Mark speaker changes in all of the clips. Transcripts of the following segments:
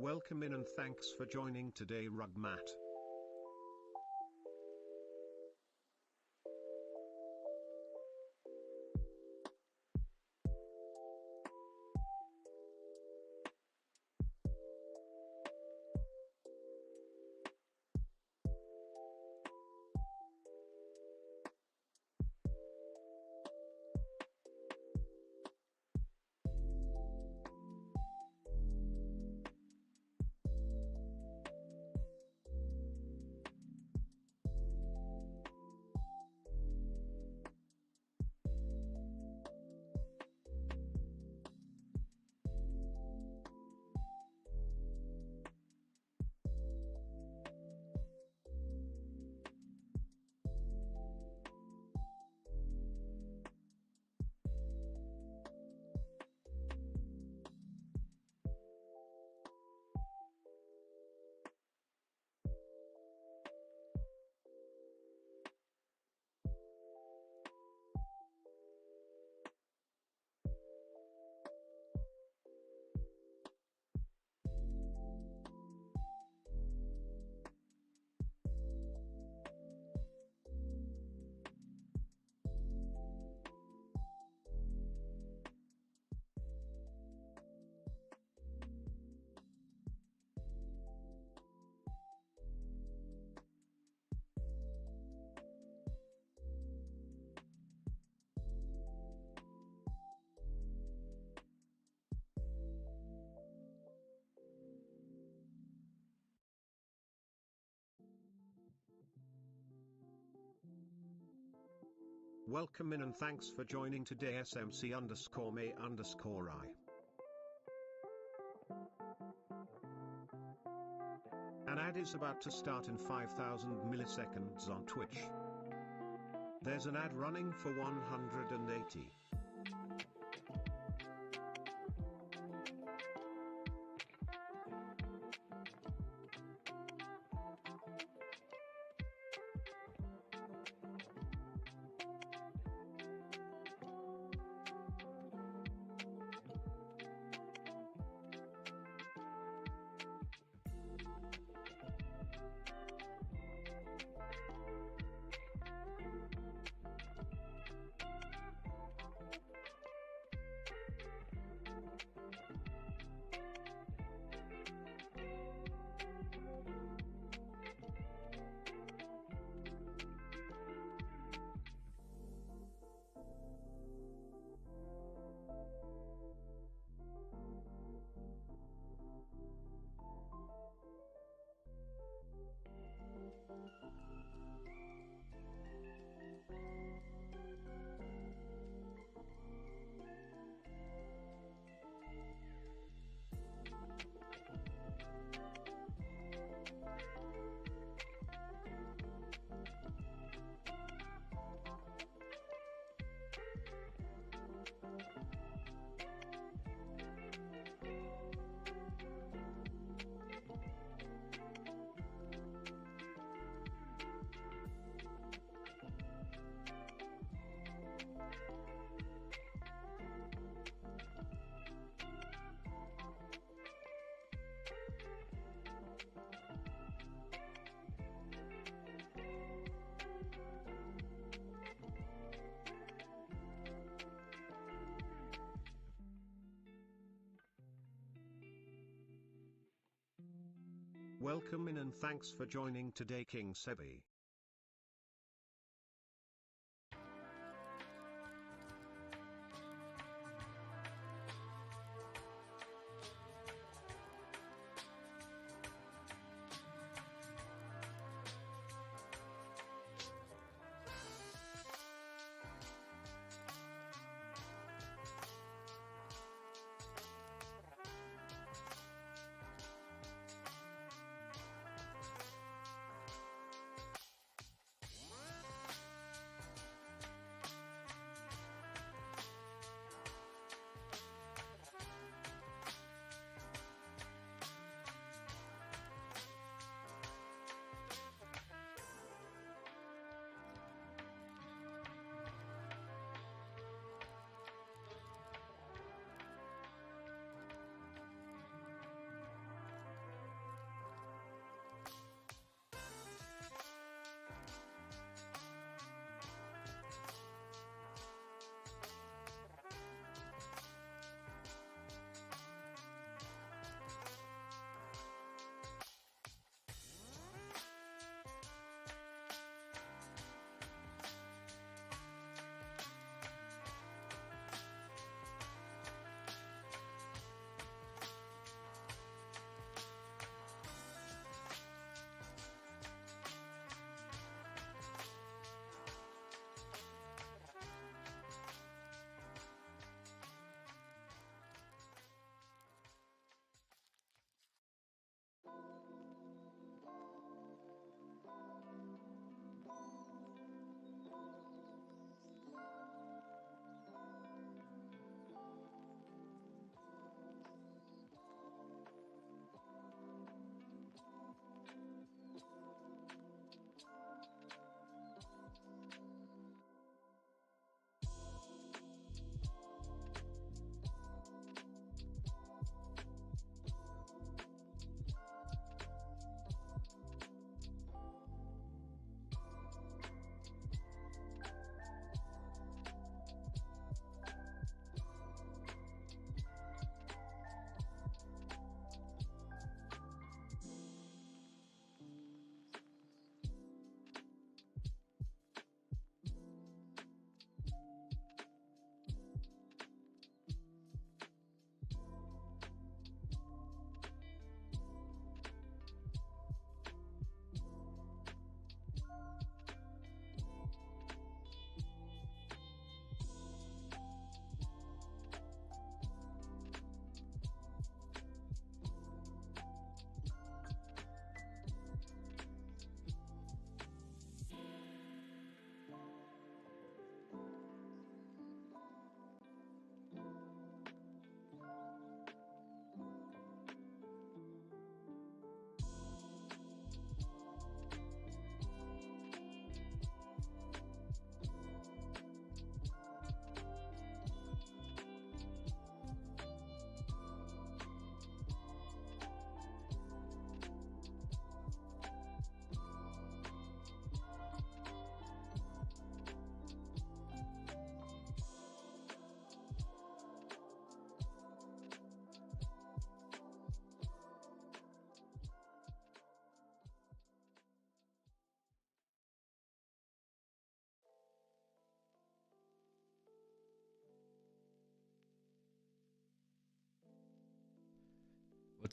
Speaker 1: Welcome in and thanks for joining today, Rugmat. Welcome in and thanks for joining today, SMC_May_I. An ad is about to start in 5,000 milliseconds on Twitch. There's an ad running for 180. Welcome in and thanks for joining today, King Sebi.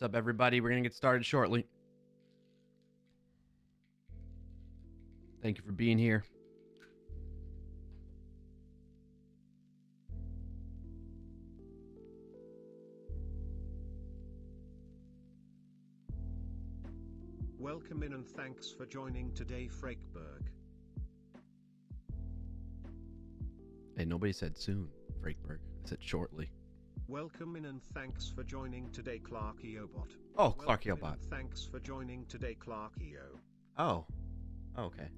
Speaker 2: What's up, everybody? We're going to get started shortly. Thank you for being here.
Speaker 1: Welcome in and thanks for joining today, Freikberg.
Speaker 2: Hey, nobody said soon, Freikberg. I said shortly.
Speaker 1: Welcome in and thanks for joining today, clarkiobot.
Speaker 2: Oh, clarkiobot.
Speaker 1: Thanks for joining today, clarkio.
Speaker 2: Oh, okay.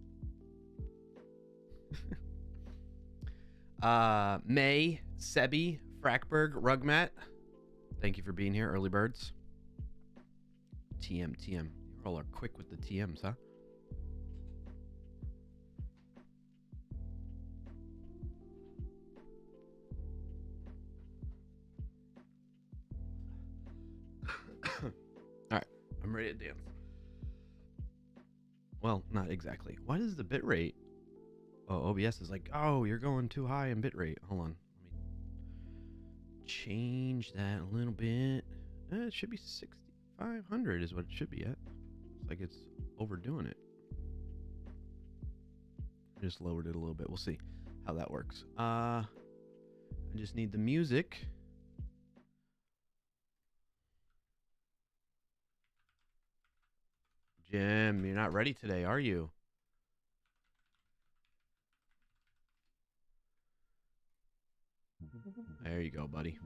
Speaker 2: May, Sebi, Frackberg, Rugmat. Thank you for being here, early birds. TM. You all are quick with the TMs, huh? Alright, I'm ready to dance. Well, not exactly. What is the bitrate? Oh, OBS is like, oh, you're going too high in bitrate. Hold on. Let me change that a little bit. It should be 6,500 is what it should be at. Looks like it's overdoing it. I just lowered it a little bit. We'll see how that works. I just need the music. Jim, you're not ready today, are you? There you go, buddy.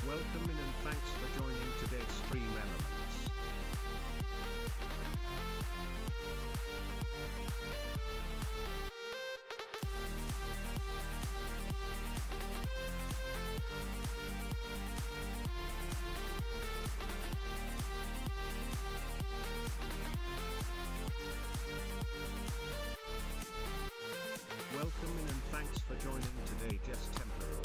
Speaker 1: Welcome in and thanks for joining today's Stream Elements. Welcome in and thanks for joining today, just temporal.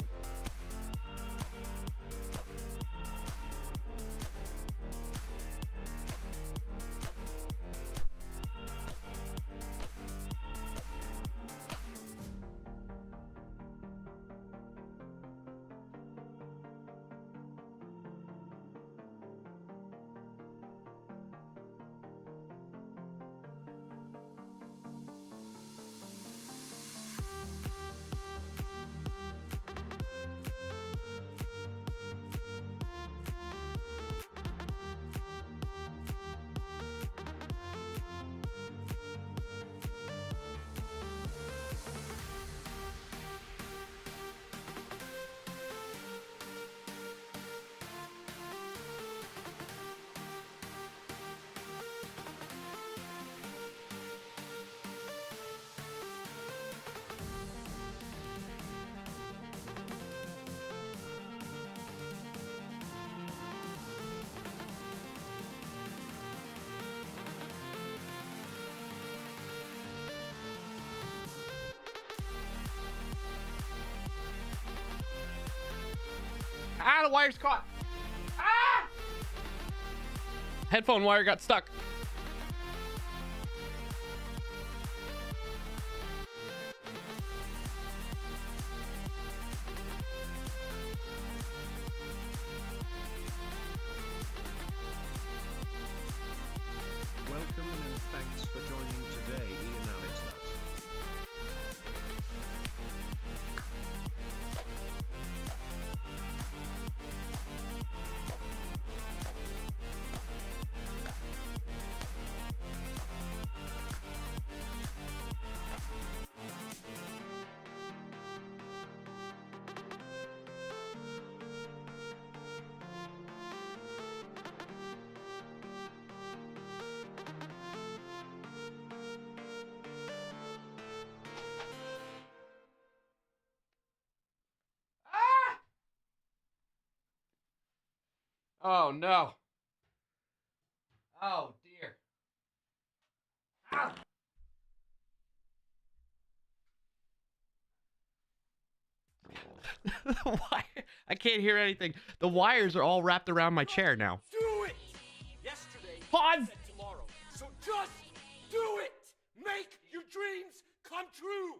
Speaker 2: Ah, the wire's caught. Ah! Headphone wire got stuck.
Speaker 1: Welcome and thanks for joining today, Ian Alisnut.
Speaker 2: Oh no. Oh dear. Ah. Why? I can't hear anything. The wires are all wrapped around my chair now.
Speaker 3: Do it! Yesterday,
Speaker 2: Pause.
Speaker 3: said tomorrow. So just do it! Make your dreams come true!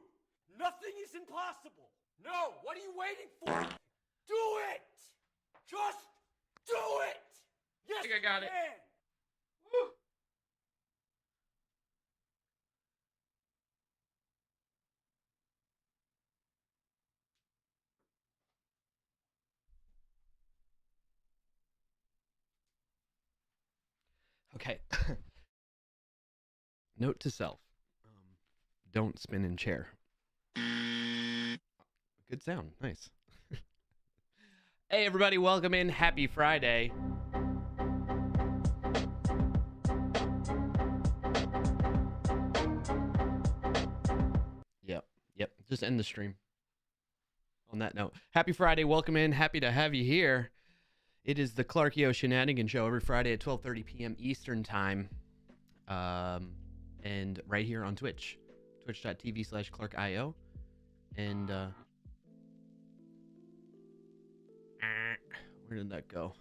Speaker 3: Nothing is impossible! No, what are you waiting for? Do it! Just do it! Yes,
Speaker 2: I think I got it.
Speaker 3: can.
Speaker 2: Woo. Okay. Note to self: don't spin in chair. Good sound. Nice. Hey, everybody. Welcome in. Happy Friday. Yep. Just end the stream on that note. Happy Friday. Welcome in. Happy to have you here. It is the Clarkio Shenanigan Show every Friday at 12:30 p.m. Eastern Time. And right here on Twitch. Twitch.tv/clarkio. And where did that go?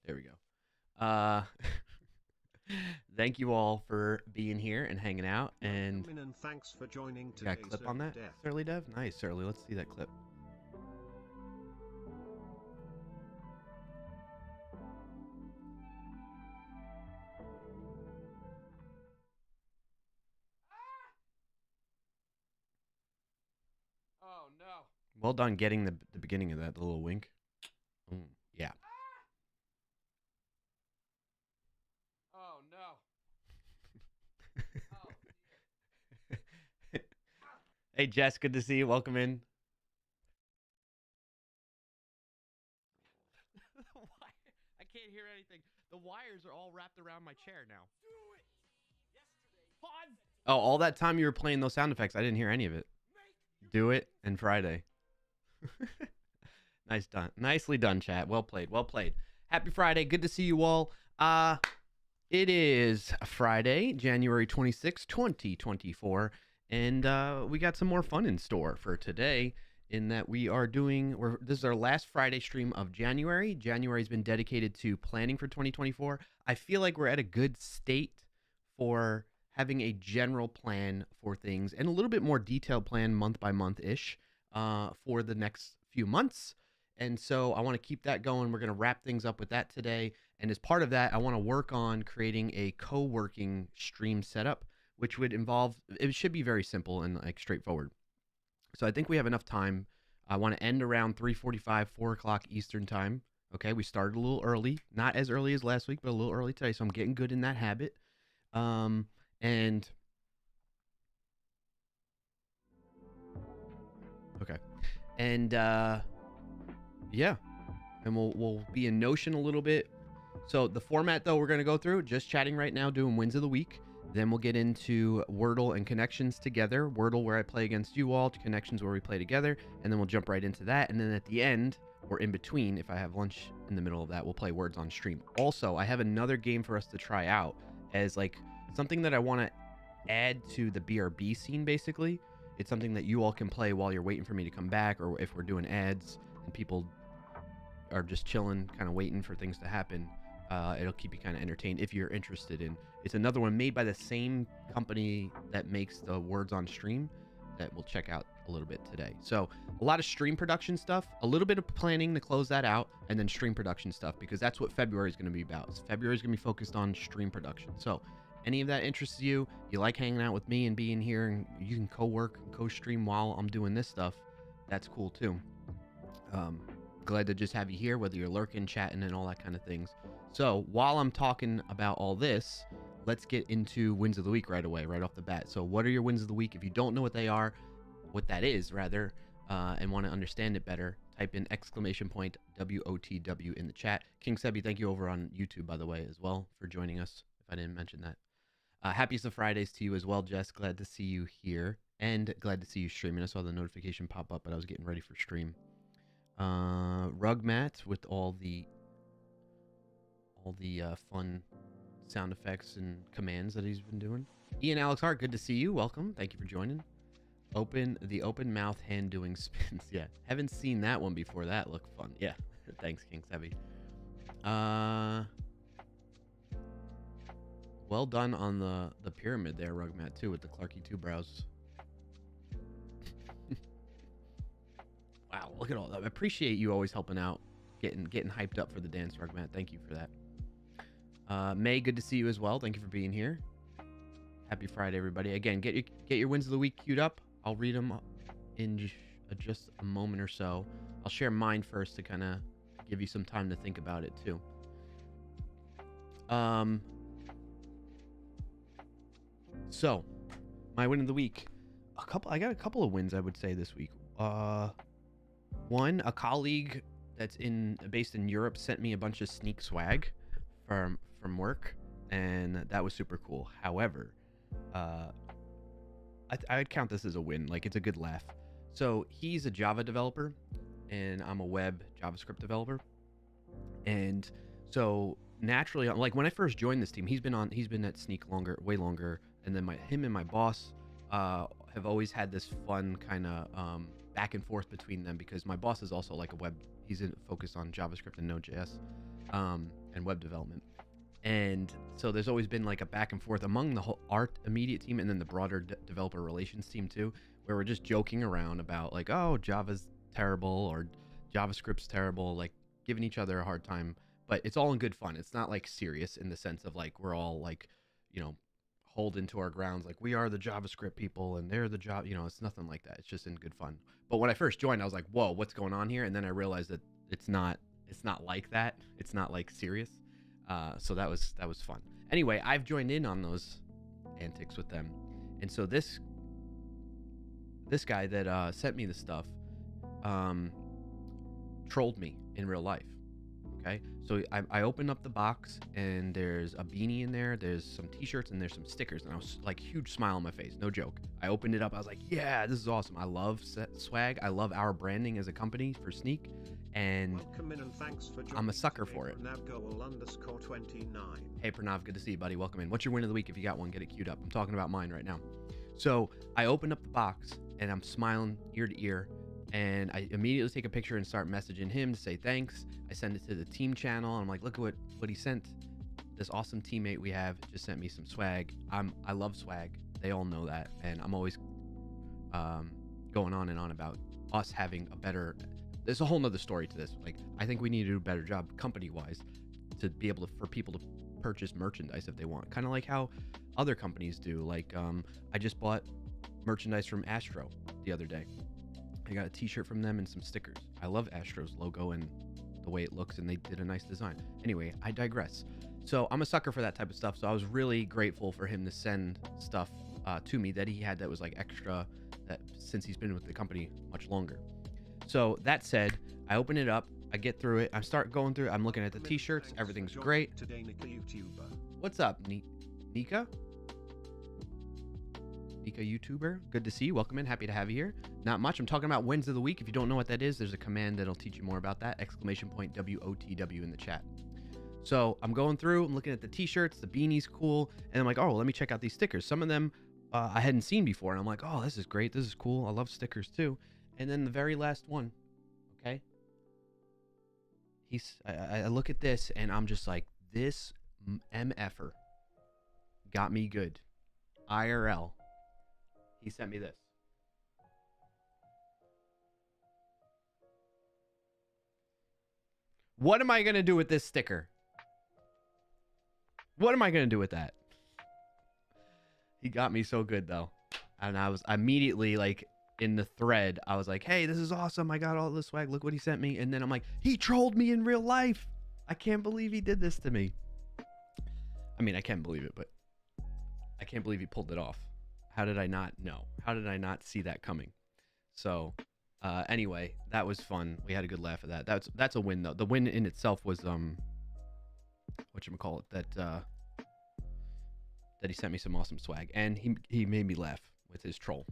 Speaker 2: There we go. Thank you all for being here and hanging out. And
Speaker 1: thanks for joining
Speaker 2: got a clip on that, Surly Dev? Nice, Surly. Let's see that clip. Oh no! Well done getting the beginning of that, the little wink. Yeah. Oh no! Oh. Hey Jess, good to see you. Welcome in. I can't hear anything. The wires are all wrapped around my chair now.
Speaker 3: Do it! Yesterday,
Speaker 2: Pause. Oh, all that time you were playing those sound effects, I didn't hear any of it. Do it and Friday. Nice done. Nicely done, chat. Well played. Well played. Happy Friday. Good to see you all. It is Friday, January 26, 2024, and we got some more fun in store for today in that we are this is our last Friday stream of January. January's been dedicated to planning for 2024. I feel like we're at a good state for having a general plan for things and a little bit more detailed plan month by month-ish for the next few months. And so I want to keep that going. We're going to wrap things up with that today. And as part of that, I want to work on creating a co-working stream setup, which would involve, it should be very simple and like straightforward. So I think we have enough time. I want to end around 3:45, 4 o'clock Eastern time. Okay, we started a little early, not as early as last week, but a little early today. So I'm getting good in that habit. And okay. And yeah. And we'll be in Notion a little bit. So the format, though, we're going to go through, just chatting right now, doing wins of the week. Then we'll get into Wordle and Connections together. Wordle, where I play against you all, to Connections, where we play together. And then we'll jump right into that. And then at the end, or in between, if I have lunch in the middle of that, we'll play Words on Stream. Also, I have another game for us to try out as like something that I want to add to the BRB scene, basically. It's something that you all can play while you're waiting for me to come back, or if we're doing ads and people are just chilling, kind of waiting for things to happen. It'll keep you kind of entertained if you're interested in. It's another one made by the same company that makes the Words on Stream that we'll check out a little bit today. So a lot of stream production stuff, a little bit of planning to close that out, and then stream production stuff, because that's what February is going to be about. February is going to be focused on stream production. So any of that interests you, you like hanging out with me and being here, and you can co-work and co-stream while I'm doing this stuff, that's cool too. Glad to just have you here, whether you're lurking, chatting, and all that kind of things. So while I'm talking about all this, let's get into wins of the week right away, right off the bat. So what are your wins of the week? If you don't know what they are, what that is rather, and want to understand it better, type in !WOTW in the chat. King Sebi, thank you over on YouTube, by the way, as well, for joining us, if I didn't mention that. Happiest of Fridays to you as well, Jess. Glad to see you here. And glad to see you streaming. I saw the notification pop up, but I was getting ready for stream. Rug Matt with all the fun sound effects and commands that he's been doing. Ian Alex Hart, good to see you. Welcome. Thank you for joining. Open mouth hand doing spins. Yeah, haven't seen that one before. That looked fun. Yeah, thanks, Kings Heavy. Well done on the pyramid there, Rugmat, too, with the Clarky 2 brows. Wow, look at all that. I appreciate you always helping out, getting hyped up for the dance, Rugmat. Thank you for that. May, good to see you as well. Thank you for being here. Happy Friday, everybody. Again, get your wins of the week queued up. I'll read them in just a moment or so. I'll share mine first to kind of give you some time to think about it, too. So, my win of the week. I got a couple of wins, I would say, this week. One, a colleague that's based in Europe sent me a bunch of sneak swag from work, and that was super cool. However, I would count this as a win. Like, it's a good laugh. So he's a Java developer, and I'm a web JavaScript developer. And so naturally, like when I first joined this team, he's been at Sneak way longer. And then him and my boss have always had this fun kind of back and forth between them, because my boss is also like he's focused on JavaScript and Node.js and web development. And so there's always been like a back and forth among our immediate team and then the broader developer relations team too, where we're just joking around about like, oh, Java's terrible or JavaScript's terrible, like giving each other a hard time. But it's all in good fun. It's not like serious in the sense of like we're all like, holding to our grounds like we are the JavaScript people and they're the it's nothing like that. It's just in good fun. But when I first joined, I was like, whoa, what's going on here? And then I realized that it's not like that. It's not like serious. So that was fun. Anyway, I've joined in on those antics with them. And so this guy that sent me the stuff trolled me in real life. Okay, so I opened up the box and there's a beanie in there, there's some t-shirts, and there's some stickers, and I was like, huge smile on my face, no joke. I opened it up, I was like, yeah, this is awesome. I love swag. I love our branding as a company for Sneak, and
Speaker 1: welcome in and thanks for
Speaker 2: I'm a sucker for it.
Speaker 1: Pranav_29.
Speaker 2: Hey Pranav, good to see you, buddy. Welcome in. What's your win of the week? If you got one, get it queued up. I'm talking about mine right now. So I opened up the box and I'm smiling ear to ear, and I immediately take a picture and start messaging him to say thanks. I send it to the team channel, and I'm like, look at what he sent. This awesome teammate we have just sent me some swag. I love swag. They all know that, and I'm always going on and on about us having a better. There's a whole nother story to this. Like, I think we need to do a better job company-wise to be able to, for people to purchase merchandise if they want. Kind of like how other companies do. Like, I just bought merchandise from Astro the other day. I got a t-shirt from them and some stickers. I love Astro's logo and the way it looks, and they did a nice design. Anyway, I digress. So I'm a sucker for that type of stuff. So I was really grateful for him to send stuff to me that he had that was like extra, that since he's been with the company much longer. So that said, I open it up, I get through it, I start going through it, I'm looking at the t-shirts, everything's great.
Speaker 1: Today, Nika YouTuber.
Speaker 2: What's up, Nika? Nika YouTuber, good to see you. Welcome in, happy to have you here. Not much, I'm talking about wins of the week. If you don't know what that is, there's a command that'll teach you more about that. Exclamation point WOTW in the chat. So I'm going through, I'm looking at the t-shirts, the beanie's cool, and I'm like, oh, well, let me check out these stickers. Some of them I hadn't seen before, and I'm like, oh, this is great, this is cool, I love stickers too. And then the very last one, okay? I look at this, and I'm just like, this MFer got me good. IRL. He sent me this. What am I going to do with this sticker? What am I going to do with that? He got me so good, though. And I was immediately, like, in the thread, I was like, hey, this is awesome. I got all this swag. Look what he sent me. And then I'm like, he trolled me in real life. I can't believe he did this to me. I mean, I can believe it, but I can't believe he pulled it off. How did I not know? How did I not see that coming? So, anyway, that was fun. We had a good laugh at that. That's a win, though. The win in itself was, whatchamacallit, that he sent me some awesome swag. And he made me laugh with his troll.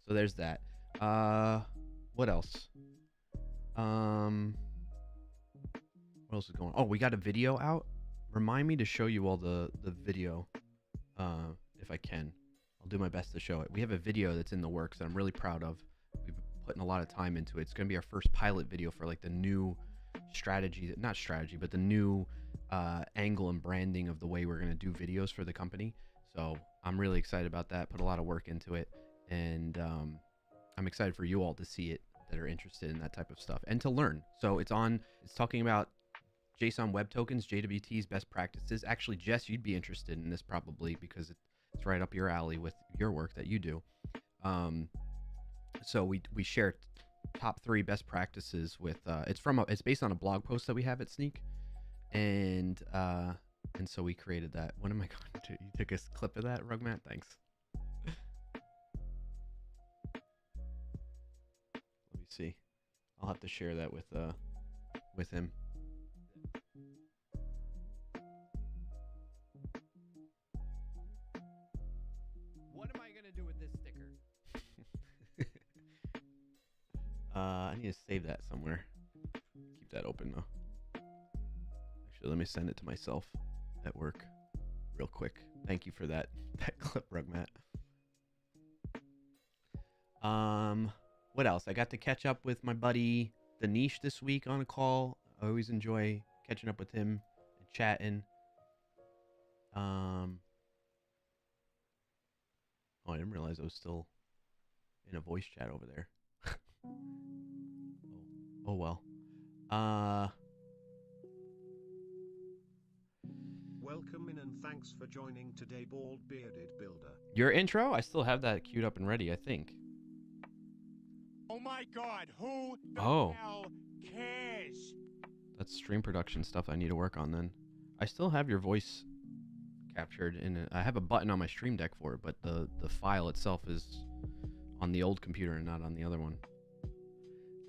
Speaker 2: So there's that. What else? What else is going on? Oh, we got a video out. Remind me to show you all the video, if I can. I'll do my best to show it. We have a video that's in the works that I'm really proud of. We've been putting a lot of time into it. It's going to be our first pilot video for like the new strategy, not strategy, but the new angle and branding of the way we're going to do videos for the company. So I'm really excited about that. Put a lot of work into it, and I'm excited for you all to see it that are interested in that type of stuff and to learn. So it's talking about JSON Web Tokens, JWT's best practices. Actually, Jess, you'd be interested in this probably because it's right up your alley with your work that you do. So we share top 3 best practices with it's based on a blog post that we have at Sneak, and so we created that. What am I going to do? You took a clip of that, Rugmat? Thanks. Let me see. I'll have to share that with him. What am I gonna do with this sticker? I need to save that somewhere. Keep that open though. Actually, let me send it to myself at work real quick. Thank you for that clip, Rugmat. What else? I got to catch up with my buddy Danish this week on a call. I always enjoy catching up with him and chatting. Oh, I didn't realize I was still in a voice chat over there. Oh well.
Speaker 1: Welcome in and thanks for joining today, Bald Bearded Builder.
Speaker 2: Your intro? I still have that queued up and ready, I think.
Speaker 3: Oh my God, who the hell cares?
Speaker 2: That's stream production stuff I need to work on then. I still have your voice captured in it. I have a button on my Stream Deck for it, but the file itself is on the old computer and not on the other one.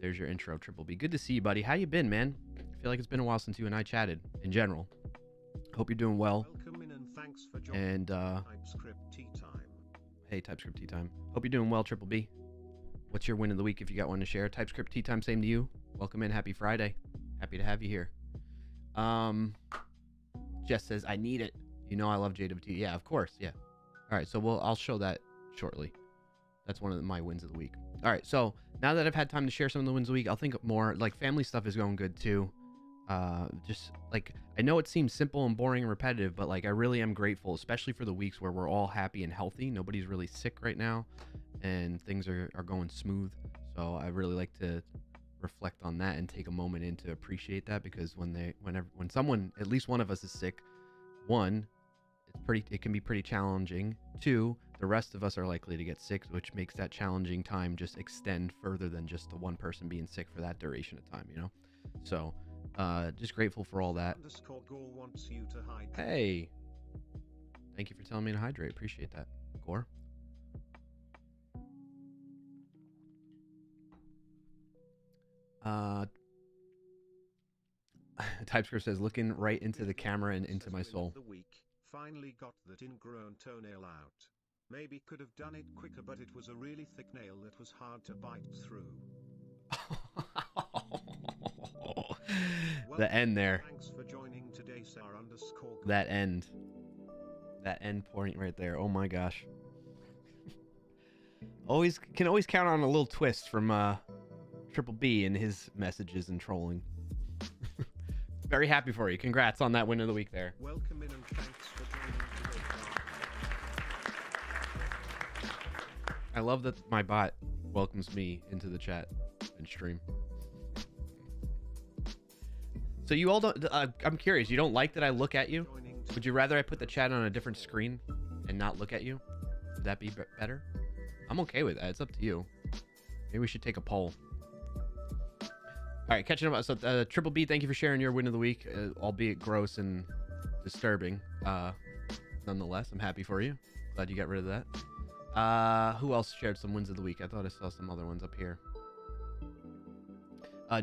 Speaker 2: There's your intro, Triple B. Good to see you, buddy. How you been, man? I feel like it's been a while since you and I chatted in general. Hope you're doing well.
Speaker 1: Welcome in and thanks for joining.
Speaker 2: And
Speaker 1: TypeScript Tea Time.
Speaker 2: Hey, TypeScript Tea Time. Hope you're doing well, Triple B. What's your win of the week if you got one to share? TypeScript Tea Time, same to you. Welcome in. Happy Friday. Happy to have you here. Jess says, I need it. You know I love JWT. Yeah, of course. Yeah. All right, so I'll show that shortly. That's one of my wins of the week. All right, so now that I've had time to share some of the wins of the week, I'll think more. Like, family stuff is going good, too. Just, like, I know it seems simple and boring and repetitive, but, like, I really am grateful, especially for the weeks where we're all happy and healthy. Nobody's really sick right now, and things are going smooth. So I really like to reflect on that and take a moment in to appreciate that, because when someone, at least one of us, is sick, one, it can be pretty challenging. Two, the rest of us are likely to get sick, which makes that challenging time just extend further than just the one person being sick for that duration of time, you know? So, just grateful for all that.
Speaker 1: Gore wants you to hydrate.
Speaker 2: Hey, thank you for telling me to hydrate. Appreciate that, Gore. TypeScript says, looking right into the camera and into my soul.
Speaker 1: The week finally got that ingrown toenail out. Maybe could have done it quicker, but it was a really thick nail that was hard to bite through.
Speaker 2: The end there.
Speaker 1: Thanks for joining today, Sar_.
Speaker 2: That end point right there. Oh my gosh. Can always count on a little twist from Triple B and his messages and trolling. Very happy for you. Congrats on that win of the week there.
Speaker 1: Welcome in and thanks for joining today.
Speaker 2: I love that my bot welcomes me into the chat and stream. So you all don't, I'm curious, you don't like that I look at you? Would you rather I put the chat on a different screen and not look at you? Would that be better? I'm okay with that. It's up to you. Maybe we should take a poll. All right, catching up. So Triple B, thank you for sharing your win of the week, albeit gross and disturbing. Nonetheless, I'm happy for you. Glad you got rid of that. Who else shared some wins of the week? I thought I saw some other ones up here.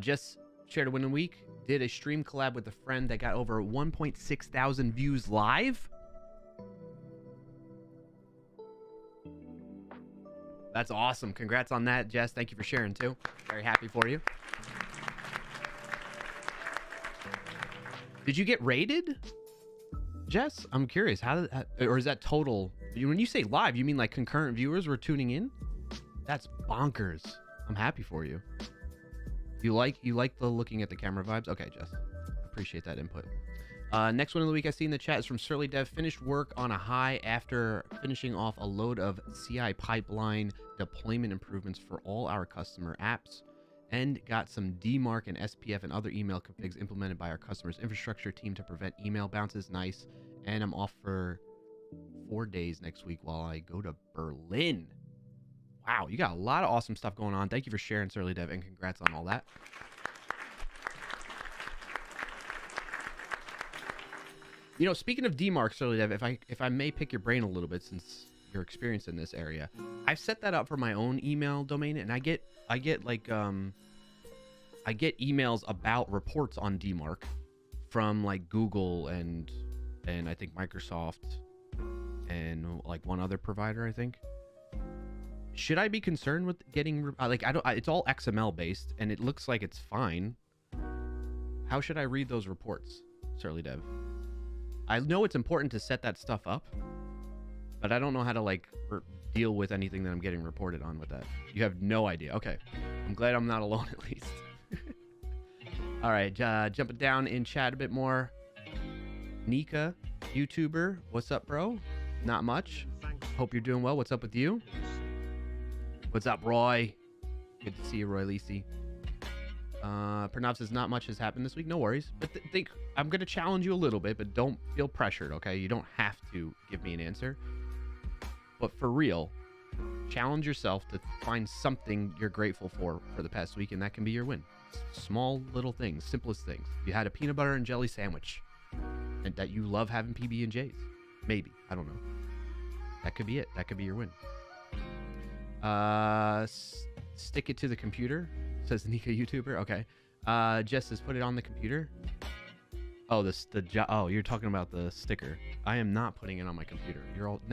Speaker 2: Jess shared a win of the week. Did a stream collab with a friend that got over 1.6 thousand views live. That's awesome. Congrats on that, Jess. Thank you for sharing, too. Very happy for you. Did you get rated, Jess? I'm curious. Or is that total? When you say live, you mean like concurrent viewers were tuning in? That's bonkers. I'm happy for you. You like the looking at the camera vibes? Okay, Jess. Appreciate that input. Next one of the week I see in the chat is from Surly Dev. Finished work on a high after finishing off a load of CI pipeline deployment improvements for all our customer apps, and got some DMARC and SPF and other email configs implemented by our customers' infrastructure team to prevent email bounces. Nice. And I'm off for 4 days next week while I go to Berlin. Wow, you got a lot of awesome stuff going on. Thank you for sharing, Surly Dev, and congrats on all that. You know, speaking of DMARC, Surly Dev, if I may pick your brain a little bit, since you're experienced in this area, I've set that up for my own email domain, and I get emails about reports on DMARC from like Google and I think Microsoft and like one other provider, I think. Should I be concerned with getting it's all XML based and it looks like it's fine. How should I read those reports, Surly Dev? I know it's important to set that stuff up, but I don't know how to deal with anything that I'm getting reported on with that. You have no idea. Okay. I'm glad I'm not alone at least. All right. Jumping down in chat a bit more. Nika, YouTuber. What's up, bro? Not much. Hope you're doing well. What's up with you? What's up, Roy? Good to see you, Roy Lisi. Pranav says not much has happened this week. No worries. But think I'm going to challenge you a little bit, but don't feel pressured, okay? You don't have to give me an answer. But for real, challenge yourself to find something you're grateful for the past week, and that can be your win. Small little things, simplest things. You had a peanut butter and jelly sandwich, and that you love having PB&Js. Maybe. I don't know. That could be it. That could be your win. Stick it to the computer, says Nika YouTuber. Okay. Jess says put it on the computer. Oh, you're talking about the sticker. I am not putting it on my computer.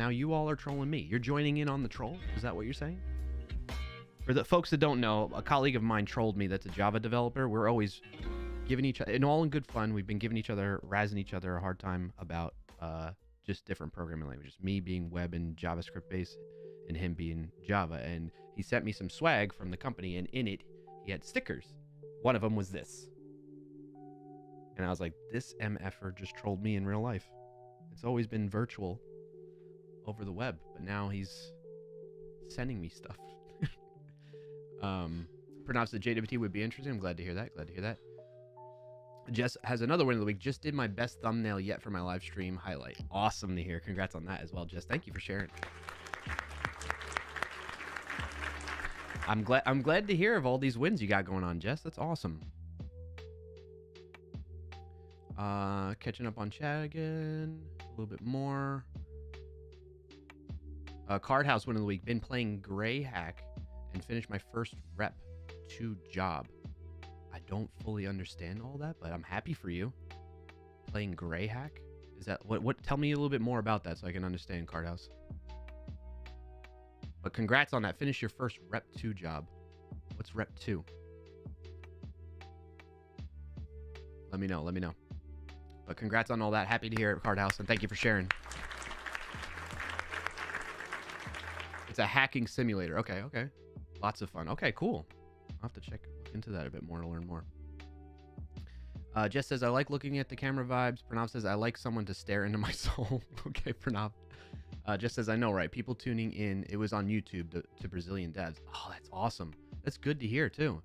Speaker 2: You all are trolling me. You're joining in on the troll? Is that what you're saying? For the folks that don't know, a colleague of mine trolled me that's a Java developer. We're always giving each other, and all in good fun, we've been giving each other, razzing each other a hard time about just different programming languages. Me being web and JavaScript based, and him being Java. And he sent me some swag from the company, and in it, he had stickers. One of them was this. And I was like, this MFer just trolled me in real life. It's always been virtual over the web, but now he's sending me stuff. Pronounced the JWT would be interesting. I'm glad to hear that. Jess has another one of the week. Just did my best thumbnail yet for my live stream highlight. Awesome to hear. Congrats on that as well, Jess. Thank you for sharing. I'm glad to hear of all these wins you got going on, Jess. That's awesome. Catching up on chat again. A little bit more. Card House win of the week. Been playing Gray Hack and finished my first rep 2 job. I don't fully understand all that, but I'm happy for you. Playing Gray Hack? Is that what? Tell me a little bit more about that so I can understand, Card House. But congrats on that. Finish your first rep 2 job. What's rep 2? Let me know. But congrats on all that. Happy to hear it, Card House, and thank you for sharing. It's a hacking simulator. Okay. Lots of fun. Okay, cool. I'll have to look into that a bit more to learn more. Jess says, I like looking at the camera vibes. Pranav says, I like someone to stare into my soul. Okay, Pranav. Just says, I know, right? People tuning in. It was on YouTube to Brazilian devs. Oh, that's awesome. That's good to hear, too.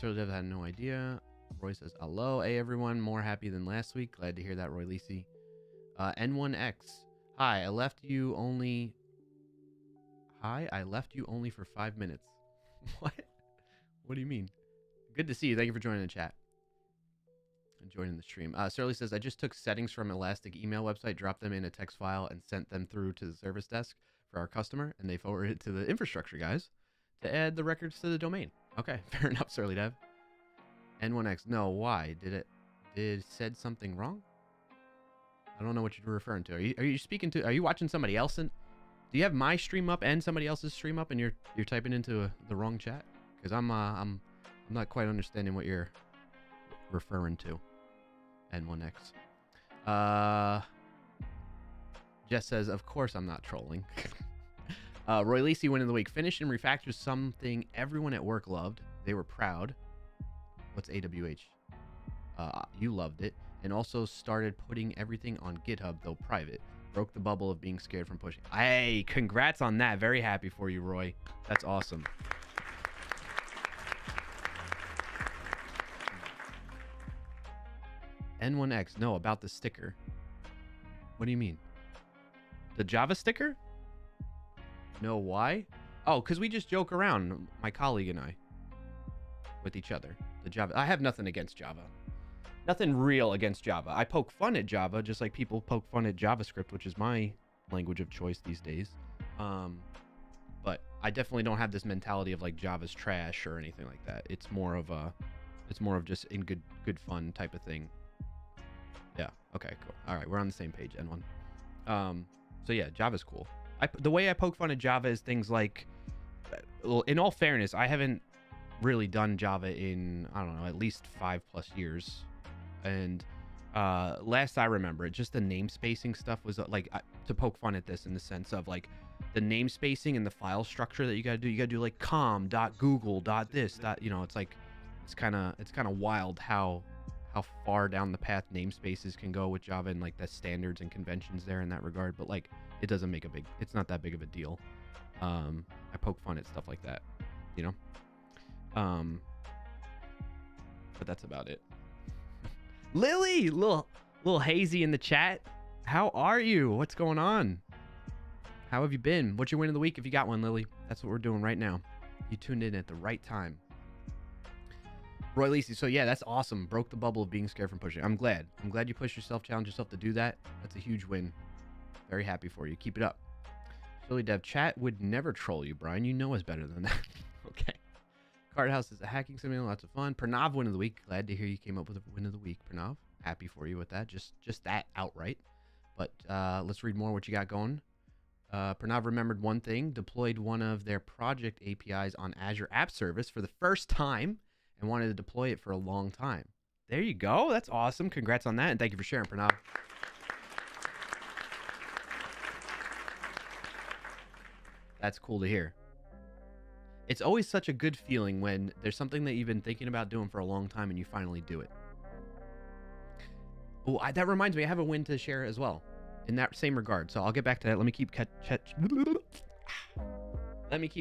Speaker 2: Surly Dev had no idea. Roy says, hello. Hey, everyone. More happy than last week. Glad to hear that, Roy Lisi. N1X. Hi, I left you only for 5 minutes. What? What do you mean? Good to see you. Thank you for joining the chat. And joining the stream. Surly says, I just took settings from Elastic email website, dropped them in a text file, and sent them through to the service desk for our customer, and they forwarded it to the infrastructure guys to add the records to the domain. Okay, fair enough, Surly Dev. N1X. No, why? Did it said something wrong? I don't know what you're referring to. Are you speaking to? Are you watching somebody else? Do Do you have my stream up and somebody else's stream up, and you're typing into the wrong chat? Because I'm not quite understanding what you're referring to. N1X. Jess says, of course I'm not trolling. Roy Lacey win of the week. Finished and refactored something everyone at work loved. They were proud. What's AWH? You loved it. And also started putting everything on GitHub, though private. Broke the bubble of being scared from pushing. Hey, congrats on that. Very happy for you, Roy. That's awesome. N1X. No, about the sticker. What do you mean? The Java sticker? No, why? Oh, because we just joke around, my colleague and I, with each other. The Java. I have nothing against Java. Nothing real against Java. I poke fun at Java, just like people poke fun at JavaScript, which is my language of choice these days. But I definitely don't have this mentality of like Java's trash or anything like that. It's more of just in good fun type of thing. Yeah. Okay. Cool. All right. We're on the same page. N1. So yeah, Java's cool. The way I poke fun at Java is things like, well, in all fairness, I haven't really done Java in, I don't know, at least 5+ years. And last I remember, just the namespacing stuff was like, to poke fun at this in the sense of like the namespacing and the file structure that you gotta do. You gotta do like com.google.this. You know, it's like it's kind of wild how far down the path namespaces can go with Java and like the standards and conventions there in that regard. But like, it doesn't make it's not that big of a deal. I poke fun at stuff like that, you know? But that's about it. Lily, little hazy in the chat. How are you? What's going on? How have you been? What's your win of the week if you got one, Lily? That's what we're doing right now. You tuned in at the right time. Roy Lacey, so yeah, that's awesome. Broke the bubble of being scared from pushing. I'm glad you pushed yourself, challenged yourself to do that. That's a huge win. Very happy for you. Keep it up. Silly Dev, chat would never troll you, Brian. You know us better than that. Okay. Card House is a hacking simulator. Lots of fun. Pranav, win of the week. Glad to hear you came up with a win of the week, Pranav. Happy for you with that. Just that outright. But let's read more what you got going. Pranav remembered one thing. Deployed one of their project APIs on Azure App Service for the first time and wanted to deploy it for a long time. There you go. That's awesome. Congrats on that. And thank you for sharing, Pranav. That's cool to hear. It's always such a good feeling when there's something that you've been thinking about doing for a long time and you finally do it. Oh, that reminds me, I have a win to share as well in that same regard. So I'll get back to that. Let me keep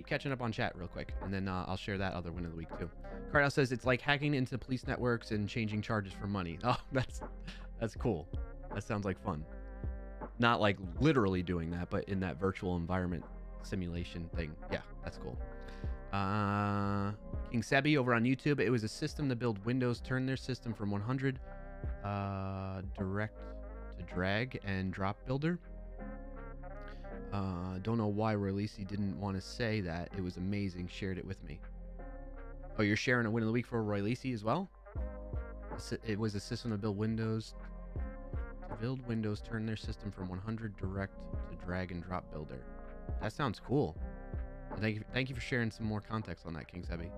Speaker 2: catching up on chat real quick, and then I'll share that other win of the week too. Cardell says it's like hacking into police networks and changing charges for money. Oh, that's cool. That sounds like fun. Not like literally doing that, but in that virtual environment simulation thing. Yeah, that's cool. King Sebi over on YouTube. It was a system to build Windows, turn their system from 100 direct to drag and drop builder. Don't know why Releasey didn't want to say that. It was amazing. Shared it with me. Oh, you're sharing a win of the week for Roy Lacey as well? It was a system to build Windows. To build Windows, turn their system from 100 direct to drag and drop builder. That sounds cool. Thank you for sharing some more context on that, King Sebi.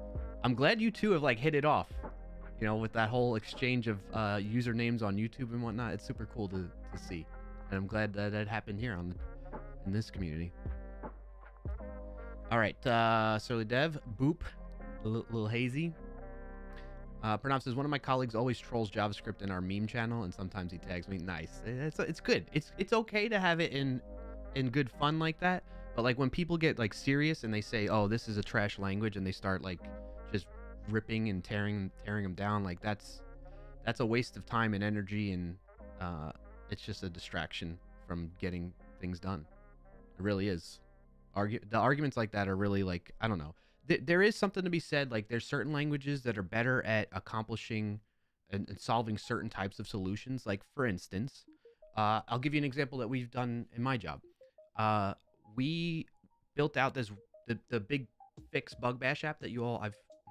Speaker 2: I'm glad you two have like hit it off. You know, with that whole exchange of usernames on YouTube and whatnot. It's super cool to see, and I'm glad that happened here in this community. All right, Surly Dev, Boop, little hazy. Pranav says one of my colleagues always trolls JavaScript in our meme channel, and sometimes he tags me. Nice. It's good. It's okay to have it in good fun like that. But like when people get like serious and they say, "Oh, this is a trash language," and they start like just ripping and tearing them down, like that's a waste of time and energy, and it's just a distraction from getting things done. It really is. The arguments like that are really like, I don't know. There is something to be said. Like there's certain languages that are better at accomplishing and solving certain types of solutions. Like for instance, I'll give you an example that we've done in my job. We built out the big fix bug bash app that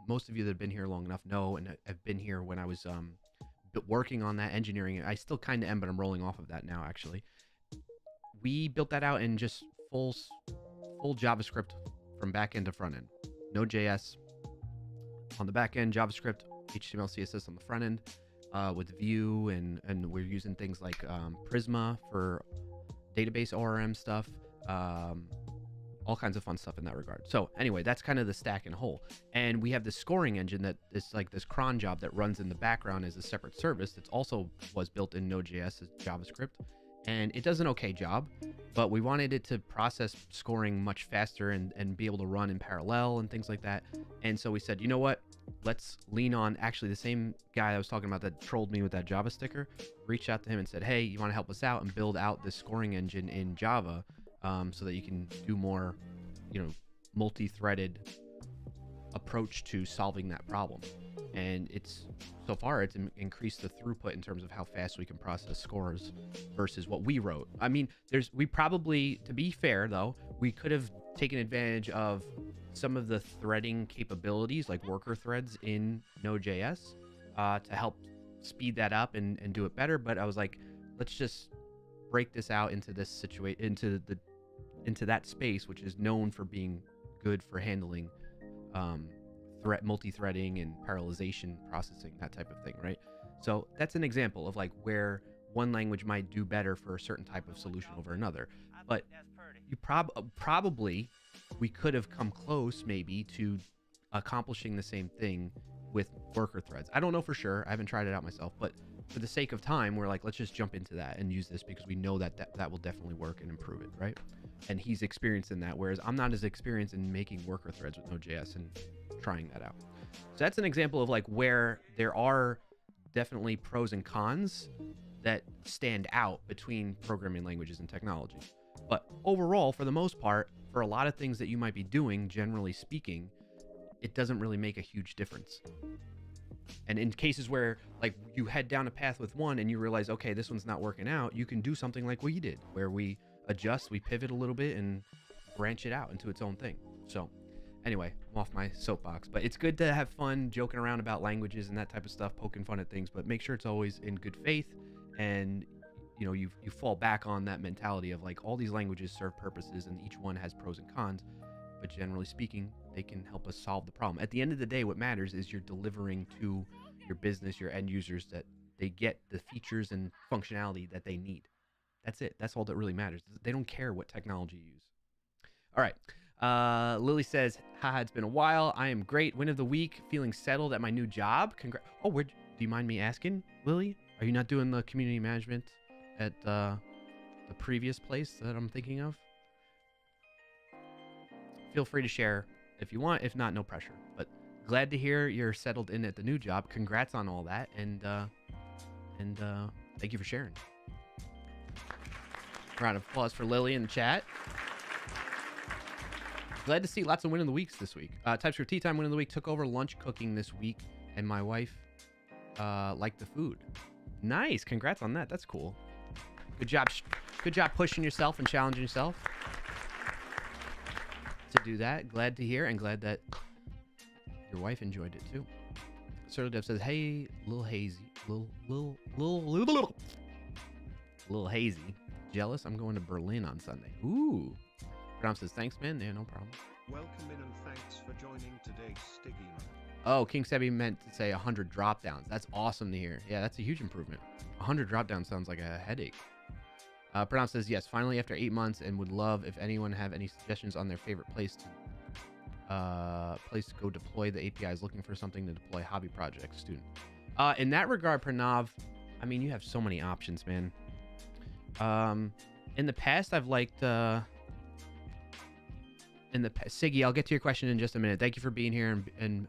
Speaker 2: most of you that have been here long enough know, and have been here when I was working on that engineering. I still kind of am, but I'm rolling off of that now actually. We built that out in just full JavaScript from back end to front end. Node.js on the back end, JavaScript, HTML, CSS on the front end, with Vue, and we're using things like Prisma for database ORM stuff, all kinds of fun stuff in that regard. So anyway, that's kind of the stack and whole. And we have this scoring engine that is like this cron job that runs in the background as a separate service. That's also was built in Node.js as JavaScript. And it does an okay job, but we wanted it to process scoring much faster and be able to run in parallel and things like that. And so we said, you know what? Let's lean on actually the same guy I was talking about that trolled me with that Java sticker. Reached out to him and said, hey, you want to help us out and build out this scoring engine in Java, so that you can do more, multi-threaded approach to solving that problem. And so far it's increased the throughput in terms of how fast we can process scores versus what we wrote. I mean, we probably, to be fair though, we could have taken advantage of some of the threading capabilities like worker threads in Node.js to help speed that up and do it better. But I was like, let's just break this out into this situation, into that space, which is known for being good for handling multi-threading and parallelization processing, that type of thing, right? So that's an example of like where one language might do better for a certain type of solution over another. But you probably we could have come close maybe to accomplishing the same thing with worker threads. I don't know for sure. I haven't tried it out myself, but for the sake of time, we're like, let's just jump into that and use this because we know that will definitely work and improve it, right? And he's experienced in that, whereas I'm not as experienced in making worker threads with Node.js and trying that out. So that's an example of like where there are definitely pros and cons that stand out between programming languages and technology. But overall, for the most part, for a lot of things that you might be doing, generally speaking, it doesn't really make a huge difference. And in cases where like you head down a path with one and you realize, okay, this one's not working out, you can do something like we did, where we adjust, we pivot a little bit and branch it out into its own thing. So anyway, I'm off my soapbox, but it's good to have fun joking around about languages and that type of stuff, poking fun at things, but make sure it's always in good faith. And you fall back on that mentality of like all these languages serve purposes and each one has pros and cons, but generally speaking, they can help us solve the problem. At the end of the day, what matters is you're delivering to your business, your end users, that they get the features and functionality that they need. That's it. That's all that really matters. They don't care what technology you use. All right. Lily says, haha, it's been a while. I am great. Win of the week. Feeling settled at my new job. Congrats. Oh, do you mind me asking, Lily? Are you not doing the community management at the previous place that I'm thinking of? Feel free to share if you want. If not, no pressure. But glad to hear you're settled in at the new job. Congrats on all that. And thank you for sharing. Round of applause for Lily in the chat. Glad to see lots of win of the weeks this week. TypeScript Tea Time win of the week. Took over lunch cooking this week, and my wife liked the food. Nice. Congrats on that. That's cool. Good job. Good job pushing yourself and challenging yourself to do that. Glad to hear, and glad that your wife enjoyed it too. Sir Dev says, hey, little hazy. Little hazy. Jealous? I'm going to Berlin on Sunday. Ooh. Bram says, thanks, man. Yeah, no problem.
Speaker 1: Welcome in and thanks for joining today's Stiggy Man.
Speaker 2: Oh, King Sebi meant to say 100 drop downs. That's awesome to hear. Yeah, that's a huge improvement. 100 drop downs sounds like a headache. Pranam says, yes, finally after 8 months, and would love if anyone have any suggestions on their favorite place to go deploy the APIs. Looking for something to deploy hobby projects, student. In that regard, Pranav, I mean, you have so many options, man. In the past, I've liked, Siggy, I'll get to your question in just a minute. Thank you for being here and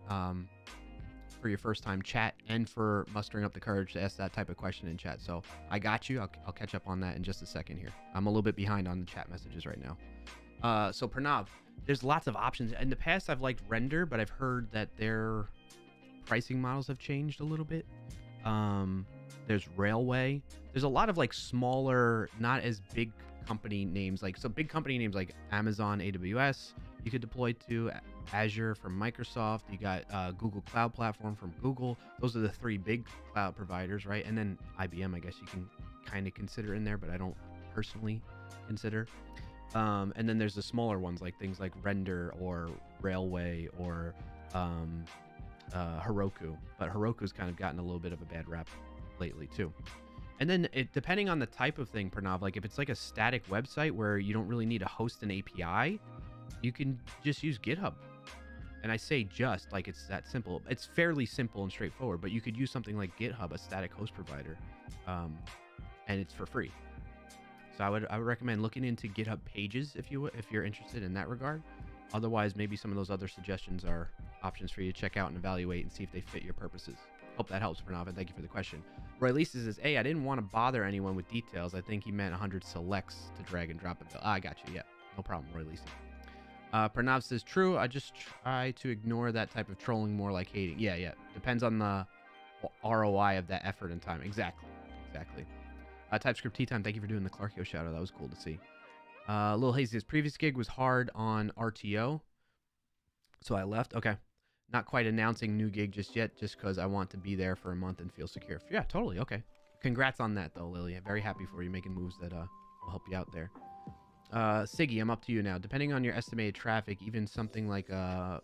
Speaker 2: for your first time chat and for mustering up the courage to ask that type of question in chat. So I got you. I'll catch up on that in just a second here. I'm a little bit behind on the chat messages right now. So Pranav, there's lots of options. In the past, I've liked Render, but I've heard that their pricing models have changed a little bit. There's Railway. There's a lot of like smaller, not as big company names. So big company names like Amazon, AWS, you could deploy to. Azure from Microsoft. You got Google Cloud Platform from Google. Those are the three big cloud providers, right? And then IBM, I guess you can kind of consider in there, but I don't personally consider. And then there's the smaller ones, like things like Render or Railway or Heroku. But Heroku's kind of gotten a little bit of a bad rap lately too. And then depending on the type of thing, Pranav, like if it's like a static website where you don't really need to host an API, you can just use GitHub. And I say just, like it's that simple. It's fairly simple and straightforward, but you could use something like GitHub, a static host provider, and it's for free. So I would recommend looking into GitHub Pages if you're interested in that regard. Otherwise, maybe some of those other suggestions are options for you to check out and evaluate and see if they fit your purposes. Hope that helps, Pranav, and thank you for the question. Roy Lisa says, hey, I didn't want to bother anyone with details. I think he meant 100 selects to drag and drop it. I got you. Yeah, no problem, Roy Lisa. Pranav says, true. I just try to ignore that type of trolling more like hating. Yeah. Depends on the ROI of that effort and time. Exactly. TypeScript Tea Time, thank you for doing the Clarkio shout out. That was cool to see. Lil Hazy says, previous gig was hard on RTO, so I left. Okay. Not quite announcing new gig just yet, just because I want to be there for a month and feel secure. Yeah, totally. Okay. Congrats on that, though, Lily. I'm very happy for you making moves that will help you out there. Siggy, I'm up to you now. Depending on your estimated traffic, even something like a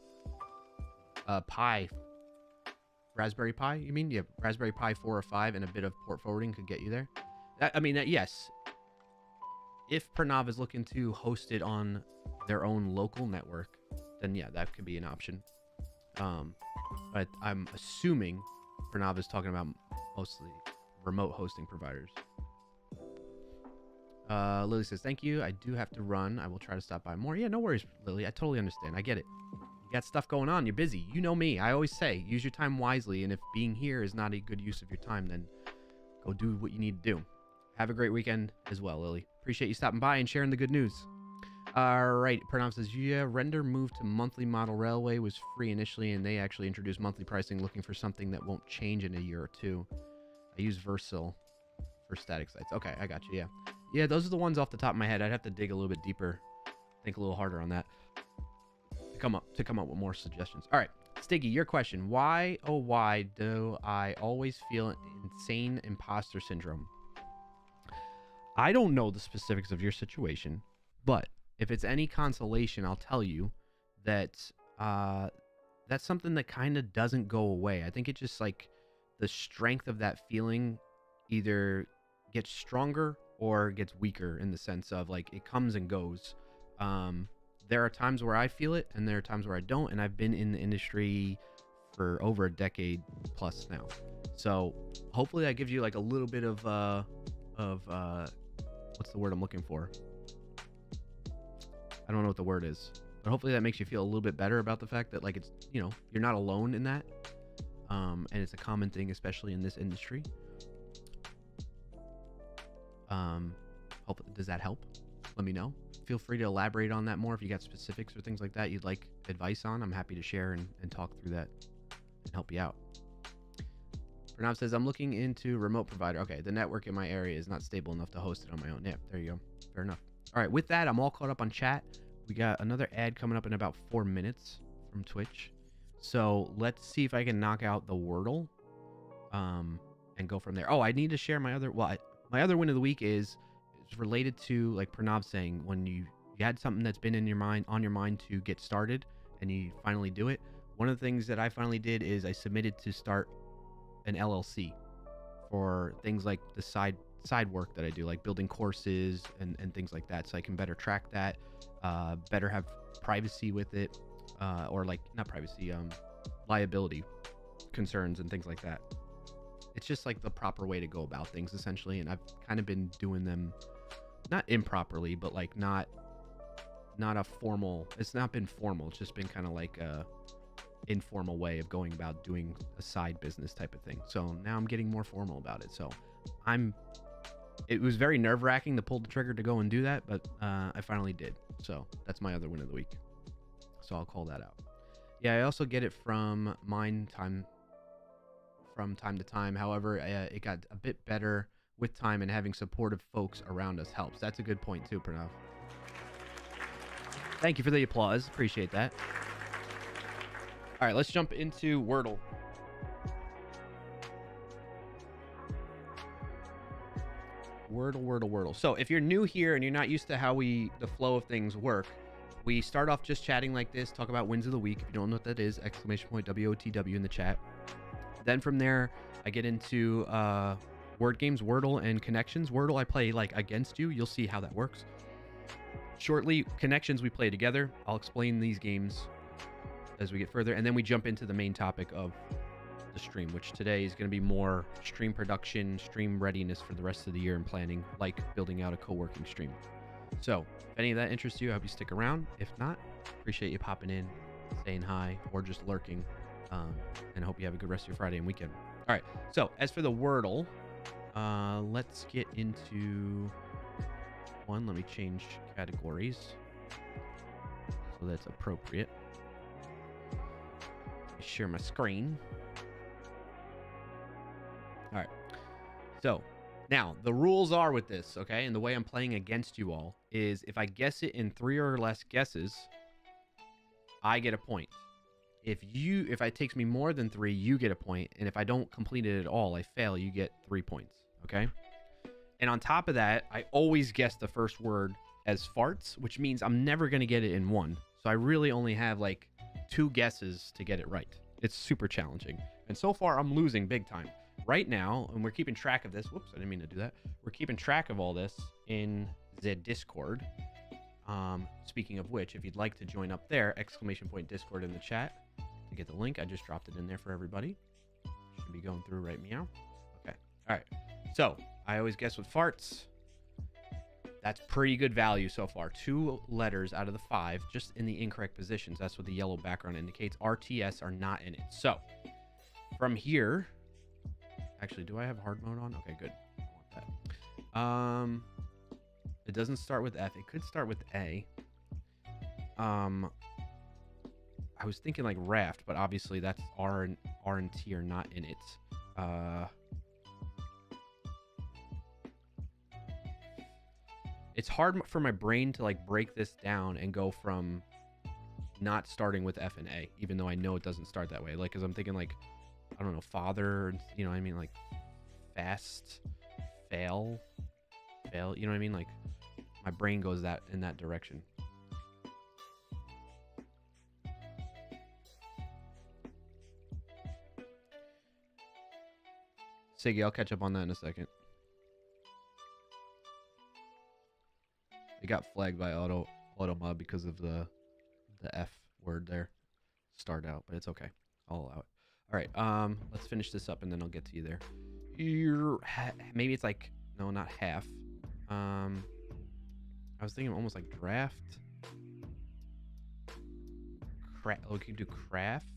Speaker 2: Pi, Raspberry Pi, you mean? Yeah, Raspberry Pi 4 or 5 and a bit of port forwarding could get you there. Yes. If Pranav is looking to host it on their own local network, then yeah, that could be an option. But I'm assuming Pranav is talking about mostly remote hosting providers. Lily says, thank you. I do have to run. I will try to stop by more. Yeah, no worries, Lily. I totally understand. I get it. You got stuff going on. You're busy. You know me. I always say, use your time wisely. And if being here is not a good use of your time, then go do what you need to do. Have a great weekend as well, Lily. Appreciate you stopping by and sharing the good news. All right. Pranav says, yeah, Render moved to monthly model. Railway was free initially, and they actually introduced monthly pricing, looking for something that won't change in a year or two. I use Vercel for static sites. Okay, I got you. Yeah. Yeah, those are the ones off the top of my head. I'd have to dig a little bit deeper, think a little harder on that to come up with more suggestions. All right, Stiggy, your question. Why, oh why, do I always feel insane imposter syndrome? I don't know the specifics of your situation, but if it's any consolation, I'll tell you that that's something that kind of doesn't go away. I think it's just like the strength of that feeling either gets stronger or gets weaker, in the sense of like it comes and goes. There are times where I feel it and there are times where I don't, and I've been in the industry for over a decade plus now. So hopefully that gives you like a little bit of what's the word I'm looking for? I don't know what the word is, but hopefully that makes you feel a little bit better about the fact that like it's, you know, you're not alone in that. And it's a common thing, especially in this industry. Does that help? Let me know. Feel free to elaborate on that more if you got specifics or things like that you'd like advice on. I'm happy to share and talk through that and help you out. Pranav says, I'm looking into remote provider. Okay, the network in my area is not stable enough to host it on my own. Yeah, there you go. Fair enough. All right, with that, I'm all caught up on chat. We got another ad coming up in about 4 minutes from Twitch. So let's see if I can knock out the Wordle and go from there. Oh, I need to share my other... Well, my other win of the week is related to, like Pranav saying, when you had something that's been on your mind to get started and you finally do it. One of the things that I finally did is I submitted to start an LLC for things like the side work that I do, like building courses and things like that, so I can better track that, better have privacy with it, or like not privacy, liability concerns and things like that. It's just like the proper way to go about things, essentially, and I've kind of been doing them not improperly, but like not a formal, it's not been formal, it's just been kind of like a informal way of going about doing a side business type of thing. So now I'm getting more formal about it. So it was very nerve-wracking to pull the trigger to go and do that, but I finally did. So that's my other win of the week. So I'll call that out. Yeah, I also get it from time to time. However, it got a bit better with time, and having supportive folks around us helps. That's a good point too, Pranav. Thank you for the applause. Appreciate that. All right, let's jump into Wordle. Wordle. So if you're new here and you're not used to how the flow of things work, we start off just chatting like this, talk about wins of the week. If you don't know what that is, exclamation point WOTW in the chat. Then from there, I get into word games, Wordle, and Connections. Wordle, I play like against you. You'll see how that works shortly. Connections, we play together. I'll explain these games as we get further. And then we jump into the main topic of the stream, which today is going to be more stream production, stream readiness for the rest of the year and planning, like building out a co-working stream. So if any of that interests you, I hope you stick around. If not, appreciate you popping in, saying hi, or just lurking. And I hope you have a good rest of your Friday and weekend. All right. So as for the Wordle, let's get into one. Let me change categories so that's appropriate. Share my screen. All right. So now the rules are with this, okay? And the way I'm playing against you all is if I guess it in 3 or less guesses, I get a point. If it takes me more than 3, you get a point. And if I don't complete it at all, I fail, you get 3 points, okay? And on top of that, I always guess the first word as farts, which means I'm never going to get it in 1. So I really only have like 2 guesses to get it right. It's super challenging. And so far, I'm losing big time. Right now, and we're keeping track of this. Whoops, I didn't mean to do that. We're keeping track of all this in the Discord. Speaking of which, if you'd like to join up there, exclamation point Discord in the chat to get the link. I just dropped it in there for everybody. Should be going through right meow. Okay. All right. So I always guess with farts. That's pretty good value so far. 2 letters out of the 5, just in the incorrect positions. That's what the yellow background indicates. RTS are not in it. So from here, actually, do I have hard mode on? Okay, good. I want that. It doesn't start with F. It could start with A. I was thinking like raft, but obviously that's R and T are not in it. It's hard for my brain to like break this down and go from not starting with F and A, even though I know it doesn't start that way. Like, cause I'm thinking like, I don't know, father, you know what I mean? Like fast, fail, you know what I mean? Like my brain goes in that direction. Siggy, I'll catch up on that in a second. It got flagged by AutoMod because of the F word there. Start out, but it's okay. I'll allow it. All right, let's finish this up and then I'll get to you there. Maybe it's like, no, not half. I was thinking almost like draft. We can do craft,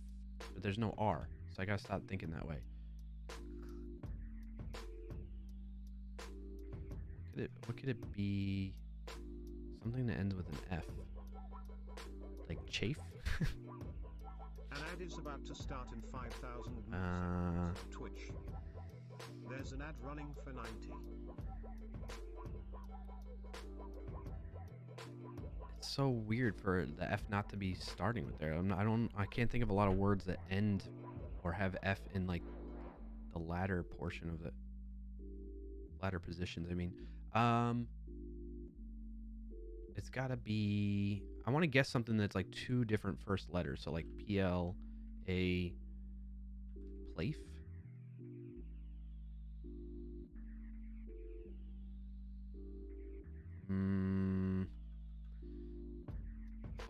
Speaker 2: but there's no R, so I gotta stop thinking that way. What could it be? Something that ends with an F. Like chafe?
Speaker 1: An ad is about to start in 5,000 on Twitch. There's an ad running for 90.
Speaker 2: It's so weird for the F not to be starting with there. I can't think of a lot of words that end or have F in like the latter portion of it. Latter positions, I mean. It's gotta be, I want to guess something that's like 2 different first letters. So like PL, A, Plaif.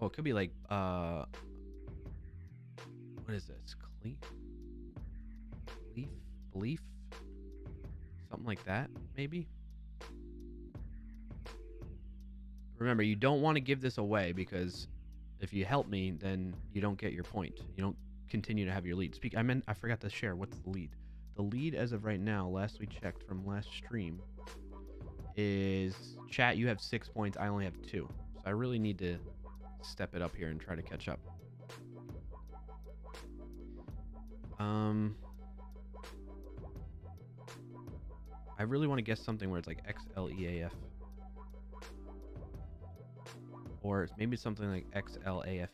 Speaker 2: Oh, it could be like, what is this? Belief? Something like that, maybe? Remember, you don't want to give this away because if you help me, then you don't get your point. You don't continue to have your lead. I forgot to share. What's the lead? The lead as of right now, last we checked from last stream, is chat. You have 6 points. I only have 2. So I really need to step it up here and try to catch up. I really want to guess something where it's like XLEAF. Or maybe something like XLAFE.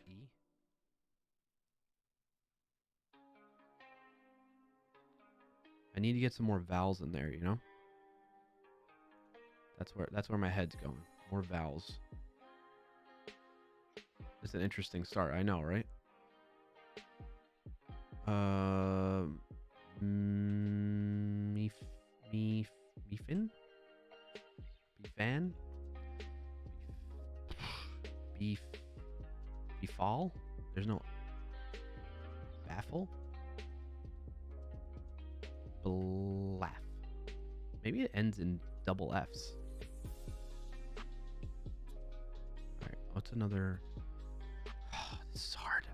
Speaker 2: I need to get some more vowels in there, you know? That's where my head's going. More vowels. It's an interesting start. I know, right? Beefin? Beefan? Befall? There's no baffle? Blaff. Maybe it ends in double F's. Alright, what's another? Oh, this is hard.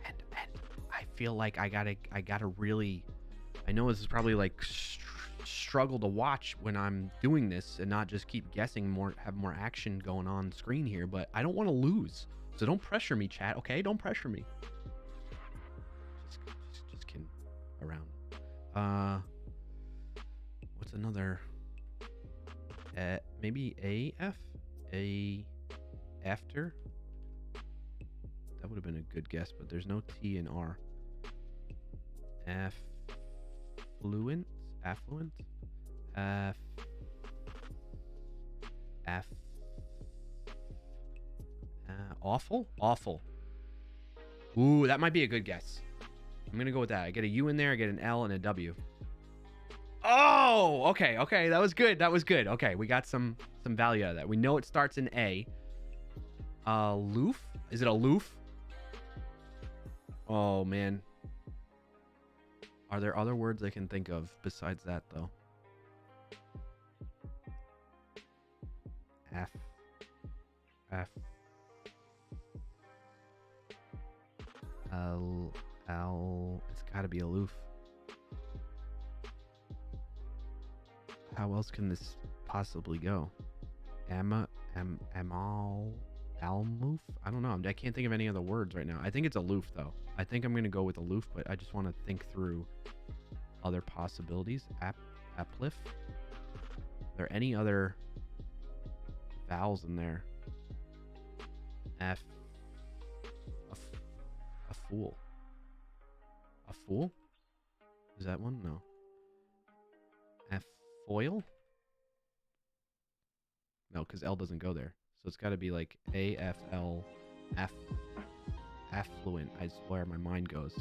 Speaker 2: And I feel like I gotta really. I know this is probably like struggle to watch when I'm doing this and not just keep guessing have more action going on screen here, but I don't want to lose. So don't pressure me, chat, okay? Don't pressure me. Just kidding around. What's another? Maybe AF? After? That would have been a good guess, but there's no T in R. Affluent? Awful. Ooh, that might be a good guess. I'm gonna go with that. I get a U in there, I get an L and a W. Oh, okay, that was good. Okay, we got some value out of that. We know it starts in A. Loof? Is it a loof? Oh man. Are there other words I can think of besides that though? It's gotta be aloof. How else can this possibly go? Almoof? I don't know. I can't think of any other words right now. I think it's aloof though. I think I'm gonna go with aloof, but I just want to think through other possibilities. Uplift? Are there any other vowels in there? A fool. A fool? Is that one? No. Foil? No, because L doesn't go there. So it's got to be like AFL. Affluent. I swear my mind goes.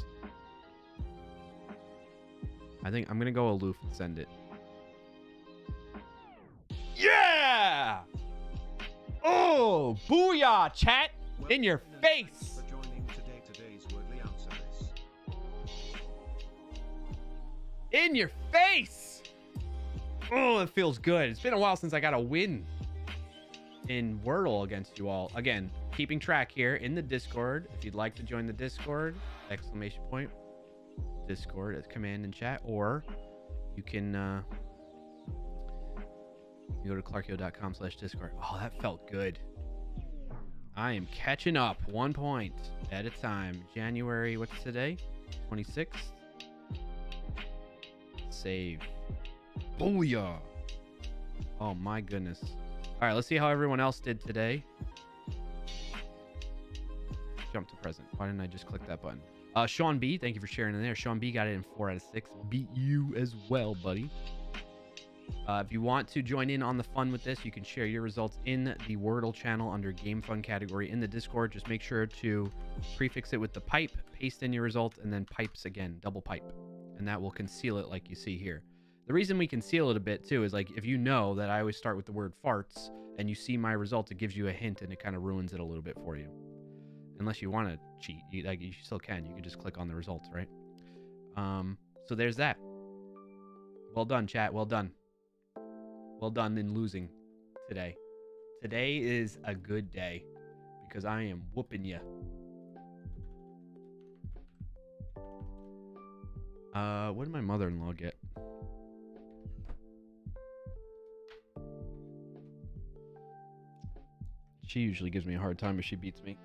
Speaker 2: I think I'm going to go aloof and send it. Yeah! Oh, booyah, chat! In your face!
Speaker 1: For joining today's Wordly Answer This.
Speaker 2: In your face! Oh, it feels good. It's been a while since I got a win in Wordle against you all. Again, keeping track here in the Discord. If you'd like to join the Discord, exclamation point, Discord as command in chat, or you can you go to clarkio.com/Discord. Oh, that felt good. I am catching up 1 point at a time. January, what's today? 26th. Save. Booyah. Oh my goodness. All right, let's see how everyone else did today. Jump to present. Why didn't I just click that button? Sean B, thank you for sharing in there. Sean B got it in 4 out of 6. Beat you as well, buddy. If you want to join in on the fun with this, you can share your results in the Wordle channel under Game Fun category in the Discord. Just make sure to prefix it with the pipe, paste in your results, and then pipes again, double pipe. And that will conceal it like you see here. The reason we conceal it a bit too is like if you know that I always start with the word farts and you see my results, it gives you a hint and it kind of ruins it a little bit for you. Unless you want to cheat, you still can. You can just click on the results, right? So there's that. Well done, chat. Well done. Well done in losing today. Today is a good day because I am whooping you. What did my mother-in-law get? She usually gives me a hard time if she beats me.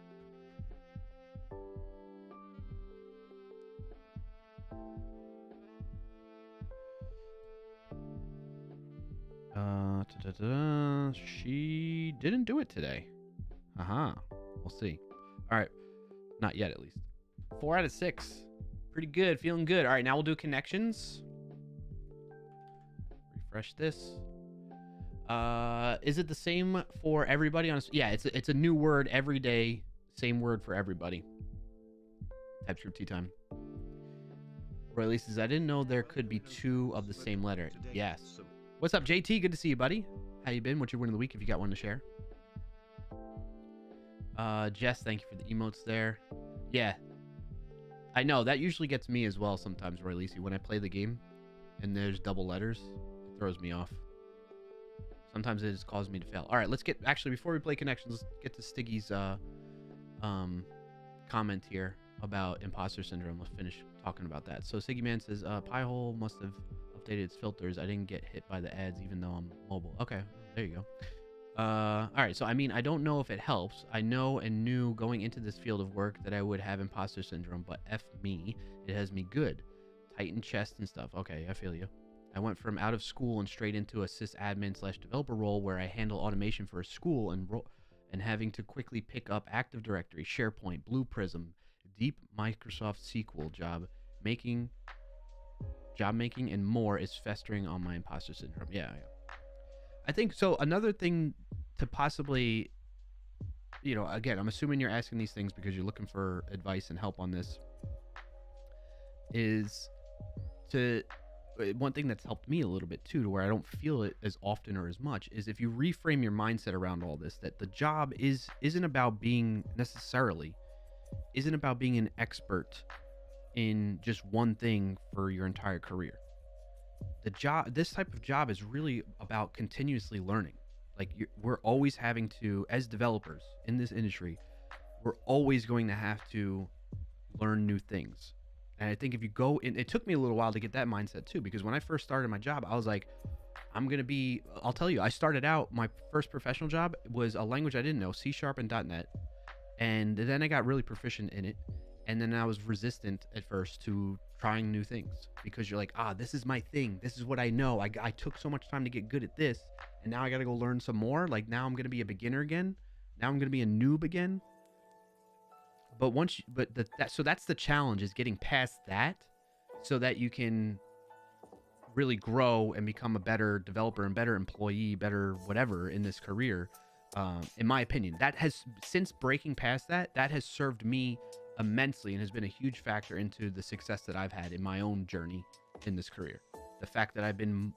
Speaker 2: She didn't do it today. We'll see. All right. Not yet, at least. 4 out of 6. Pretty good. Feeling good. All right, now we'll do connections. Refresh this. Is it the same for everybody? Yeah, it's a new word every day. Same word for everybody. TypeScript tea time. Roy Lee says, I didn't know there could be two of the same letter. Yes. What's up, JT? Good to see you, buddy. How you been? What's your win of the week if you got one to share? Jess, thank you for the emotes there. Yeah. I know, that usually gets me as well sometimes, Roy Lisi. When I play the game and there's double letters, it throws me off. Sometimes it just causes me to fail. All right, let's get... Actually, before we play Connections, let's get to Stiggy's comment here about imposter syndrome. Let's finish talking about that. So Siggy Man says, Piehole must have updated its filters. I didn't get hit by the ads even though I'm mobile. Okay, there you go. All right, so I mean, I don't know if it helps. I know and knew going into this field of work that I would have imposter syndrome, but F me, it has me good. Tighten chest and stuff. Okay, I feel you. I went from out of school and straight into a sysadmin/developer role where I handle automation for a school and having to quickly pick up Active Directory, SharePoint, Blue Prism, deep Microsoft SQL job making, and more is festering on my imposter syndrome. Yeah. I think so. Another thing to possibly, you know, again, I'm assuming you're asking these things because you're looking for advice and help on this, is to, one thing that's helped me a little bit too, to where I don't feel it as often or as much, is if you reframe your mindset around all this, that the job isn't about being an expert in just one thing for your entire career. This type of job is really about continuously learning. Like we're always having to, as developers in this industry, we're always going to have to learn new things. And I think if you go in, it took me a little while to get that mindset too, because when I first started my job, I was like, I'll tell you, I started out, my first professional job was a language I didn't know, C# and .NET. And then I got really proficient in it. And then I was resistant at first to trying new things because you're like, this is my thing. This is what I know. I took so much time to get good at this. And now I got to go learn some more. Like now I'm going to be a beginner again. Now I'm going to be a noob again. But so that's the challenge, is getting past that so that you can really grow and become a better developer and better employee, better whatever in this career. In my opinion, that has, since breaking past that has served me immensely and has been a huge factor into the success that I've had in my own journey in this career. The fact that I've been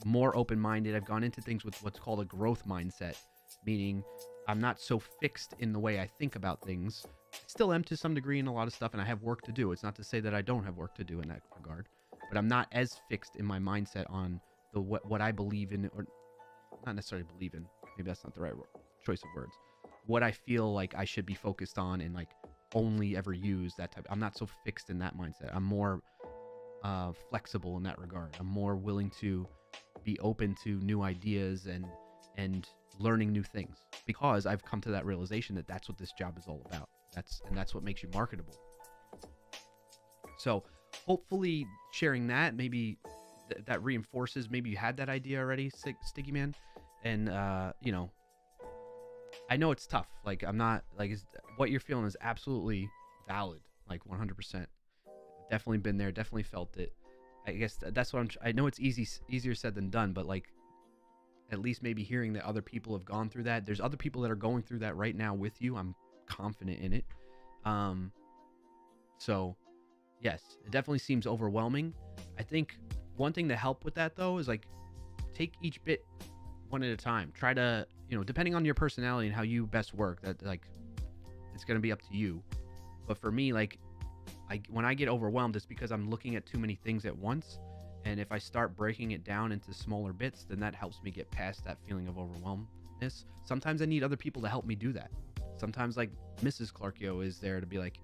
Speaker 2: more open-minded, I've gone into things with what's called a growth mindset, meaning I'm not so fixed in the way I think about things. I still am to some degree in a lot of stuff, and I have work to do. It's not to say that I don't have work to do in that regard, but I'm not as fixed in my mindset on what I believe in, or not necessarily believe in. Maybe that's not the right choice of words. What I feel like I should be focused on and like only ever use that type. I'm not so fixed in that mindset. I'm more flexible in that regard. I'm more willing to be open to new ideas and learning new things, because I've come to that realization that that's what this job is all about. That's what makes you marketable. So hopefully sharing that, maybe that reinforces, maybe you had that idea already, Sticky Man. And, you know, I know it's tough. Like, I'm not, like, what you're feeling is absolutely valid. Like, 100%. Definitely been there. Definitely felt it. I guess that's what I know it's easier said than done, but, like, at least maybe hearing that other people have gone through that. There's other people that are going through that right now with you. I'm confident in it. So, yes, it definitely seems overwhelming. I think one thing to help with that, though, is, like, take each bit one at a time. Try to, you know, depending on your personality and how you best work, that, like, it's going to be up to you. But for me, like, when I get overwhelmed, it's because I'm looking at too many things at once. And if I start breaking it down into smaller bits, then that helps me get past that feeling of overwhelmedness. Sometimes I need other people to help me do that. Sometimes, like, Mrs. Clarkio is there to be like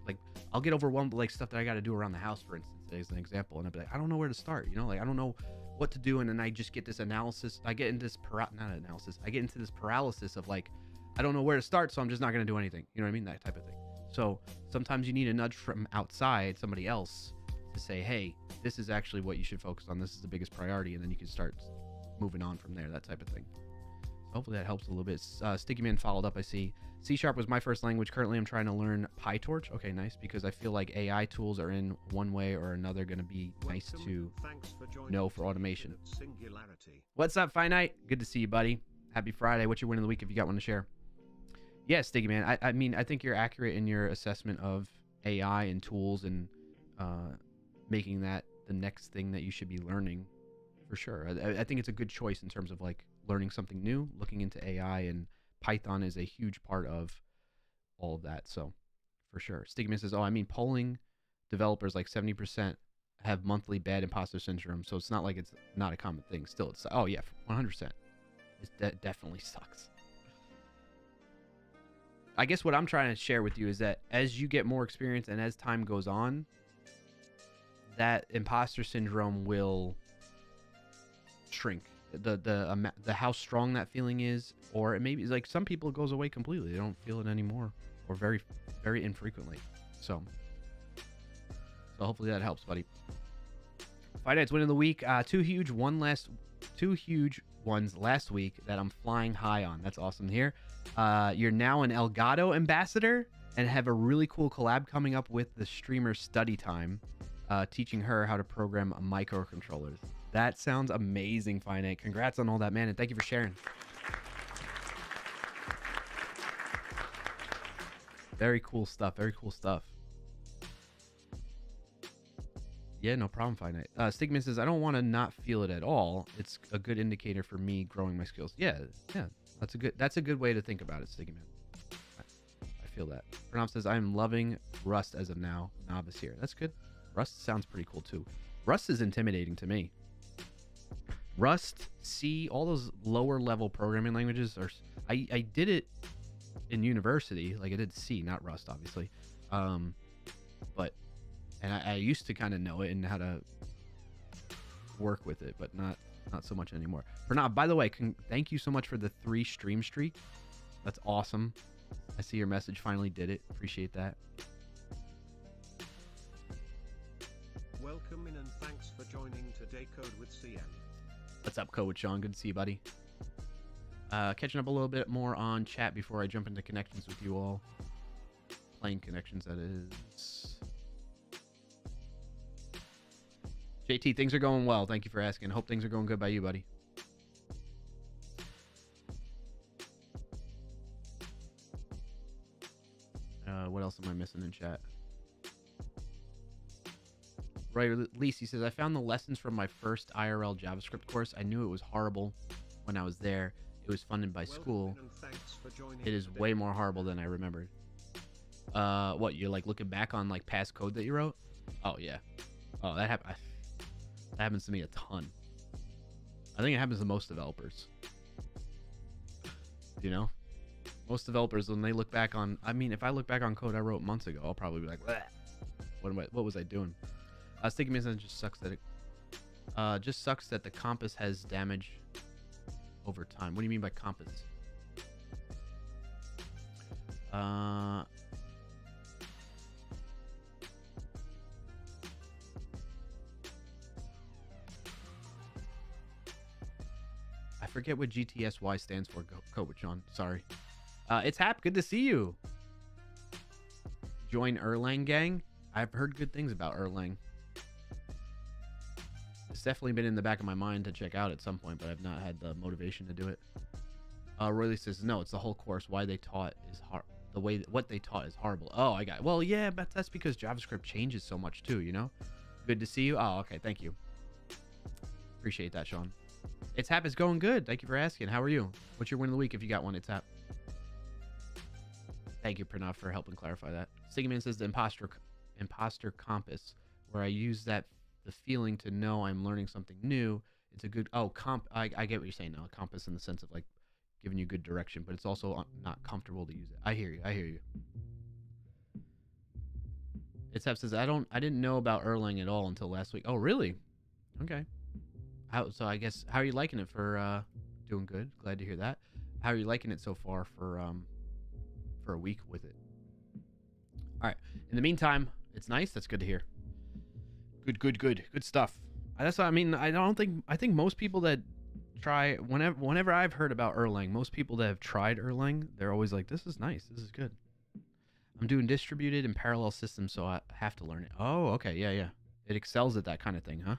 Speaker 2: I'll get overwhelmed with, like, stuff that I got to do around the house, for instance, as an example. And I'll be like, I don't know where to start, you know, like, I don't know what to do. And then I just get this analysis. I get into this paralysis of, like, I don't know where to start, so I'm just not going to do anything. You know what I mean? That type of thing. So sometimes you need a nudge from outside, somebody else, to say, hey, this is actually what you should focus on. This is the biggest priority. And then you can start moving on from there, that type of thing. So hopefully that helps a little bit. Sticky Man followed up, I see. C# was my first language. Currently, I'm trying to learn PyTorch. Okay, nice, because I feel like AI tools are in one way or another going to be nice to know for automation. What's up, Finite? Good to see you, buddy. Happy Friday. What's your win of the week if you got one to share? Yeah, Sticky Man. I mean, I think you're accurate in your assessment of AI and tools and making that the next thing that you should be learning, for sure. I think it's a good choice in terms of like learning something new, looking into AI, and Python is a huge part of all of that. So for sure. Stigman says, oh, I mean, polling developers like 70% have monthly bad imposter syndrome. So it's not like it's not a common thing. Still, it's, oh yeah, 100%. It definitely sucks. I guess what I'm trying to share with you is that as you get more experience and as time goes on, that imposter syndrome will shrink. The how strong that feeling is, or it maybe like some people it goes away completely. They don't feel it anymore, or very, very infrequently. So hopefully that helps, buddy. Fight Night's win of the week. Two huge ones last week that I'm flying high on. That's awesome to hear. You're now an Elgato ambassador and have a really cool collab coming up with the streamer Study Time, teaching her how to program microcontrollers. That sounds amazing, Finite. Congrats on all that, man, and thank you for sharing. Very cool stuff. Very cool stuff. Yeah, no problem, Finite. Stigman says, I don't want to not feel it at all. It's a good indicator for me growing my skills. Yeah. That's a good way to think about it, Stigman. I feel that. Pranav says, I am loving Rust as of now. Novice here. That's good. Rust sounds pretty cool, too. Rust is intimidating to me. Rust, C, all those lower level programming languages are. I did it in university, like I did C, not Rust, obviously. But I used to kind of know it and how to work with it, but not so much anymore. For now, by the way, thank you so much for the 3 stream streak. That's awesome. I see your message. Finally did it. Appreciate that.
Speaker 1: Welcome in and thanks for joining today, Code with CN.
Speaker 2: What's up, Code with Sean? Good to see you, buddy. Catching up a little bit more on chat before I jump into connections with you all. Playing connections, that is. JT, things are going well. Thank you for asking. Hope things are going good by you, buddy. What else am I missing in chat? Right, Lisi says, I found the lessons from my first IRL JavaScript course. I knew it was horrible when I was there. It was funded by school. It is way more horrible than I remembered. What, you're like looking back on like past code that you wrote? Oh, yeah. Oh, that happens to me a ton. I think it happens to most developers. You know? Most developers, when they look back on... I mean, if I look back on code I wrote months ago, I'll probably be like, what was I doing? Sticky Mason just sucks that the compass has damage over time. What do you mean by compass? I forget what GTSY stands for. Code with John. Sorry. It's Hap. Good to see you. Join Erlang gang. I've heard good things about Erlang. It's definitely been in the back of my mind to check out at some point, but I've not had the motivation to do it. Royley says, no, it's the whole course. Why they taught is hard. What they taught is horrible. Oh, I got it. Well, yeah, but that's because JavaScript changes so much too, you know? Good to see you. Oh, okay. Thank you. Appreciate that, Sean. It's Hap. It's going good. Thank you for asking. How are you? What's your win of the week if you got one? It's Hap. Thank you, Pranav, for helping clarify that. Sigman says the imposter compass, where I use the feeling to know I'm learning something new. It's a good... Oh, I get what you're saying now. Compass in the sense of, like, giving you good direction, but it's also not comfortable to use it. I hear you. It's Hap says, I didn't know about Erlang at all until last week. Oh, really? Okay. So I guess, how are you liking it for... Doing good. Glad to hear that. How are you liking it so far for a week with it? All right. In the meantime, it's nice. That's good to hear. Good stuff. That's what I mean. I think most people that try whenever I've heard about Erlang, most people that have tried Erlang, they're always like, "This is nice. This is good." I'm doing distributed and parallel systems, so I have to learn it. Oh, okay, yeah. It excels at that kind of thing, huh?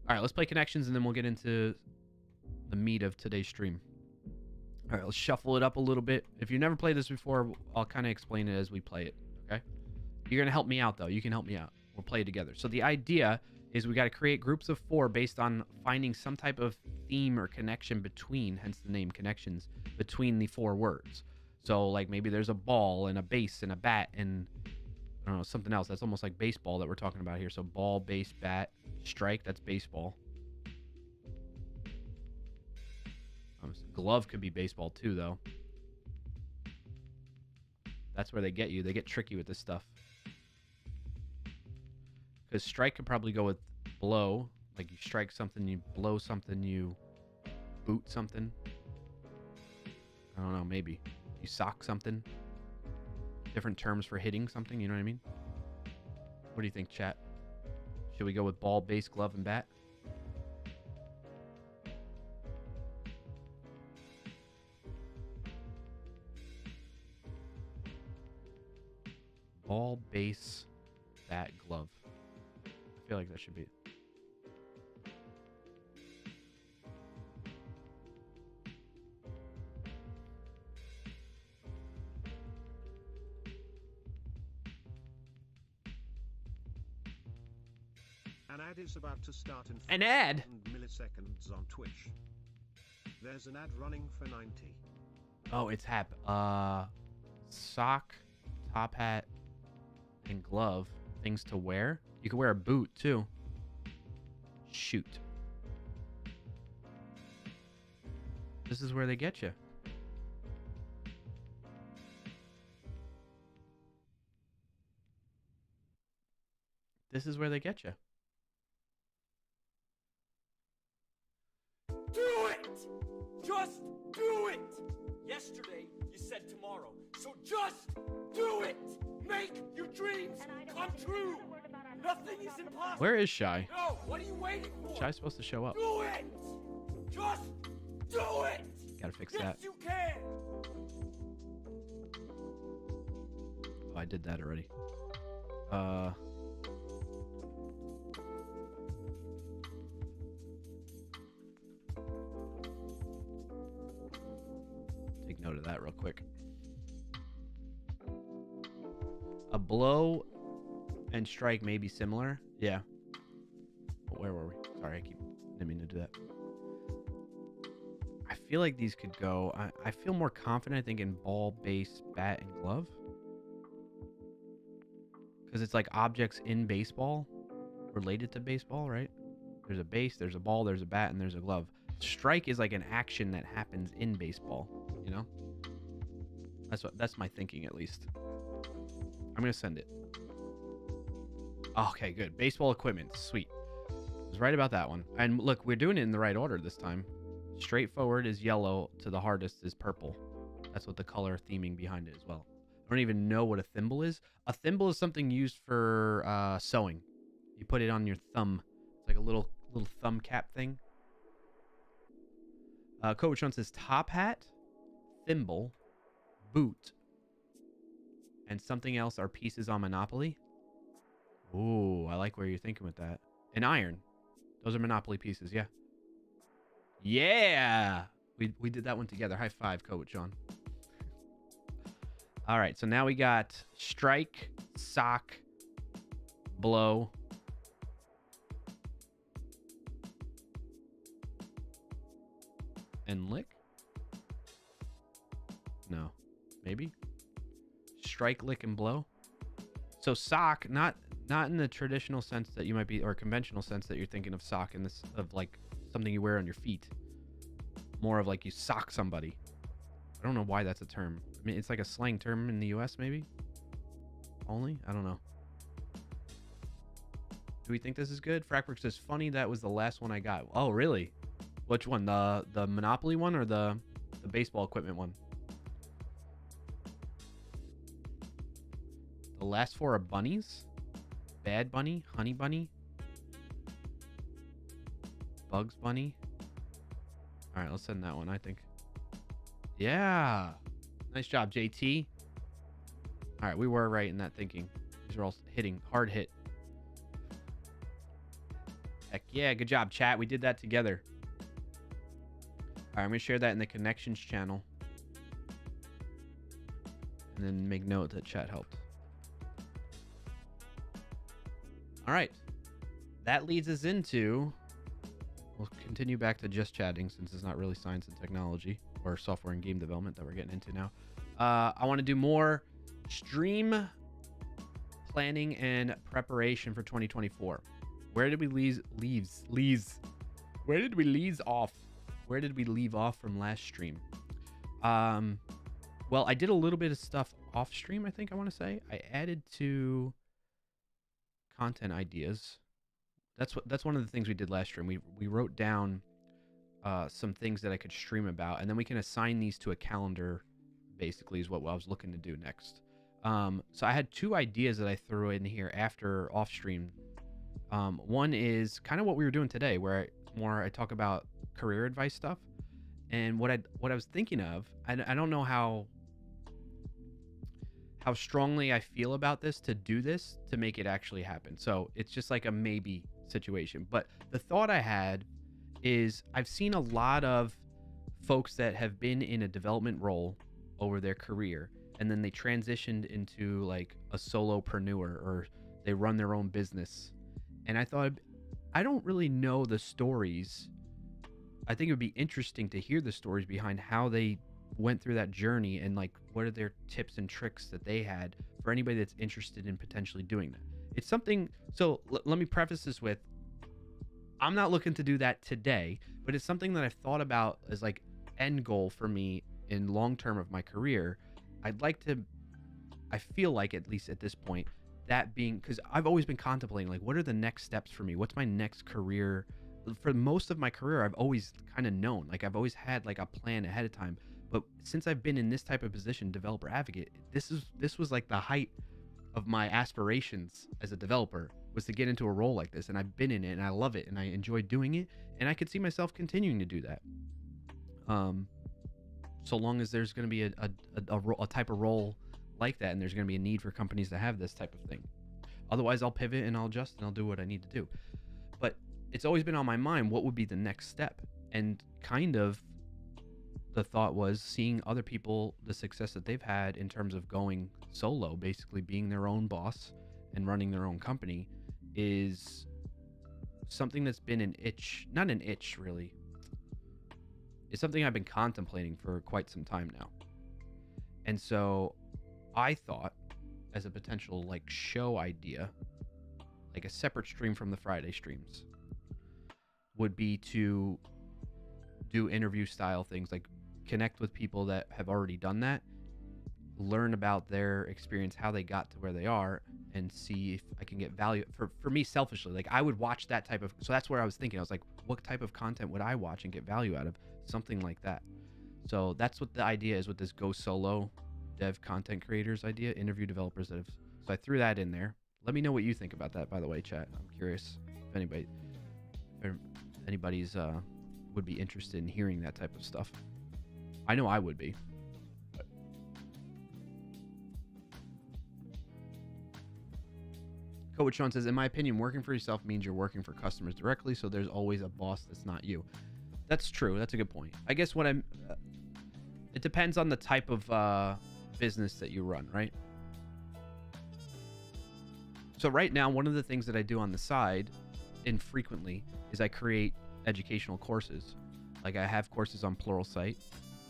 Speaker 2: All right, let's play connections, and then we'll get into the meat of today's stream. All right, let's shuffle it up a little bit. If you've never played this before, I'll kind of explain it as we play it, okay? You're going to help me out, though. You can help me out. We'll play it together. So the idea is we got to create groups of 4 based on finding some type of theme or connection between, hence the name connections, between the 4 words. So, like, maybe there's a ball and a base and a bat and, I don't know, something else. That's almost like baseball that we're talking about here. So ball, base, bat, strike, that's baseball. Glove could be baseball too, though. That's where they get you. They get tricky with this stuff. Because strike could probably go with blow. Like you strike something, you blow something, you boot something. I don't know, maybe. You sock something. Different terms for hitting something, you know what I mean? What do you think, chat? Should we go with ball, base, glove, and bat? Ball, base, bat, glove. I feel like that should be it.
Speaker 1: An ad is about to start in
Speaker 2: An ad?
Speaker 1: milliseconds on Twitch. There's an ad running for 90.
Speaker 2: Oh, it's hap. Sock, top hat, and glove. Things to wear. You can wear a boot too. Shoot. This is where they get you. This is where they get you.
Speaker 3: Do it! Just do it! Yesterday, you said tomorrow. So just do it! Make your dreams come true! Nothing is impossible!
Speaker 2: Where is Shy?
Speaker 3: No, what are you waiting for?
Speaker 2: Shy's supposed to show up.
Speaker 3: Do it! Just do it!
Speaker 2: Gotta fix
Speaker 3: Yes,
Speaker 2: that.
Speaker 3: you can!
Speaker 2: Oh, I did that already. Take note of that real quick. A blow and strike may be similar. Yeah. But where were we? Sorry, didn't mean to do that. I feel like these could go. I feel more confident, I think, in ball, base, bat, and glove. Because it's like objects in baseball related to baseball, right? There's a base, there's a ball, there's a bat, and there's a glove. Strike is like an action that happens in baseball, you know? That's my thinking, at least. I'm going to send it. Okay, good. Baseball equipment. Sweet. I was right about that one. And look, we're doing it in the right order this time. Straightforward is yellow to the hardest is purple. That's what the color theming behind it as well. I don't even know what a thimble is. A thimble is something used for sewing. You put it on your thumb. It's like a little thumb cap thing. Coach One says top hat, thimble, boot, and something else are pieces on Monopoly. Ooh, I like where you're thinking with that. An iron. Those are Monopoly pieces, yeah. Yeah! We did that one together. High five, Coach John. All right, so now we got strike, sock, blow. And lick? No. Maybe? Strike, lick, and blow? So sock, not in the traditional sense that you might be, or conventional sense that you're thinking of sock in this, of like something you wear on your feet. More of like you sock somebody. I don't know why that's a term. I mean, it's like a slang term in the US maybe? Only? I don't know. Do we think this is good? Frackwork says, funny, that was the last one I got. Oh, really? Which one? The Monopoly one or the baseball equipment one? The last 4 are bunnies? Bad Bunny? Honey Bunny? Bugs Bunny? All right, let's send that one, I think. Yeah. Nice job, JT. All right, we were right in that thinking. These are all hitting, hard hit. Heck yeah, good job, chat. We did that together. All right, I'm going to share that in the connections channel. And then make note that chat helped. All right. That leads us into... We'll continue back to just chatting since it's not really science and technology or software and game development that we're getting into now. I want to do more stream planning and preparation for 2024. Where did we Where did we leave off? Where did we leave off from last stream? Well, I did a little bit of stuff off stream, I think I want to say. I added to content ideas. That's one of the things we did last stream. We wrote down some things that I could stream about, and then we can assign these to a calendar, basically, is what I was looking to do next. So I had 2 ideas that I threw in here after off stream. One is kind of what we were doing today, where I talk about career advice stuff. And what I was thinking of, I don't know how strongly I feel about this to do this to make it actually happen. So it's just like a maybe situation. But the thought I had is I've seen a lot of folks that have been in a development role over their career, and then they transitioned into like a solopreneur, or they run their own business. And I thought, I don't really know the stories. I think it would be interesting to hear the stories behind how they went through that journey, and like what are their tips and tricks that they had for anybody that's interested in potentially doing that. It's something, so let me preface this with, I'm not looking to do that today, but it's something that I've thought about as like end goal for me in long term of my career. I'd like to, I feel like at least at this point, that being, because I've always been contemplating like, what are the next steps for me? What's my next career? For most of my career, I've always kind of known, like I've always had like a plan ahead of time. But since I've been in this type of position, developer advocate, this was like the height of my aspirations as a developer, was to get into a role like this. And I've been in it, and I love it, and I enjoy doing it, and I could see myself continuing to do that. So long as there's going to be a type of role like that, and there's going to be a need for companies to have this type of thing. Otherwise, I'll pivot and I'll adjust and I'll do what I need to do. But it's always been on my mind, what would be the next step? And kind of the thought was seeing other people, the success that they've had in terms of going solo, basically being their own boss and running their own company, is something that's been an itch, not an itch really. It's something I've been contemplating for quite some time now. And so I thought, as a potential like show idea, like a separate stream from the Friday streams, would be to do interview style things, like connect with people that have already done that, learn about their experience, how they got to where they are, and see if I can get value. For me, selfishly, like I would watch that type of, so that's where I was thinking. I was like, what type of content would I watch and get value out of? Something like that. So that's what the idea is with this Go Solo Dev Content Creators idea, interview developers that have, so I threw that in there. Let me know what you think about that, by the way, chat. I'm curious if anybody's would be interested in hearing that type of stuff. I know I would be. But. Coach Sean says, in my opinion, working for yourself means you're working for customers directly, so there's always a boss that's not you. That's true. That's a good point. I guess what it depends on the type of business that you run, right? So right now, one of the things that I do on the side infrequently is I create educational courses. Like I have courses on Pluralsight.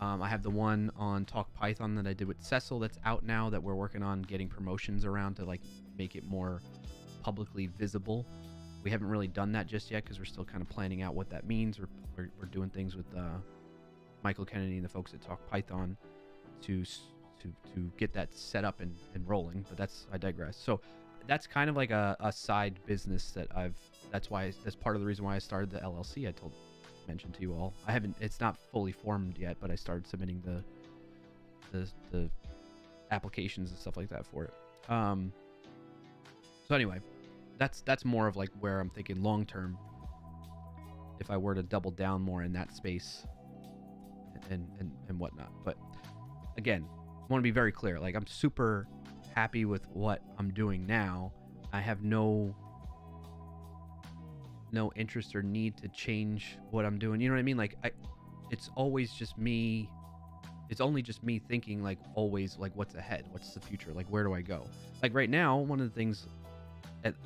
Speaker 2: I have the one on Talk Python that I did with Cecil that's out now, that we're working on getting promotions around to like make it more publicly visible. We haven't really done that just yet because we're still kind of planning out what that means. We're doing things with Michael Kennedy and the folks at Talk Python to get that set up and rolling. But I digress. So that's kind of like a side business that that's part of the reason why I started the LLC. I mentioned to you all. It's not fully formed yet, but I started submitting the applications and stuff like that for it. So anyway, that's more of like where I'm thinking long term. If I were to double down more in that space, and whatnot. But again, I want to be very clear. Like, I'm super happy with what I'm doing now. I have no interest or need to change what I'm doing. You know what I mean? Like, it's always just me. It's only just me thinking, like, always, like, what's ahead? What's the future? Like, where do I go? Like, right now, one of the things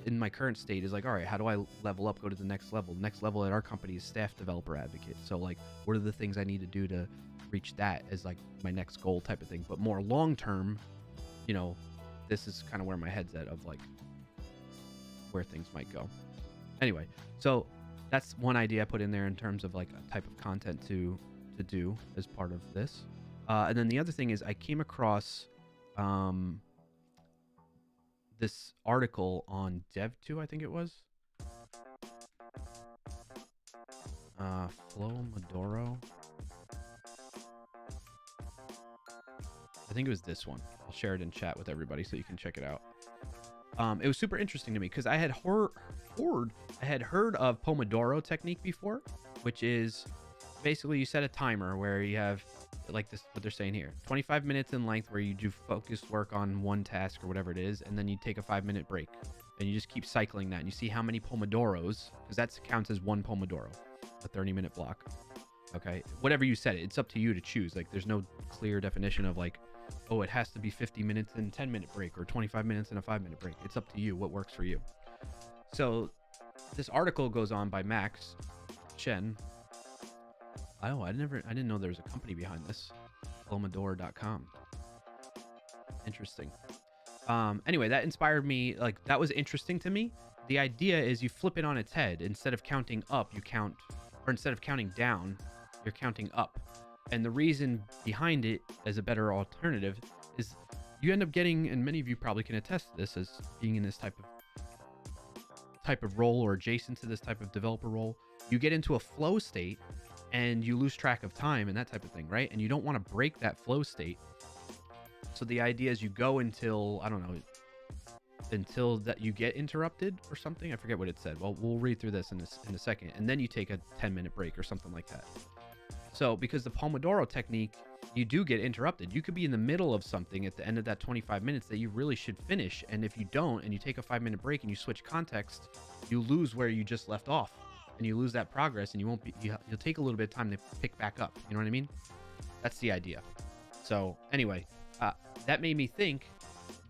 Speaker 2: in my current state is like, all right, how do I level up, go to the next level? Next level at our company is staff developer advocate. So, like, what are the things I need to do to reach that as, like, my next goal type of thing? But more long term, you know, this is kind of where my head's at, of, like, where things might go. Anyway, so that's one idea I put in there in terms of, like, a type of content to do as part of this. And then the other thing is I came across this article on Dev2, I think it was. Flowmodoro. I think it was this one. I'll share it in chat with everybody so you can check it out. It was super interesting to me because I had heard of Pomodoro technique before, which is basically you set a timer where you have, like, this, what they're saying here, 25 minutes in length, where you do focused work on one task or whatever it is, and then you take a 5-minute break, and you just keep cycling that, and you see how many Pomodoros, because that counts as one Pomodoro, a 30-minute block. Okay, whatever you set it, it's up to you to choose. Like, there's no clear definition of, like, oh, it has to be 50 minutes and 10-minute break, or 25 minutes and a 5-minute break. It's up to you what works for you. So this article goes on by Max Chen. Oh, I didn't know there was a company behind this. Flowmodoro.com. Interesting. Anyway, that inspired me. Like, that was interesting to me. The idea is you flip it on its head. Instead of counting up, instead of counting down, you're counting up. And the reason behind it as a better alternative is you end up getting, and many of you probably can attest to this as being in this type of role or adjacent to this type of developer role, you get into a flow state and you lose track of time and that type of thing, right? And you don't want to break that flow state. So the idea is you go until, I don't know, until that you get interrupted or something. I forget what it said. Well, we'll read through this in a second. And then you take a 10-minute break or something like that. So because the Pomodoro technique, you do get interrupted. You could be in the middle of something at the end of that 25 minutes that you really should finish. And if you don't, and you take a 5-minute break and you switch context, you lose where you just left off. And you lose that progress, and you'll take a little bit of time to pick back up. You know what I mean? That's the idea. So anyway, that made me think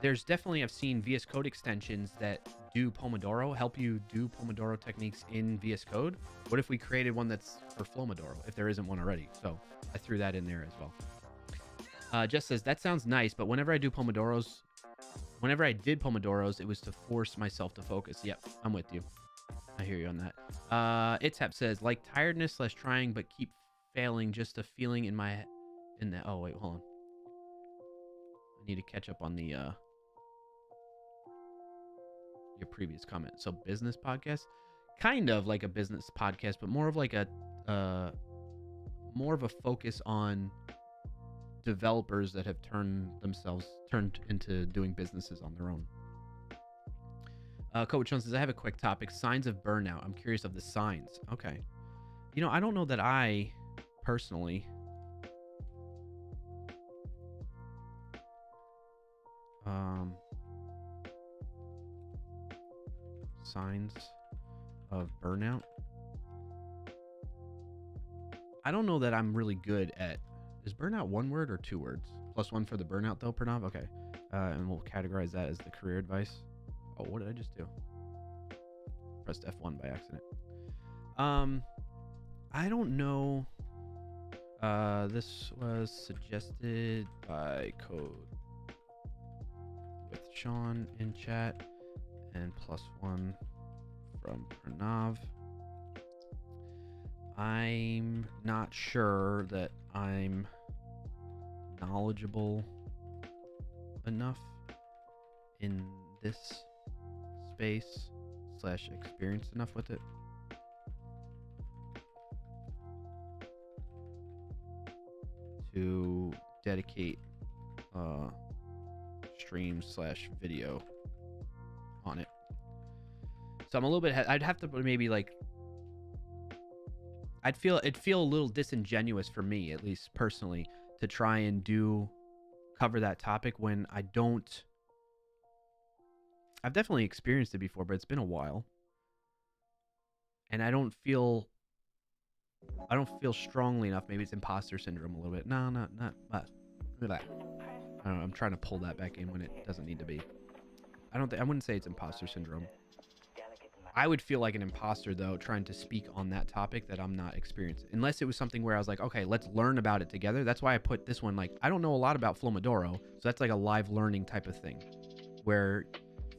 Speaker 2: there's definitely, I've seen VS Code extensions that do Pomodoro, help you do Pomodoro techniques in VS Code. What if we created one that's for Flowmodoro, if there isn't one already? So I threw that in there as well. Jess says, that sounds nice, but whenever I did Pomodoros, it was to force myself to focus. Yep, I'm with you. I hear you on that. Itap says, like tiredness / trying but keep failing, just a feeling in the oh wait, hold on. I need to catch up on the your previous comment. So business podcast, kind of like a business podcast, but more of like more of a focus on developers that have turned into doing businesses on their own. Coach Jones says, I have a quick topic. Signs of burnout. I'm curious of the signs. Okay. You know, I don't know that I personally signs of burnout. I don't know that I'm really good at, is burnout one word or 2 words? +1 for the burnout though, Pranav? Okay. And we'll categorize that as the career advice. Oh, what did I just do? Pressed F1 by accident. I don't know. This was suggested by Code with Sean in chat, and +1 from Pranav. I'm not sure that I'm knowledgeable enough in this space / experienced enough with it to dedicate stream / video on it. So I'm a little bit, I'd have to maybe like it'd feel a little disingenuous for me, at least personally, to try and cover that topic when I don't. I've definitely experienced it before, but it's been a while, and I don't feel strongly enough. Maybe it's imposter syndrome a little bit. No, not look at that. I don't know, I'm trying to pull that back in when it doesn't need to be. I wouldn't say it's imposter syndrome. I would feel like an imposter, though, trying to speak on that topic that I'm not experiencing. Unless it was something where I was like, okay, let's learn about it together. That's why I put this one, like, I don't know a lot about Flomodoro, so that's like a live learning type of thing, where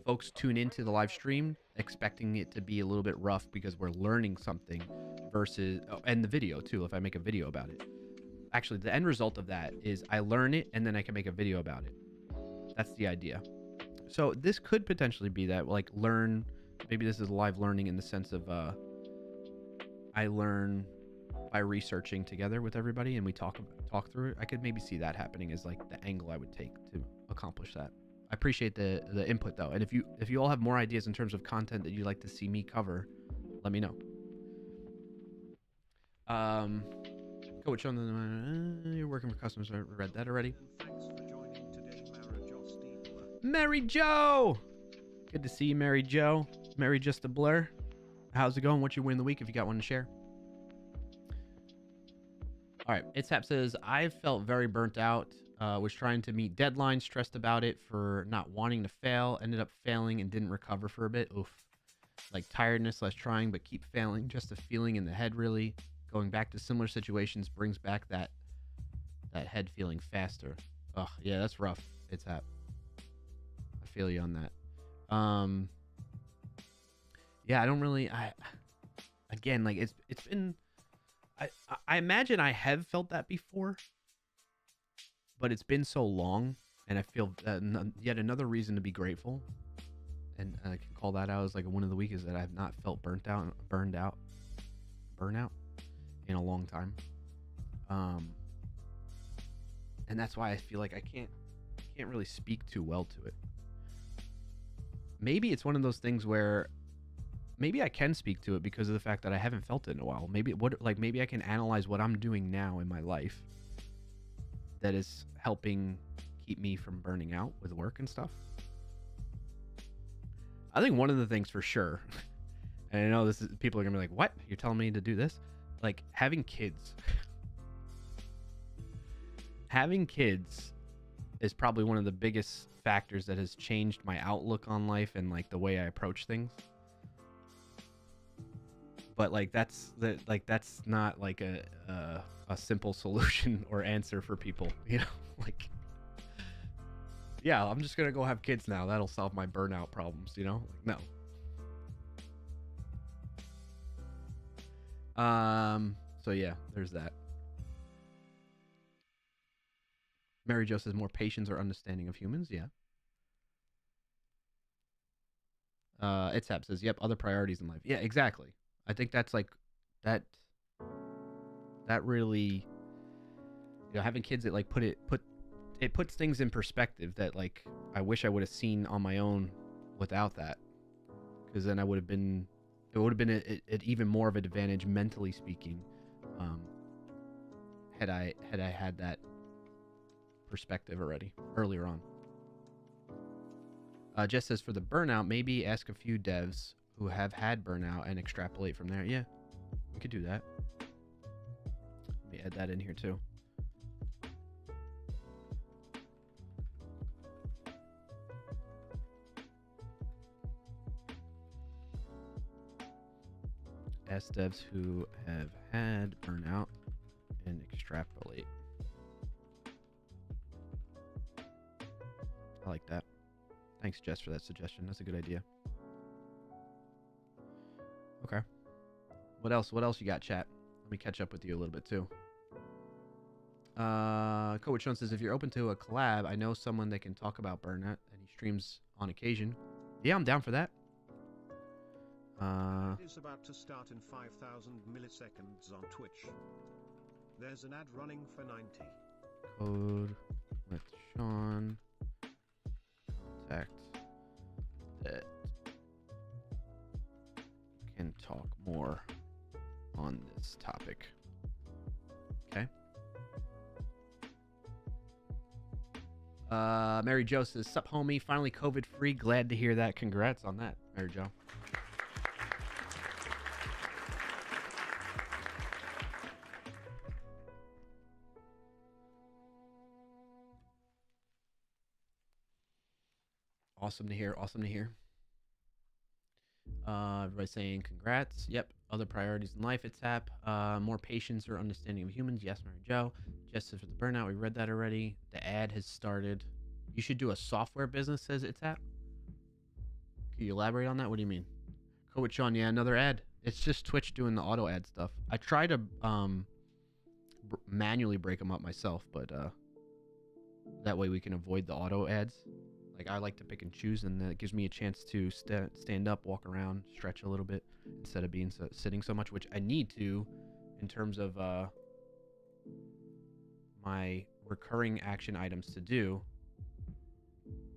Speaker 2: folks tune into the live stream expecting it to be a little bit rough because we're learning something versus, and the video, too, if I make a video about it. Actually, the end result of that is I learn it, and then I can make a video about it. That's the idea. So this could potentially be that, like, learn... Maybe this is live learning in the sense of I learn by researching together with everybody and we talk through it. I could maybe see that happening as like the angle I would take to accomplish that. I appreciate the input though, and if you all have more ideas in terms of content that you'd like to see me cover, let me know. Coach on the you're working for customers. I read that already.
Speaker 1: Thanks for joining today,
Speaker 2: Mary Jo. Good to see you, Mary Jo. Mary Just a Blur. How's it going? What's your win of the week if you got one to share? All right. Itzap says, I've felt very burnt out. Was trying to meet deadlines, stressed about it for not wanting to fail. Ended up failing and didn't recover for a bit. Oof. Like tiredness, less trying, but keep failing. Just a feeling in the head, really. Going back to similar situations brings back that head feeling faster. Ugh, yeah, that's rough. Itzap. I feel you on that. Yeah, I don't really. Again, like it's been. I imagine I have felt that before, but it's been so long, and I feel yet another reason to be grateful, and I can call that out as like a win of the week is that I've not felt burnout in a long time, and that's why I feel like I can't really speak too well to it. Maybe it's one of those things where maybe I can speak to it because of the fact that I haven't felt it in a while. Maybe I can analyze what I'm doing now in my life that is helping keep me from burning out with work and stuff. I think one of the things for sure, and I know people are gonna be like, "What? You're telling me to do this?" Like having kids. Having kids is probably one of the biggest factors that has changed my outlook on life and like the way I approach things. But like that's not like a simple solution or answer for people, you know? Like, yeah, I'm just gonna go have kids now. That'll solve my burnout problems, you know? Like, no. So yeah, there's that. Mary Jo says more patience or understanding of humans. Yeah. Itzap says, yep, other priorities in life. Yeah, exactly. I think that's like that really, you know, having kids, it like it puts things in perspective that like I wish I would have seen on my own without that, because then it would have been even more of an advantage mentally speaking, had I had that perspective earlier on. Jess says, for the burnout, maybe ask a few devs who have had burnout and extrapolate from there. Yeah, we could do that. Let me add that in here too. Ask devs who have had burnout and extrapolate. I like that. Thanks, Jess, for that suggestion. That's a good idea. Okay. What else? What else you got, chat? Let me catch up with you a little bit, too. Coach Sean says, if you're open to a collab, I know someone that can talk about burnout, and he streams on occasion. Yeah, I'm down for that.
Speaker 1: It is about to start in 5,000 milliseconds on Twitch. There's an ad running for 90.
Speaker 2: Code with Sean. Contact that can talk more on this. this topic. Okay. Mary Jo says, "Sup, homie? Finally COVID free. Glad to hear that. Congrats on that, Mary Jo." Awesome to hear. Awesome to hear. Everybody saying congrats. Yep. Other priorities in life. It's hap. More patience or understanding of humans. Yes, Mary Jo. Justice for the burnout. We read that already. The ad has started. You should do a software business, says it's hap. Can you elaborate on that? What do you mean? Go with Sean. Yeah, another ad. It's just Twitch doing the auto ad stuff. I try to manually break them up myself, but that way we can avoid the auto ads. Like, I like to pick and choose, and that gives me a chance to stand up, walk around, stretch a little bit instead of being sitting so much, which I need to in terms of my recurring action items to do.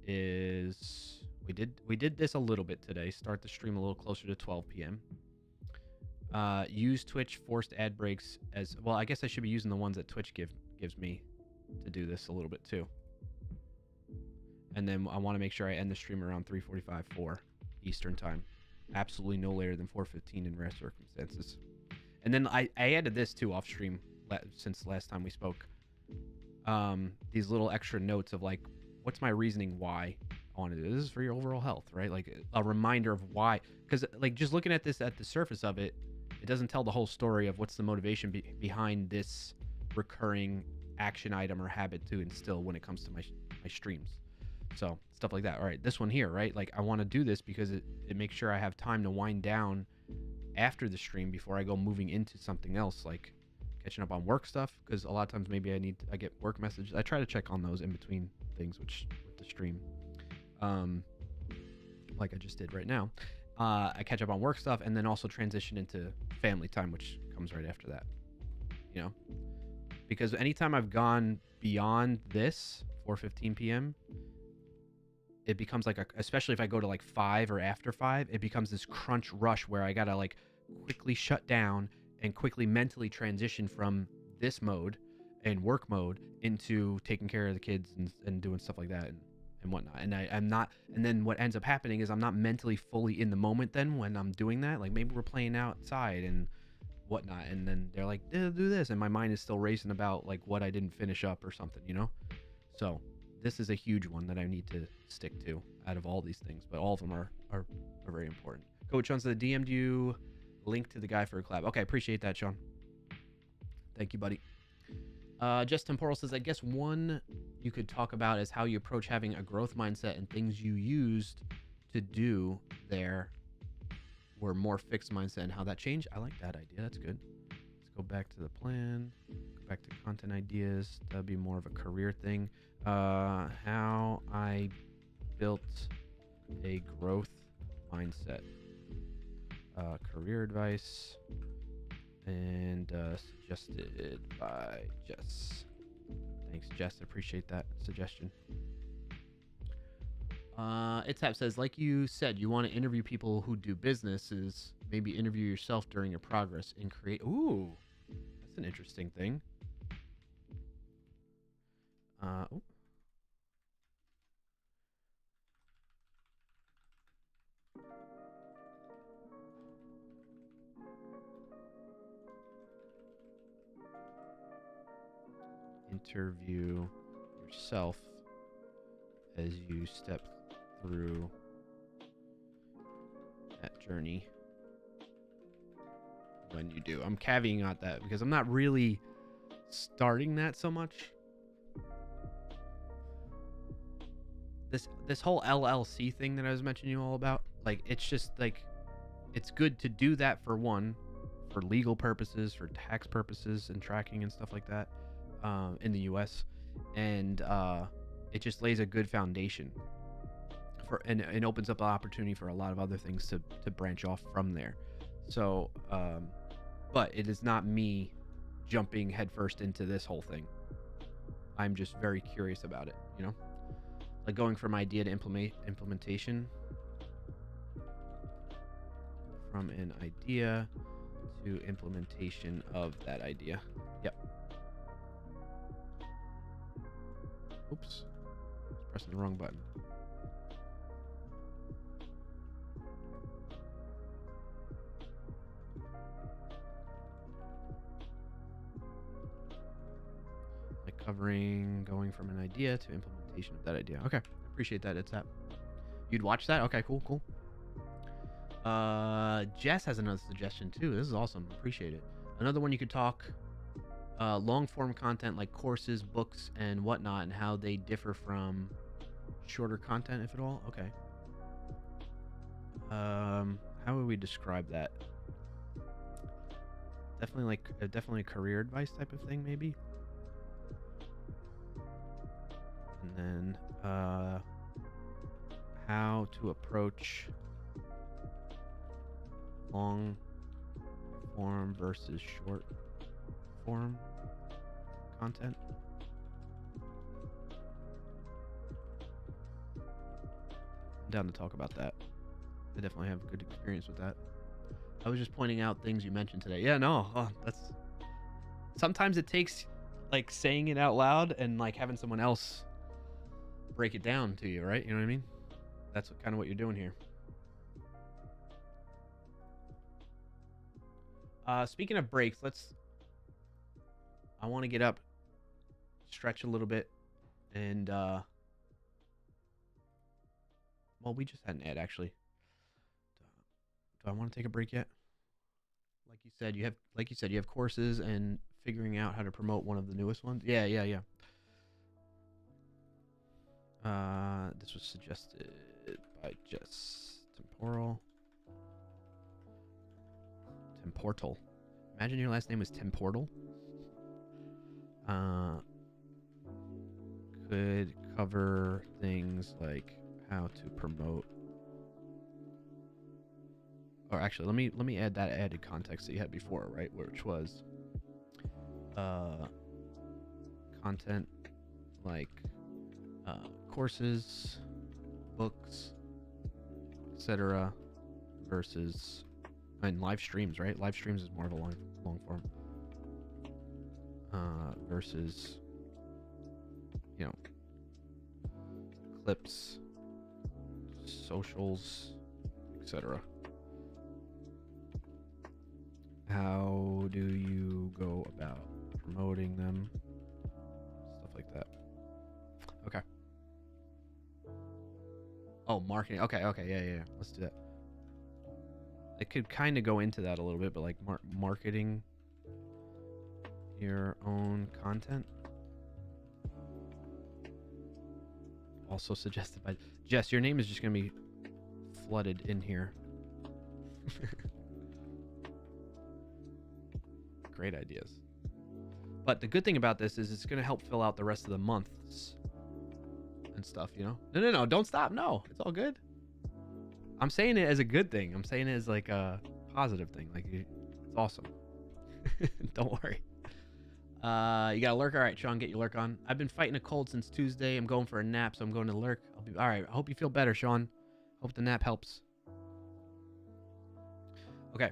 Speaker 2: Is we did this a little bit today. Start the stream a little closer to 12 p.m. Use Twitch forced ad breaks as well. I guess I should be using the ones that Twitch gives me to do this a little bit too. And then I want to make sure I end the stream around 3:45, 4 Eastern time. Absolutely no later than 4:15 in rare circumstances. And then I added this too off stream since last time we spoke. These little extra notes of like, what's my reasoning why I want to do this? This is for your overall health, right? Like a reminder of why. Because like just looking at this at the surface of it, it doesn't tell the whole story of what's the motivation behind this recurring action item or habit to instill when it comes to my streams. So stuff like that. All right, this one here, right? Like I want to do this because it makes sure I have time to wind down after the stream before I go moving into something else, like catching up on work stuff. Because a lot of times maybe I get work messages. I try to check on those in between things, which with the stream, like I just did right now. I catch up on work stuff and then also transition into family time, which comes right after that. You know, because anytime I've gone beyond this 4:15 p.m. it becomes like especially if I go to like 5 or after 5, it becomes this crunch rush where I gotta like quickly shut down and quickly mentally transition from this mode and work mode into taking care of the kids and doing stuff like that and whatnot. And I'm not, and then what ends up happening is I'm not mentally fully in the moment then when I'm doing that. Like maybe we're playing outside and whatnot, and then they're like, do this, and my mind is still racing about like what I didn't finish up or something, you know? So this is a huge one that I need to stick to out of all these things, but all of them are very important. Coach Sean said, DM'd you link to the guy for a collab. Okay, appreciate that, Sean. Thank you, buddy. Just Temporal says, I guess one you could talk about is how you approach having a growth mindset and things you used to do there were more fixed mindset and how that changed. I like that idea. That's good. Let's go back to the plan. Go back to content ideas. That'd be more of a career thing. How I built a growth mindset. Career advice. And suggested by Jess. Thanks, Jess. Appreciate that suggestion. Itap says, like you said, you want to interview people who do businesses. Maybe interview yourself during your progress and create. Ooh, that's an interesting thing. Ooh. Interview yourself as you step through that journey when you do. I'm caveating out that because I'm not really starting that so much. This whole LLC thing that I was mentioning you all about, like it's just like it's good to do that for one, for legal purposes, for tax purposes and tracking and stuff like that. In the US, and it just lays a good foundation for and opens up an opportunity for a lot of other things to branch off from there. So but it is not me jumping headfirst into this whole thing. I'm just very curious about it, you know, like going from idea to implementation, from an idea to implementation of that idea. Yep. Oops. Pressing the wrong button. Like covering, going from an idea to implementation of that idea. Okay. Appreciate that. It's that. You'd watch that? Okay, cool, cool. Jess has another suggestion too. This is awesome. Appreciate it. Another one you could talk long form content like courses, books, and whatnot, and how they differ from shorter content, if at all. Okay. How would we describe that? Definitely a career advice type of thing, maybe. And then how to approach long form versus short form content. I'm down to talk about that. I definitely have a good experience with that. I was just pointing out things you mentioned today. Yeah, no, that's sometimes it takes like saying it out loud and like having someone else break it down to you, right? You know what I mean? That's kind of what you're doing here. Speaking of breaks, I want to get up, stretch a little bit, and well, we just had an ad actually. Do I want to take a break yet? Like you said, you have courses and figuring out how to promote one of the newest ones. Yeah. This was suggested by Jess Temportal. Imagine your last name was Temportal. Could cover things like how to promote. Or actually, let me add that added context that you had before, right? Which was content like courses, books, etc. versus and live streams, right? Live streams is more of a long form versus, you know, clips, socials, etc. How do you go about promoting them? Stuff like that. Okay. Oh, marketing. Okay. Yeah. Let's do that. It could kind of go into that a little bit, but like marketing your own content. Also suggested by Jess. Your name is just going to be flooded in here. Great ideas. But the good thing about this is it's going to help fill out the rest of the months and stuff, you know? No. Don't stop. No, it's all good. I'm saying it as a good thing. I'm saying it as like a positive thing. Like, it's awesome. Don't worry. You got a lurk? All right, Sean, get your lurk on. I've been fighting a cold since Tuesday. I'm going for a nap, so I'm going to lurk. All right. I hope you feel better, Sean. Hope the nap helps. Okay.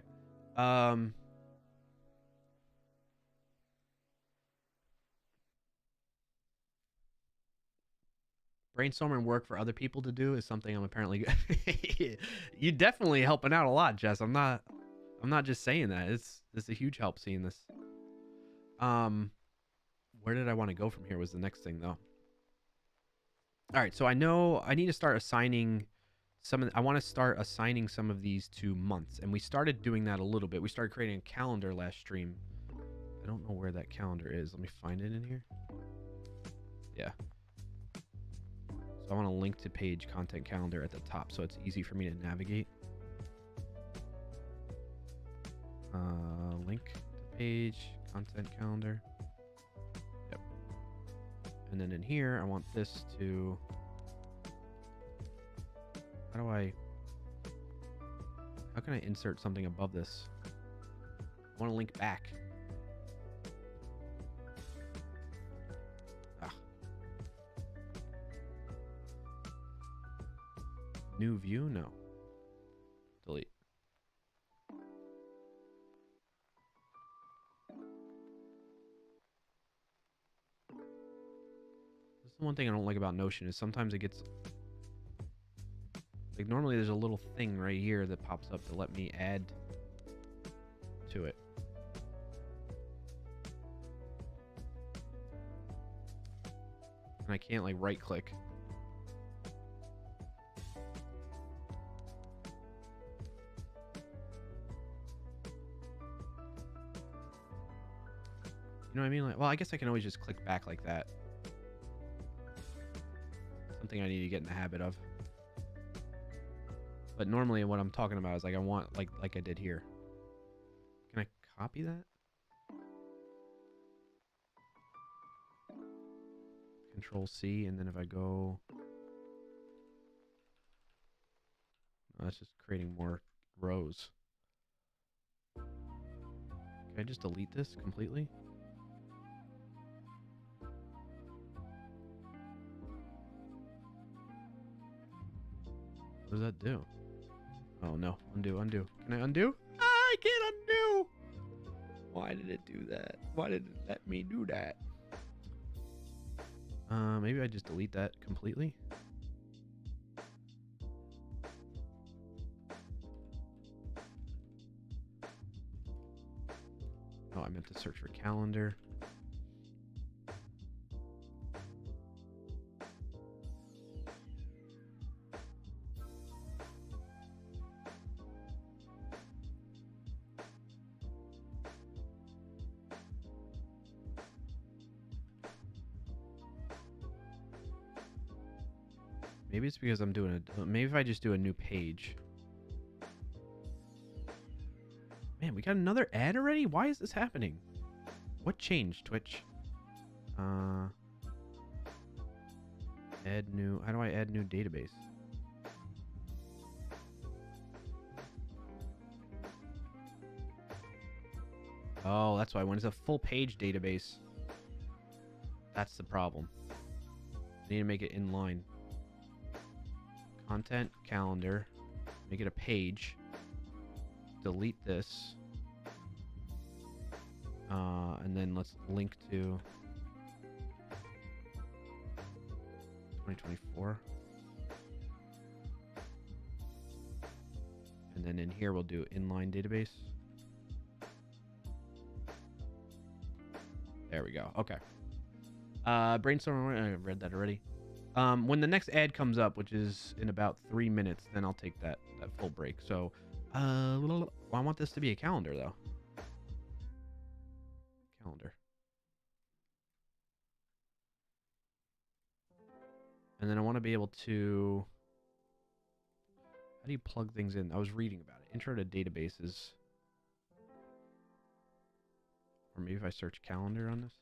Speaker 2: Brainstorming work for other people to do is something I'm apparently you definitely helping out a lot, Jess. I'm not just saying that. It's a huge help seeing this. Where did I want to go from here was the next thing though. All right, so I know I need to start assigning I want to start assigning some of these to months, and we started doing that a little bit. We started creating a calendar last stream. I don't know where that calendar is. Let me find it in here. Yeah. So I want to link to page content calendar at the top so it's easy for me to navigate. Link to page content calendar. Yep. And then in here, I want this to... How can I insert something above this? I want to link back. New view? No. Delete. That's the one thing I don't like about Notion is sometimes it gets... Like, normally there's a little thing right here that pops up to let me add to it. And I can't, like, right-click. You know what I mean? Like, well, I guess I can always just click back like that. Something I need to get in the habit of. But normally what I'm talking about is like I want like I did here. Can I copy that? Control C, and then if I go... Oh, that's just creating more rows. Can I just delete this completely? What does that do? Oh no, undo, undo. Can I undo? Ah, I can't undo! Why did it do that? Why did it let me do that? Maybe I just delete that completely. Oh, I meant to search for calendar. Maybe it's because I'm doing a... Maybe if I just do a new page. Man, we got another ad already? Why is this happening? What changed, Twitch? Add new... How do I add new database? Oh, that's why. When it's a full page database, that's the problem. I need to make it inline. Content, calendar, make it a page, delete this, and then let's link to 2024. And then in here we'll do inline database. There we go. Okay. Brainstorm, I read that already. When the next ad comes up, which is in about 3 minutes, then I'll take that full break. So, I want this to be a calendar, though. Calendar. And then I want to be able to... How do you plug things in? I was reading about it. Intro to databases. Or maybe if I search calendar on this.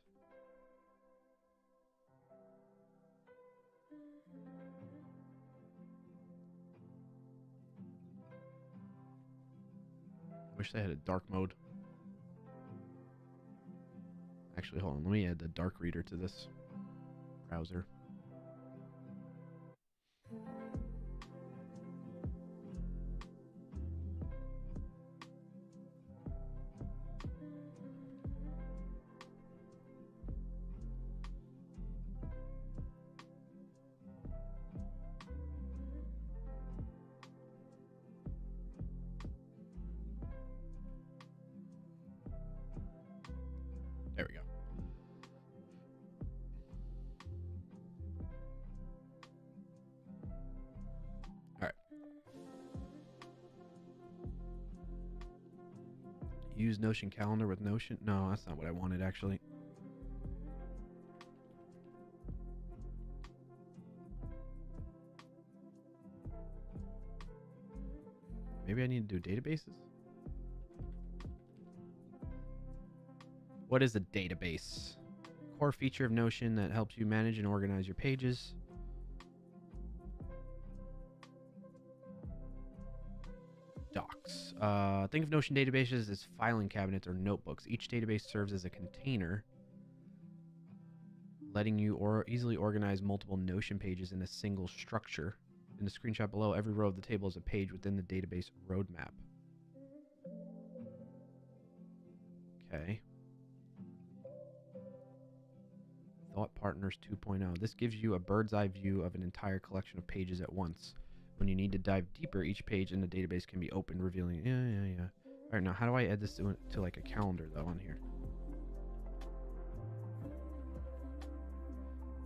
Speaker 2: Wish they had a dark mode. Actually, hold on. Let me add the dark reader to this browser. There we go. All right. Use Notion calendar with Notion. No, that's not what I wanted, actually. Maybe I need to do databases? What is a database? Core feature of Notion that helps you manage and organize your pages. Docs. Think of Notion databases as filing cabinets or notebooks. Each database serves as a container, letting you easily organize multiple Notion pages in a single structure. In the screenshot below, every row of the table is a page within the database roadmap. Okay. Thought Partners 2.0. This gives you a bird's eye view of an entire collection of pages at once. When you need to dive deeper, each page in the database can be opened, revealing... Yeah. All right, now how do I add this to like a calendar, though, on here?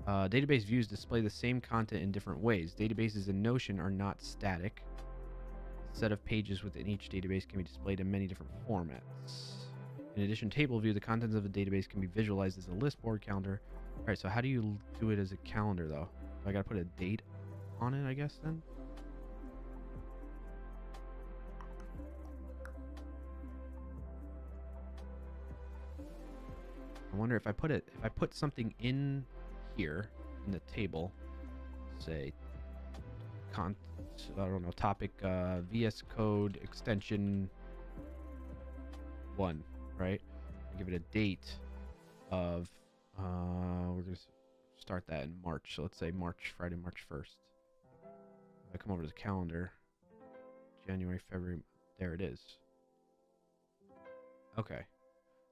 Speaker 2: Database views display the same content in different ways. Databases in Notion are not static. A set of pages within each database can be displayed in many different formats. In addition, table view, the contents of a database can be visualized as a list, board, calendar. All right, so how do you do it as a calendar, though? Do I got to put a date on it, I guess, then? I wonder if I put something in here in the table, say, I don't know, topic VS Code extension 1, right? Give it a date of, we're going to start that in March. So let's say Friday, March 1st. If I come over to the calendar, January, February, there it is. Okay.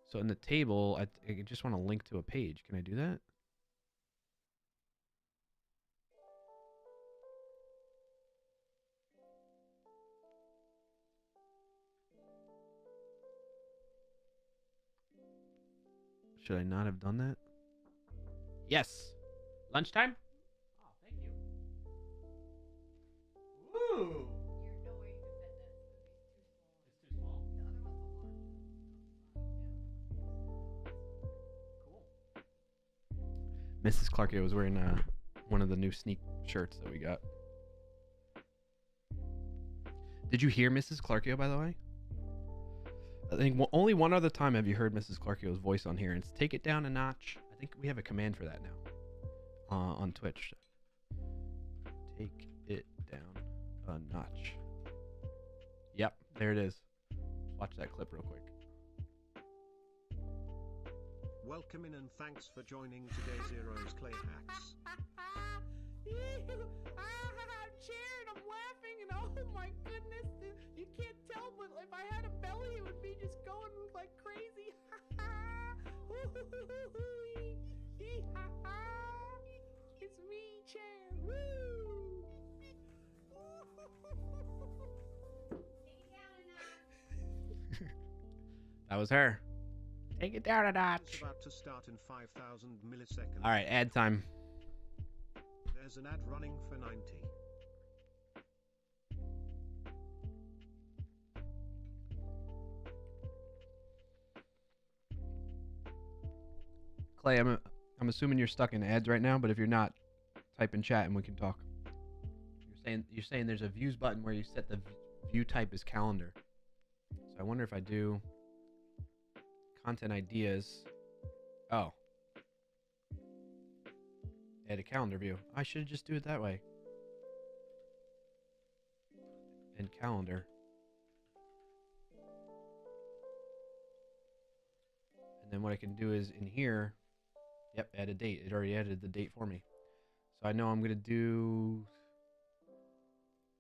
Speaker 2: So in the table, I just want to link to a page. Can I do that? Should I not have done that? Yes. Lunchtime? Oh, thank you. Woo!
Speaker 4: There's no way you can fit this. It's too small.
Speaker 2: It's too small.
Speaker 4: The other one's a large.
Speaker 2: Cool. Mrs. Clarkio was wearing one of the new sneak shirts that we got. Did you hear Mrs. Clarkio, by the way? I think only one other time have you heard Mrs. Clarkio's voice on here, and it's take it down a notch. I think we have a command for that now on Twitch. Take it down a notch. Yep, there it is. Watch that clip real quick.
Speaker 1: Welcome in and thanks for joining today's Zero's Clay Hacks.
Speaker 4: I'm cheering, I'm laughing, and oh my goodness, you can't tell, but if I had a belly, it would be just going like crazy. It's me, Chan. Woo!
Speaker 2: That was her. Take it down a notch.
Speaker 1: It's about to start in 5,000 milliseconds.
Speaker 2: All right, ad time.
Speaker 1: There's an ad running for 90.
Speaker 2: Clay, I'm assuming you're stuck in ads right now, but if you're not, type in chat and we can talk. You're saying there's a views button where you set the view type as calendar. So I wonder if I do content ideas. Oh. Add a calendar view. I should just do it that way. And calendar. And then what I can do is in here, yep, add a date. It already added the date for me. So I know I'm going to do,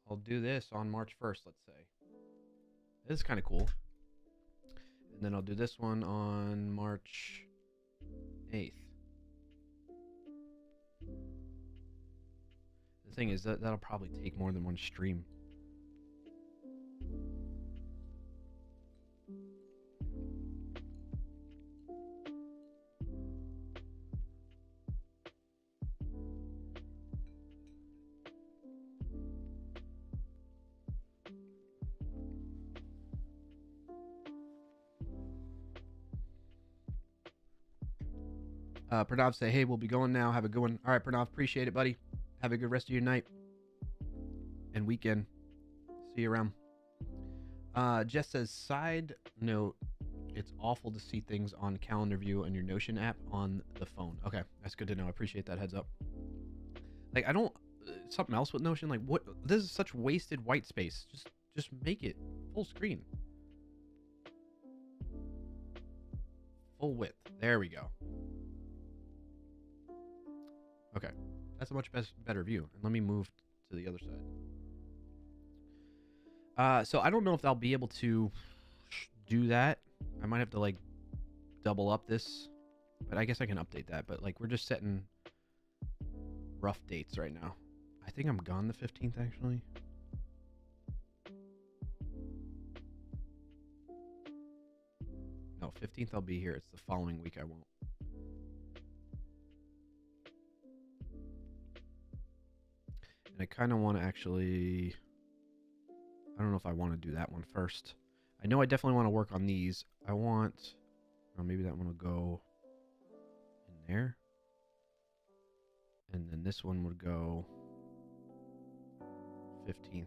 Speaker 2: I'll do this on March 1st, let's say. This is kind of cool. And then I'll do this one on March 8th. The thing is, that'll probably take more than one stream. Pranav say, hey, we'll be going now. Have a good one. All right, Pranav, appreciate it, buddy. Have a good rest of your night and weekend. See you around. Jess says, side note, it's awful to see things on calendar view on your Notion app on the phone. Okay, that's good to know. I appreciate that heads up. Like, I don't, something else with Notion, like, what, this is such wasted white space. Just make it full screen. Full width. There we go. Okay, that's a much better view. And let me move to the other side. So I don't know if I'll be able to do that. I might have to like double up this But I guess I can update that. But like we're just setting rough dates right now. I think I'm gone the 15th actually. No, 15th I'll be here. It's the following week I won't. And I kind of want to actually... I don't know if I want to do that one first. I know I definitely want to work on these. I want... Or maybe that one will go in there. And then this one would go 15th.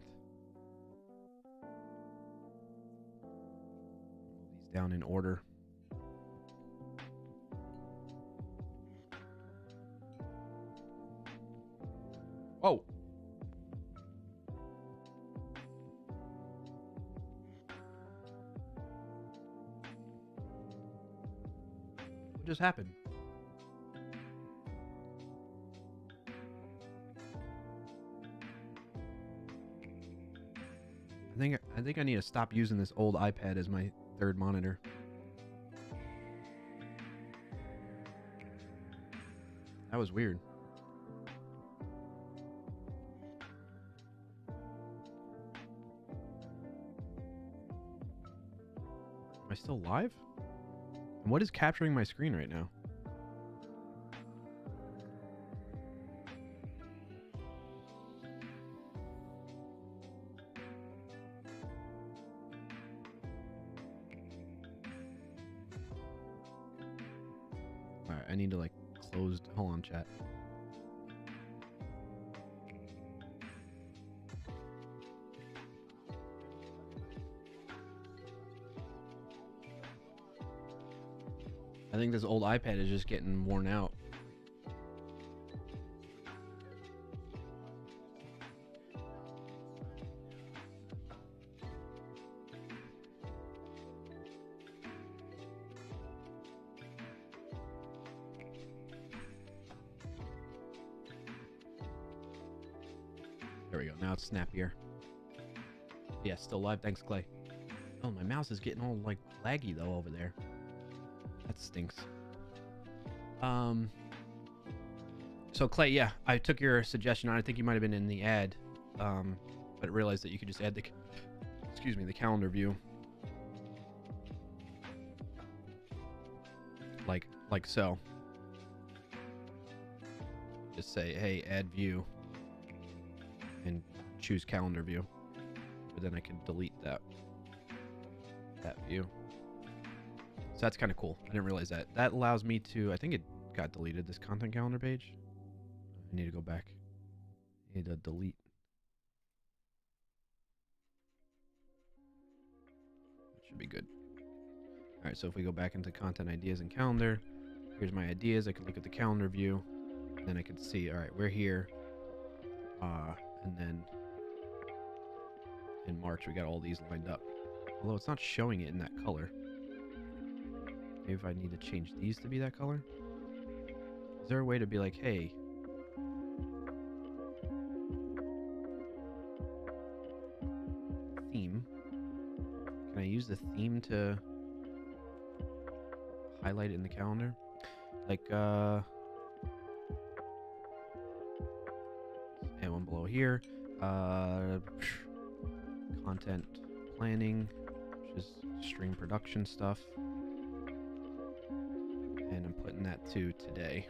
Speaker 2: Move these down in order. Oh! What just happened? I think I need to stop using this old iPad as my third monitor. That was weird. Am I still live? And what is capturing my screen right now? Alright, I need to like close. Hold on, chat. I think this old iPad is just getting worn out. There we go. Now it's snappier. Yeah, still live. Thanks, Clay. Oh, my mouse is getting all like laggy though over there. That stinks. So Clay, yeah, I took your suggestion on. I think you might have been in the ad, but realized that you could just add the, excuse me, the calendar view, like so. Just say, hey, add view, and choose calendar view. But then I can delete that view. So that's kind of cool. I didn't realize that. That allows me to, I think it got deleted, this content calendar page. I need to go back. I need to delete. That should be good. All right, so if we go back into content ideas and calendar, here's my ideas. I can look at the calendar view. And then I can see, all right, we're here. And then in March, we got all these lined up. Although it's not showing it in that color. Maybe if I need to change these to be that color. Is there a way to be like, hey, theme? Can I use the theme to highlight it in the calendar? Like, and one below here. Content planning, which is stream production stuff. And I'm putting that to today.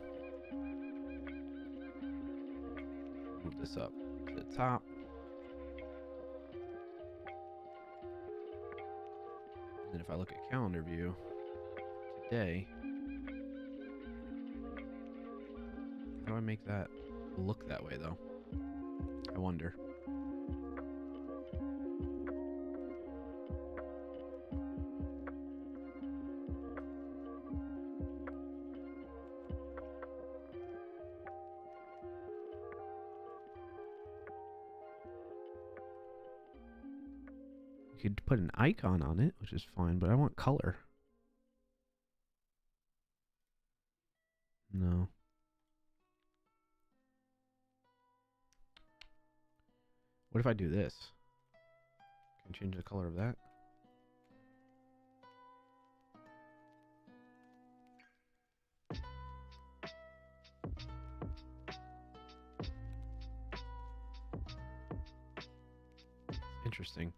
Speaker 2: Move this up to the top. And then if I look at calendar view, today, how do I make that look that way though? I wonder. You could put an icon on it, which is fine, but I want color. No. What if I do this? Can I change the color of that? Interesting.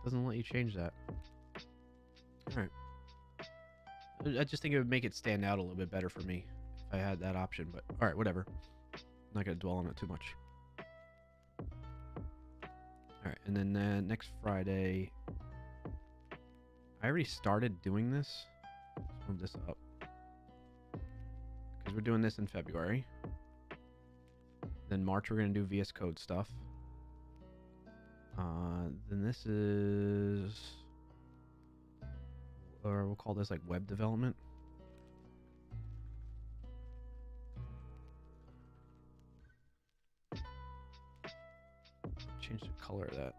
Speaker 2: Doesn't let you change that. Alright. I just think it would make it stand out a little bit better for me if I had that option, but alright, whatever. I'm not going to dwell on it too much. Alright, and then next Friday... I already started doing this. Let's move this up. Because we're doing this in February. Then March we're going to do VS Code stuff. Then this is... Or we'll call this like web development. Change the color of that.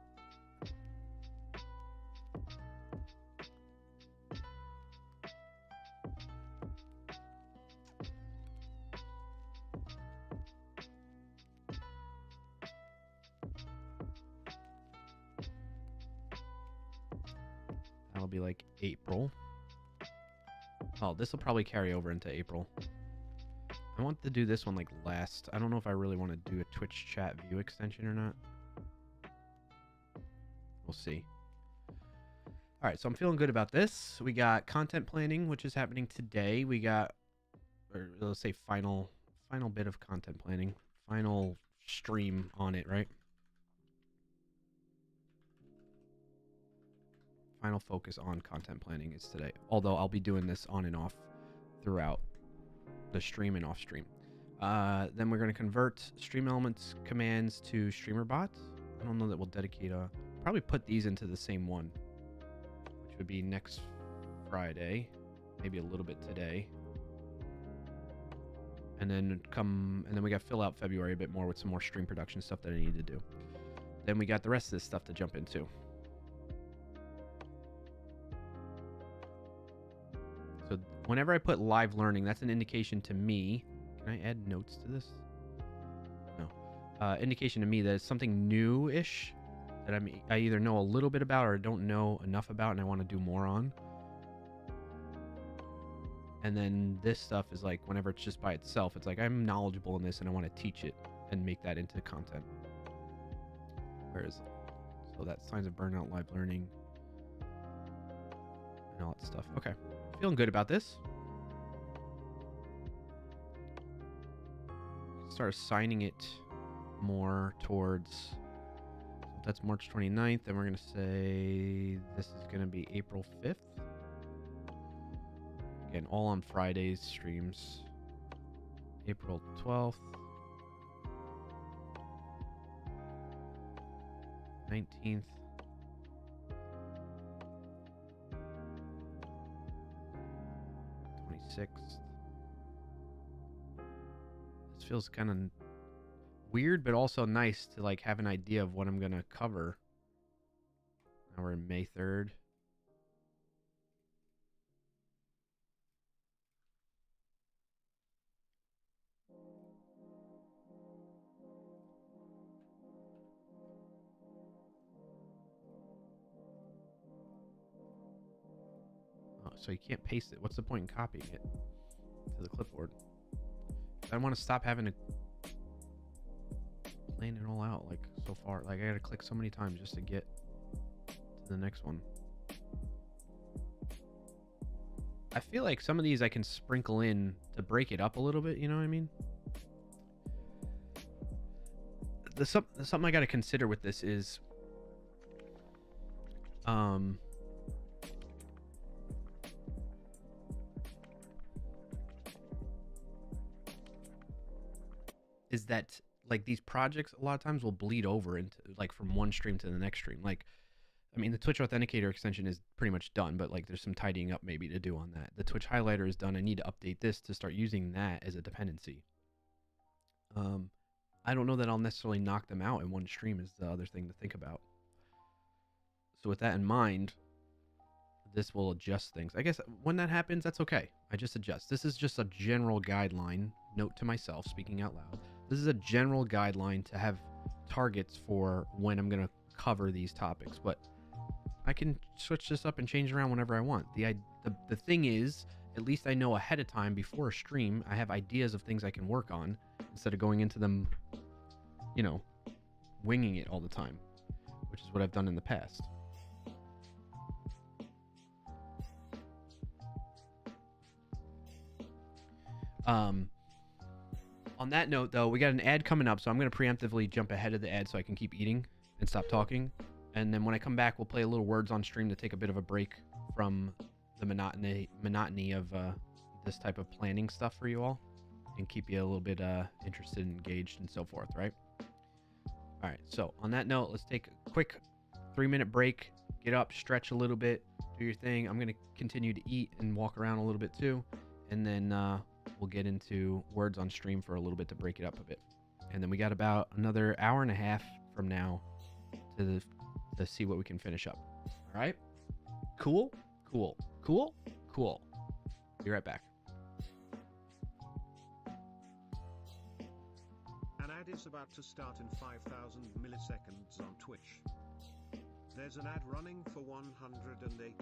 Speaker 2: That'll be like April. Oh, this will probably carry over into April. I want to do this one like last. I don't know if I really want to do a Twitch chat view extension or not. We'll see. All right, so I'm feeling good about this. We got content planning, which is happening today. We got, or let's say final bit of content planning. Final stream on it, right? Final focus on content planning is today. Although I'll be doing this on and off throughout the stream and off stream. Then we're going to convert stream elements commands to streamer bots. I don't know that we'll dedicate a... Probably put these into the same one, which would be next Friday, maybe a little bit today. And then we got to fill out February a bit more with some more stream production stuff that I need to do. Then we got the rest of this stuff to jump into. So whenever I put live learning, that's an indication to me. Can I add notes to this? No. Indication to me that it's something new-ish that I either know a little bit about or don't know enough about and I want to do more on. And then this stuff is like whenever it's just by itself, it's like I'm knowledgeable in this and I want to teach it and make that into content. So that's signs of burnout, live learning, and all that stuff. Okay. Feeling good about this. Start assigning it more towards... That's March 29th. Then we're going to say this is going to be April 5th. Again, all on Fridays streams. April 12th. 19th. 26th. This feels kind of weird, but also nice to like have an idea of what I'm going to cover. Now we're in May 3rd. Oh, so you can't paste it. What's the point in copying it to the clipboard? I want to stop having to plan it all out like so far. Like I gotta click so many times just to get to the next one. I feel like some of these I can sprinkle in to break it up a little bit, you know what I mean? Something I gotta consider with this is is that like these projects a lot of times will bleed over into like from one stream to the next stream. Like, I mean, the Twitch Authenticator extension is pretty much done, but like there's some tidying up maybe to do on that. The Twitch Highlighter is done. I need to update this to start using that as a dependency. I don't know that I'll necessarily knock them out in one stream is the other thing to think about. So with that in mind, this will adjust things. I guess when that happens, that's okay. I just adjust. This is just a general guideline. Note to myself, speaking out loud. This is a general guideline to have targets for when I'm going to cover these topics. But I can switch this up and change it around whenever I want. The thing is, at least I know ahead of time before a stream, I have ideas of things I can work on instead of going into them, you know, winging it all the time, which is what I've done in the past. On that note, though, we got an ad coming up, so I'm going to preemptively jump ahead of the ad so I can keep eating and stop talking. And then when I come back, we'll play a little words on stream to take a bit of a break from the monotony of this type of planning stuff for you all and keep you a little bit interested and engaged and so forth, right? All right, so on that note, let's take a quick 3-minute break, get up, stretch a little bit, do your thing. I'm going to continue to eat and walk around a little bit too, and then we'll get into words on stream for a little bit to break it up a bit. And then we got about another hour and a half from now to see what we can finish up. All right? Cool? Cool. Cool? Cool. Be right back.
Speaker 1: An ad is about to start in 5,000 milliseconds on Twitch. There's an ad running for 180.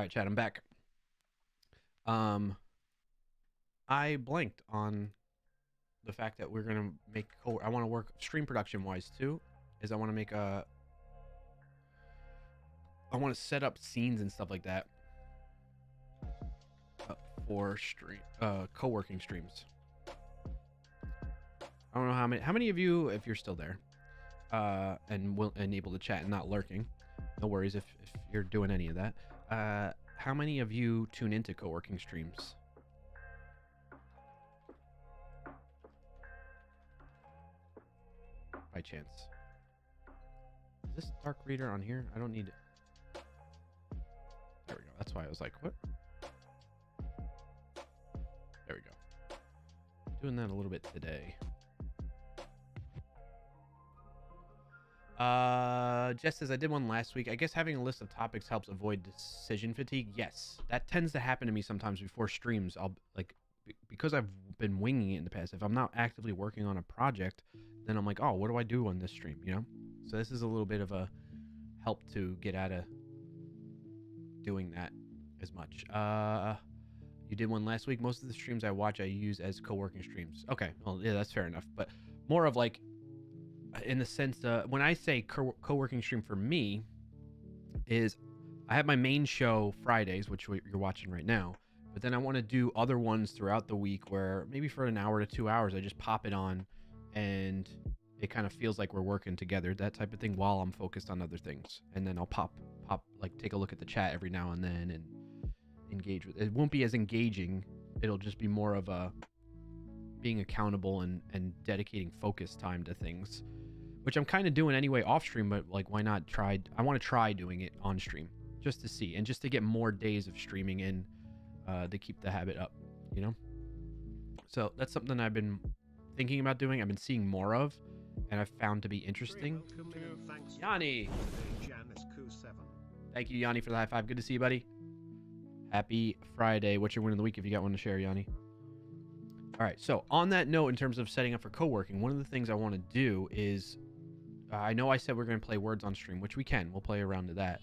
Speaker 2: All right, chat, I'm back. I blanked on the fact that we're gonna make. I want to work stream production wise too. Is I want to make a. I want to set up scenes and stuff like that for stream co-working streams. I don't know how many of you, if you're still there, and able to chat and not lurking. No worries if you're doing any of that. How many of you tune into co-working streams? By chance. Is this dark reader on here? I don't need it. There we go. That's why I was like, what? There we go. Doing that a little bit today. Jess says, I did one last week. I guess having a list of topics helps avoid decision fatigue. Yes, that tends to happen to me sometimes before streams. I'll like, because I've been winging it in the past. If I'm not actively working on a project, then I'm like, oh, what do I do on this stream? You know? So this is a little bit of a help to get out of doing that as much. You did one last week. Most of the streams I watch, I use as co-working streams. Okay, well, yeah, that's fair enough. But more of like, in the sense when I say co-working stream for me is I have my main show Fridays, which you're watching right now, but then I want to do other ones throughout the week where maybe for an hour to 2 hours I just pop it on and it kind of feels like we're working together, that type of thing, while I'm focused on other things. And then I'll pop like take a look at the chat every now and then and engage with it. It won't be as engaging. It'll just be more of a being accountable and dedicating focus time to things, which I'm kind of doing anyway off stream, but like, why not try? I want to try doing it on stream just to see and just to get more days of streaming in to keep the habit up, you know? So that's something I've been thinking about doing. I've been seeing more of and I've found to be interesting. Yanni. Thank you, Yanni, for the high five. Good to see you, buddy. Happy Friday. What's your win of the week if you got one to share, Yanni? All right, so on that note, in terms of setting up for co-working, one of the things I want to do is, I know I said we're going to play words on stream, which we can. We'll play around to that.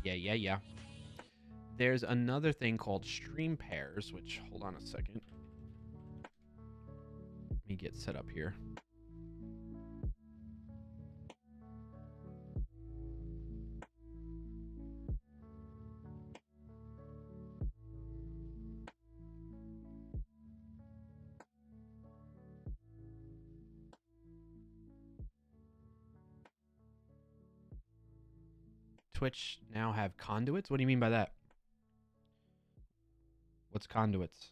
Speaker 2: Yeah. There's another thing called stream pairs, which, hold on a second. Let me get set up here. Twitch now have conduits? What do you mean by that? What's conduits?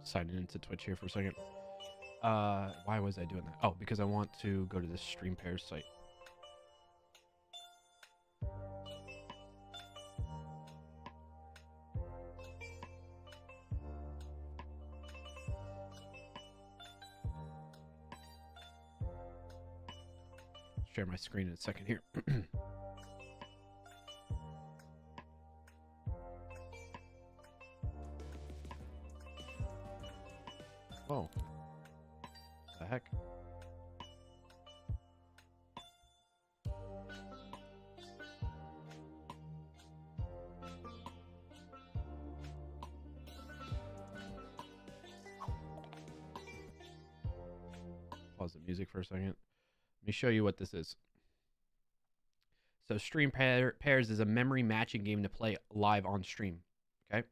Speaker 2: Signing into Twitch here for a second. Why was I doing that? Oh, because I want to go to this stream pairs site. Share my screen in a second here. Whoa. What the heck? Pause the music for a second. Let me show you what this is. So Stream Pairs is a memory matching game to play live on stream. Okay?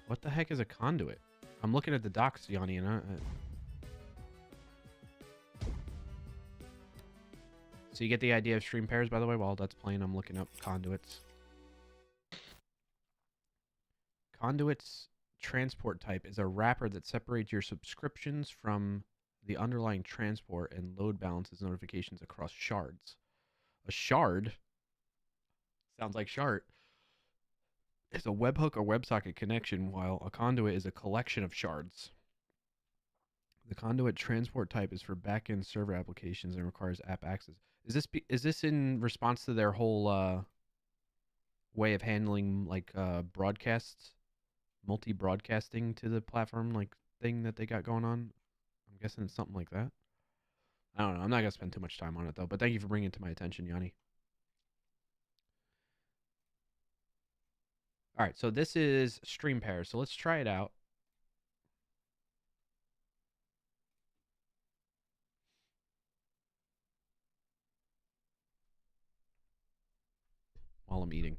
Speaker 2: What the heck is a conduit? I'm looking at the docs, Yanni, and so you get the idea of stream pairs, by the way. While that's playing, I'm looking up conduits. Conduits transport type is a wrapper that separates your subscriptions from the underlying transport and load balances notifications across shards. A shard sounds like shard. It's a webhook or WebSocket connection, while a conduit is a collection of shards. The conduit transport type is for backend server applications and requires app access. Is this in response to their whole way of handling like broadcasts, multi-broadcasting to the platform like thing that they got going on? I'm guessing it's something like that. I don't know. I'm not gonna spend too much time on it though. But thank you for bringing it to my attention, Yanni. All right, so this is stream pair. So let's try it out. While I'm eating.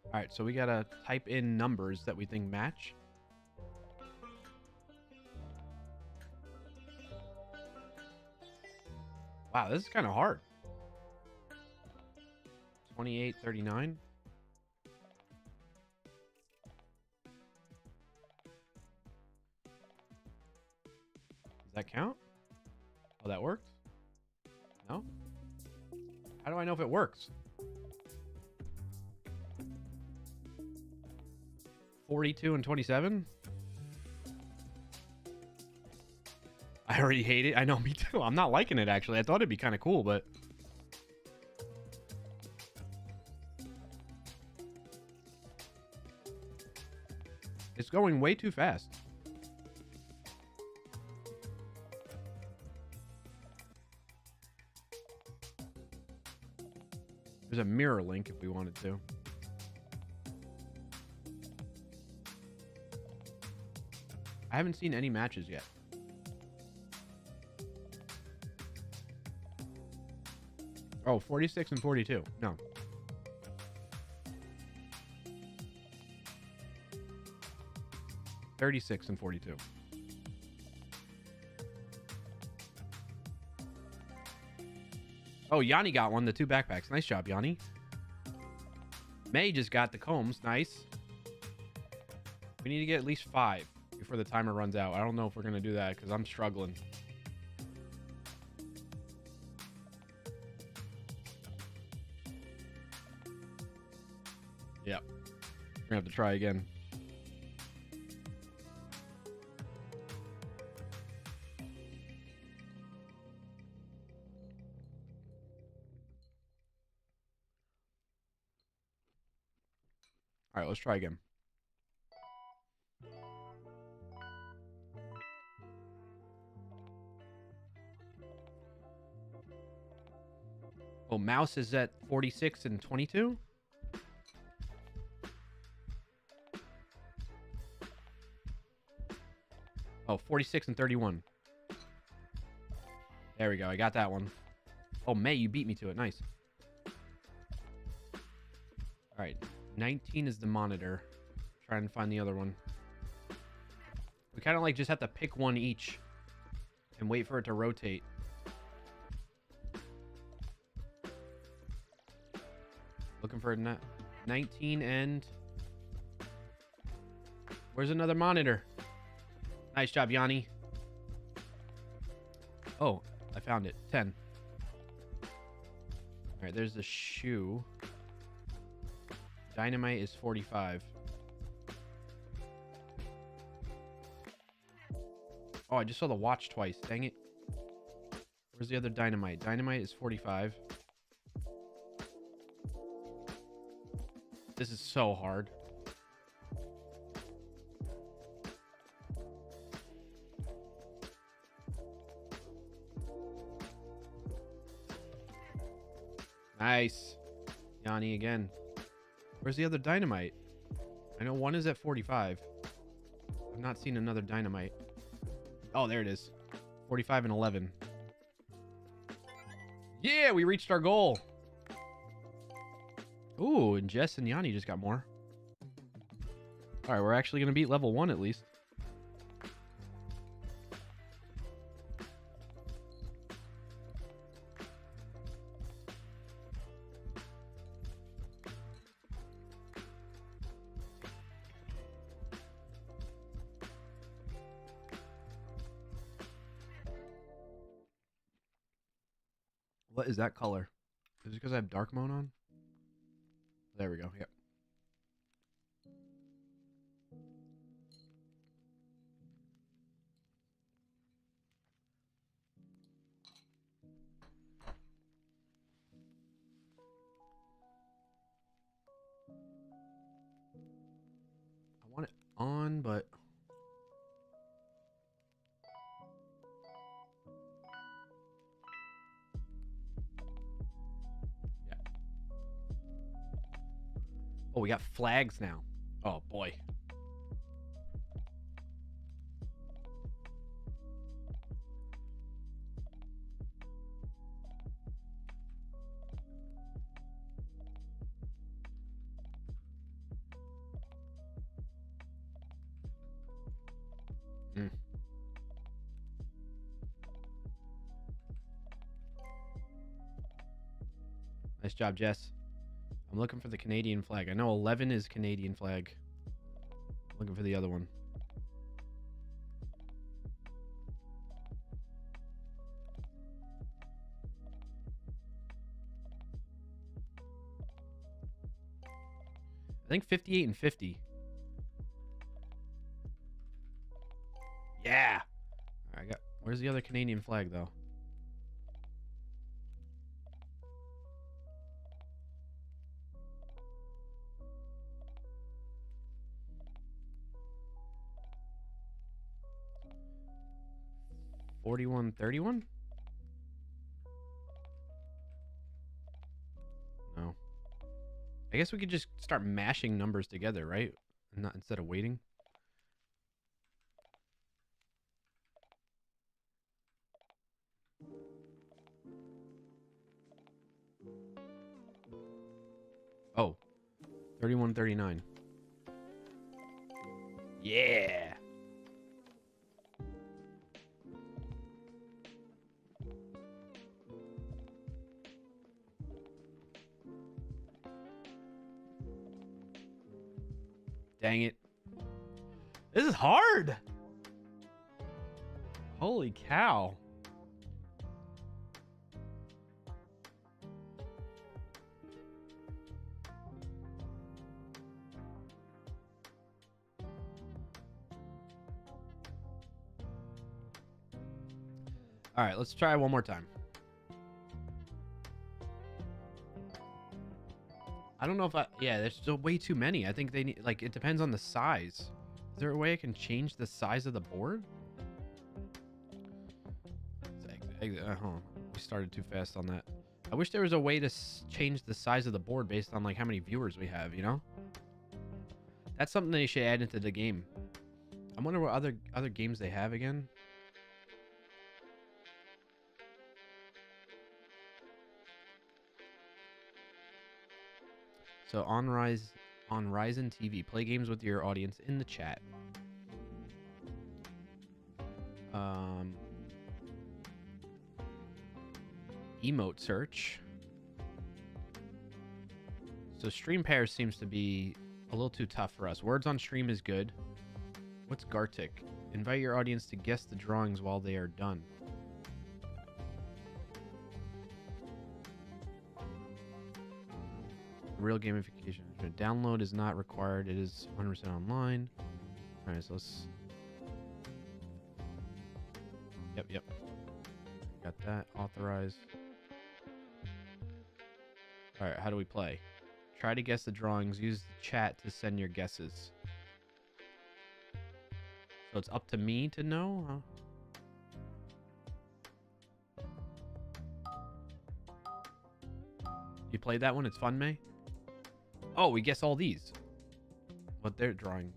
Speaker 2: All right, so we gotta type in numbers that we think match. Wow, this is kind of hard. 2839. Does that count? Oh, that works? No? How do I know if it works? 42 and 27? I already hate it. I know, me too. I'm not liking it, actually. I thought it'd be kind of cool, but... it's going way too fast. There's a mirror link if we wanted to. I haven't seen any matches yet. Oh, 46 and 42. No. $36 and 42. Oh, Yanni got one, the 2 backpacks. Nice job, Yanni. May just got the combs. Nice. We need to get at least 5 before the timer runs out. I don't know if we're going to do that because I'm struggling. Yep. We're going to have to try again. All right, let's try again. Oh, mouse is at 46 and 22? Oh, 46 and 31. There we go. I got that one. Oh, May, you beat me to it. Nice. All right. 19 is the monitor. Trying to find the other one. We kind of like just have to pick one each and wait for it to rotate. Looking for 19 and... where's another monitor? Nice job, Yanni. Oh, I found it. 10. All right, there's the shoe. Dynamite is 45. Oh, I just saw the watch twice. Dang it. Where's the other dynamite? Dynamite is 45. This is so hard. Nice. Yanni again. Where's the other dynamite? I know one is at 45. I've not seen another dynamite. Oh, there it is. 45 and 11. Yeah, we reached our goal. Ooh, and Jess and Yanni just got more. All right, we're actually going to beat level 1 at least. What is that color? Is it because I have dark mode on? There we go. Yep. I want it on, but... yeah. Oh, we got flags now. Oh, boy. Mm. Nice job, Jess. I'm looking for the Canadian flag. I know 11 is Canadian flag. I'm looking for the other one. I think 58 and 50. Yeah. All right, where's the other Canadian flag, though? $41.31? No. I guess we could just start mashing numbers together, right? Not instead of waiting. Oh. 31.39. Yeah. Dang it. This is hard. Holy cow. All right, let's try one more time. I don't know if yeah, there's still way too many. I think they need, like, it depends on the size. Is there a way I can change the size of the board? Hold on. We started too fast on that. I wish there was a way to change the size of the board based on, like, how many viewers we have, you know? That's something they should add into the game. I wonder what other games they have again. So on Ryzen TV, play games with your audience in the chat. Emote search. So stream pairs seems to be a little too tough for us. Words on stream is good. What's Gartic? Invite your audience to guess the drawings while they are done. Real gamification. Download is not required. It is 100% online. All right, so let's... Yep. Got that. Authorize. All right, how do we play? Try to guess the drawings. Use the chat to send your guesses. So it's up to me to know? Huh? You played that one? It's fun, May? Oh, we guess all these. What they're drawing.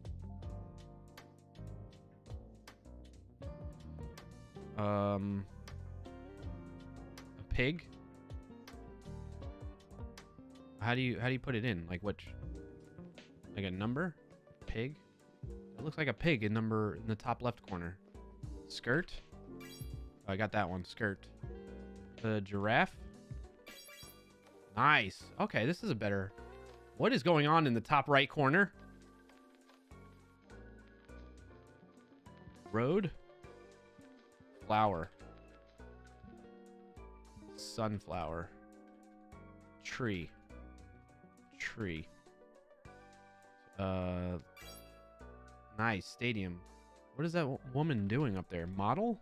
Speaker 2: A pig? How do you put it in? Like which? Like a number? Pig? It looks like a pig in the top left corner. Skirt? Oh, I got that one. Skirt. The giraffe? Nice. Okay, this is a better... What is going on in the top right corner? Road? Flower. Sunflower. Tree. Tree. Nice. Stadium. What is that woman doing up there? Model?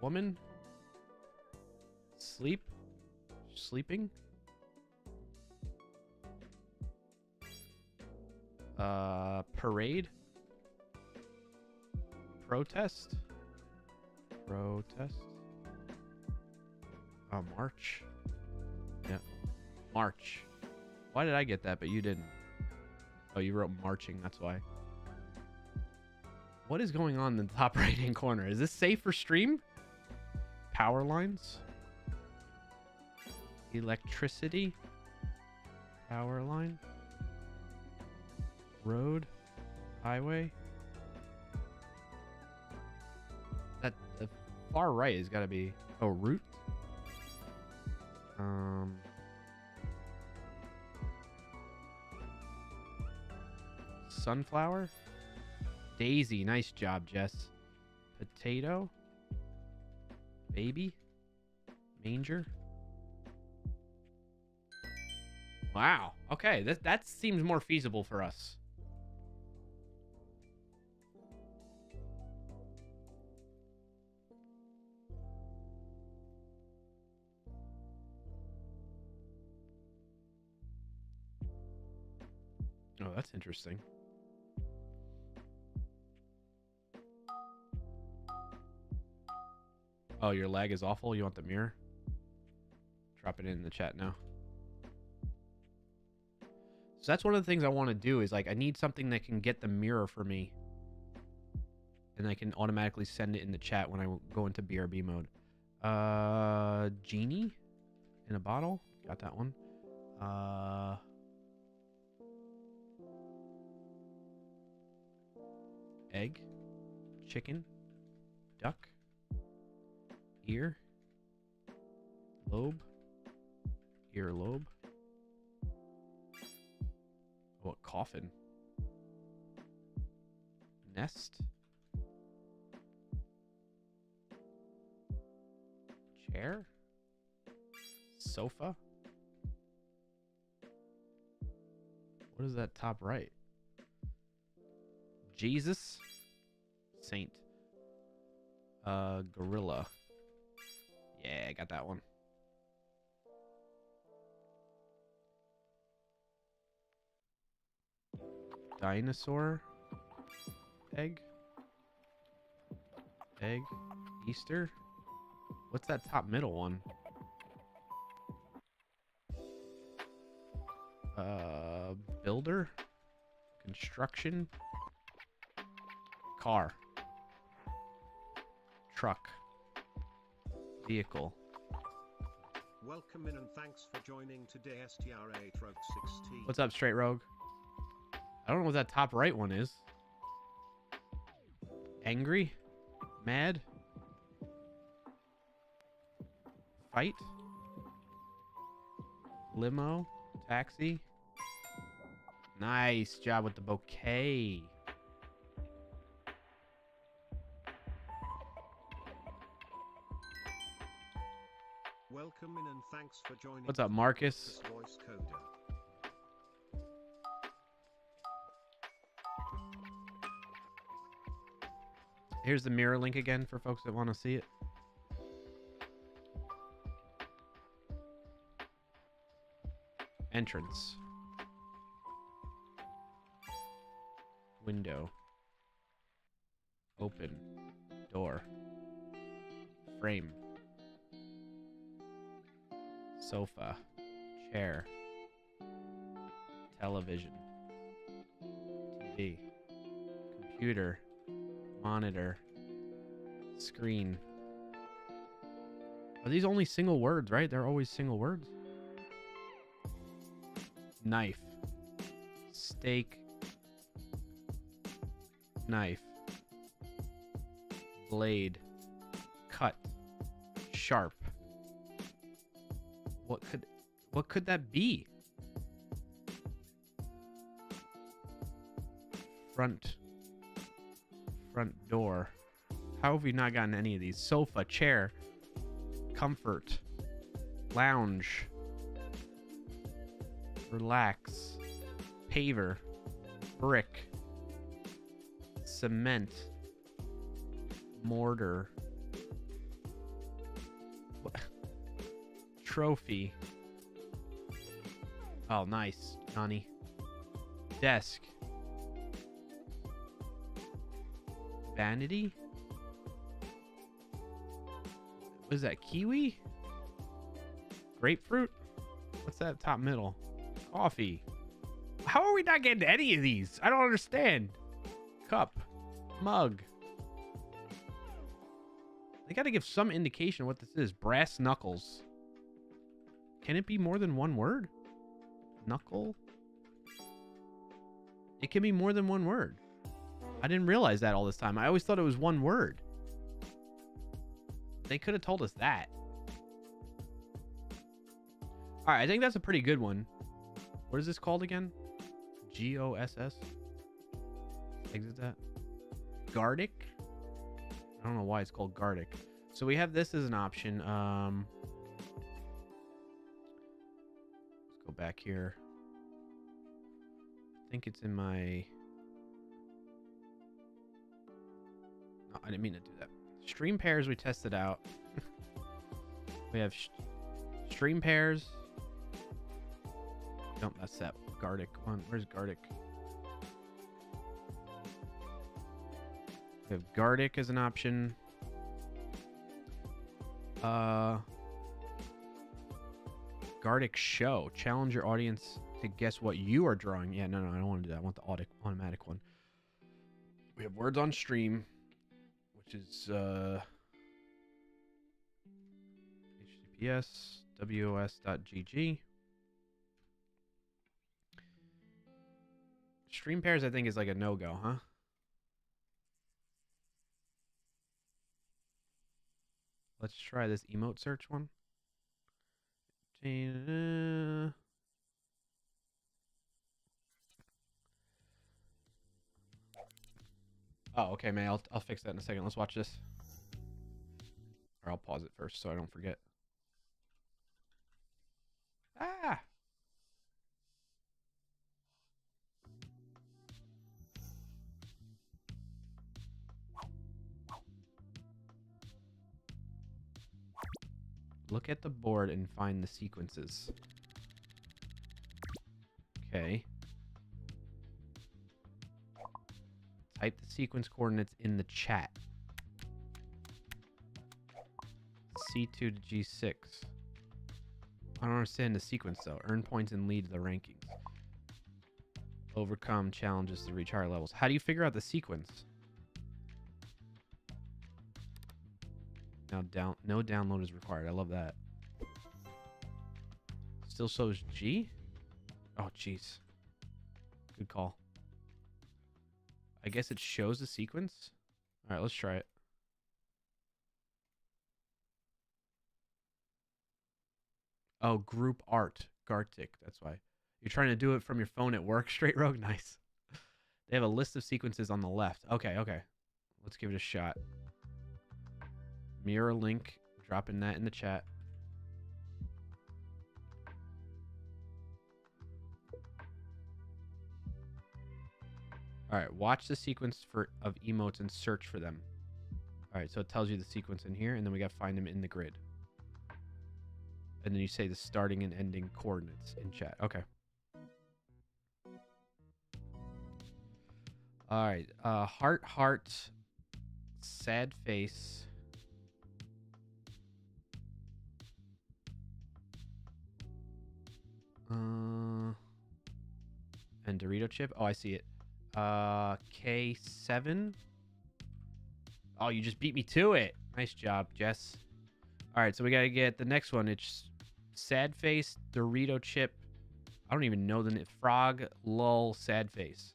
Speaker 2: Woman? Sleep? Sleeping? Parade? Protest? Protest? March? Yeah. March. Why did I get that, but you didn't? Oh, you wrote marching, that's why. What is going on in the top right-hand corner? Is this safe for stream? Power lines? Electricity? Power line? Road? Highway? That the far right has got to be... Oh, route? Sunflower? Daisy. Nice job, Jess. Potato? Baby? Manger? Wow. Okay, that seems more feasible for us. Oh, that's interesting. Oh, your lag is awful? You want the mirror? Drop it in the chat now. So that's one of the things I want to do is like I need something that can get the mirror for me. And I can automatically send it in the chat when I go into BRB mode. Genie in a bottle. Got that one. Egg. Chicken. Duck. Ear. Lobe. Earlobe. What coffin? Nest. Chair. Sofa. What is that top right? Jesus. Saint. Gorilla. Yeah, I got that one. Dinosaur. Egg. Egg. Easter. What's that top middle one? Builder. Construction. Car. Truck. Vehicle.
Speaker 1: Welcome in and thanks for joining today, STR8 Rogue 16.
Speaker 2: What's up, Straight Rogue? I don't know what that top right one is. Angry? Mad? Fight? Limo? Taxi? Nice job with the bouquet.
Speaker 1: Welcome in and thanks for joining.
Speaker 2: What's up, Marcus?
Speaker 1: Voice coder.
Speaker 2: Here's the mirror link again for folks that want to see it. Entrance. Window. Open. Door. Frame. Sofa. chair, television, TV, computer, monitor, screen. Are these only single words, right? They're always single words. Knife, steak, knife, blade, cut, sharp. What could that be? Front door. How have we not gotten any of these? Sofa, chair, comfort, lounge, relax, paver, brick, cement, mortar, trophy. Oh, nice, Johnny. Desk. Vanity? What is that? Kiwi? Grapefruit? What's that top middle? Coffee. How are we not getting any of these? I don't understand. Cup. Mug. They got to give some indication of what this is. Brass knuckles. Can it be more than one word? Knuckle? It can be more than one word. I didn't realize that all this time. I always thought it was one word. They could have told us that. All right, I think that's a pretty good one. What is this called again? GOSS? Exit that. Gardic? I don't know why it's called Gardic. So we have this as an option. Let's go back here. I think it's in my... No, I didn't mean to do that. Stream pairs we tested out. We have stream pairs. Nope, that's that Gardic one. Where's Gardic? We have Gardic as an option. Gardic show. Challenge your audience to guess what you are drawing. Yeah, no, I don't want to do that. I want the automatic one. We have words on stream, which is https wos.gg. Stream pairs, I think, is like a no-go, huh? Let's try this emote search one. Oh, okay, man. I'll fix that in a second. Let's watch this. Or I'll pause it first so I don't forget. Ah! Look at the board and find the sequences. Okay. Type the sequence coordinates in the chat. C2 to G6. I don't understand the sequence though. Earn points and lead the rankings. Overcome challenges to reach higher levels. How do you figure out the sequence? Now no download is required. I love that. Still shows G? Oh, jeez. Good call. I guess it shows the sequence. All right, let's try it. Oh, group art. Gartic. That's why. You're trying to do it from your phone at work, Straight Rogue? Nice. They have a list of sequences on the left. Okay. Let's give it a shot. Mirror link. Dropping that in the chat. All right, watch the sequence of emotes and search for them. All right, so it tells you the sequence in here, and then we got to find them in the grid. And then you say the starting and ending coordinates in chat. Okay. All right, heart, sad face. and Dorito chip. Oh, I see it. K7. Oh, you just beat me to it. Nice job, Jess. All right, so we got to get the next one. It's Sad Face, Dorito chip. I don't even know the name. Frog, lull, sad face.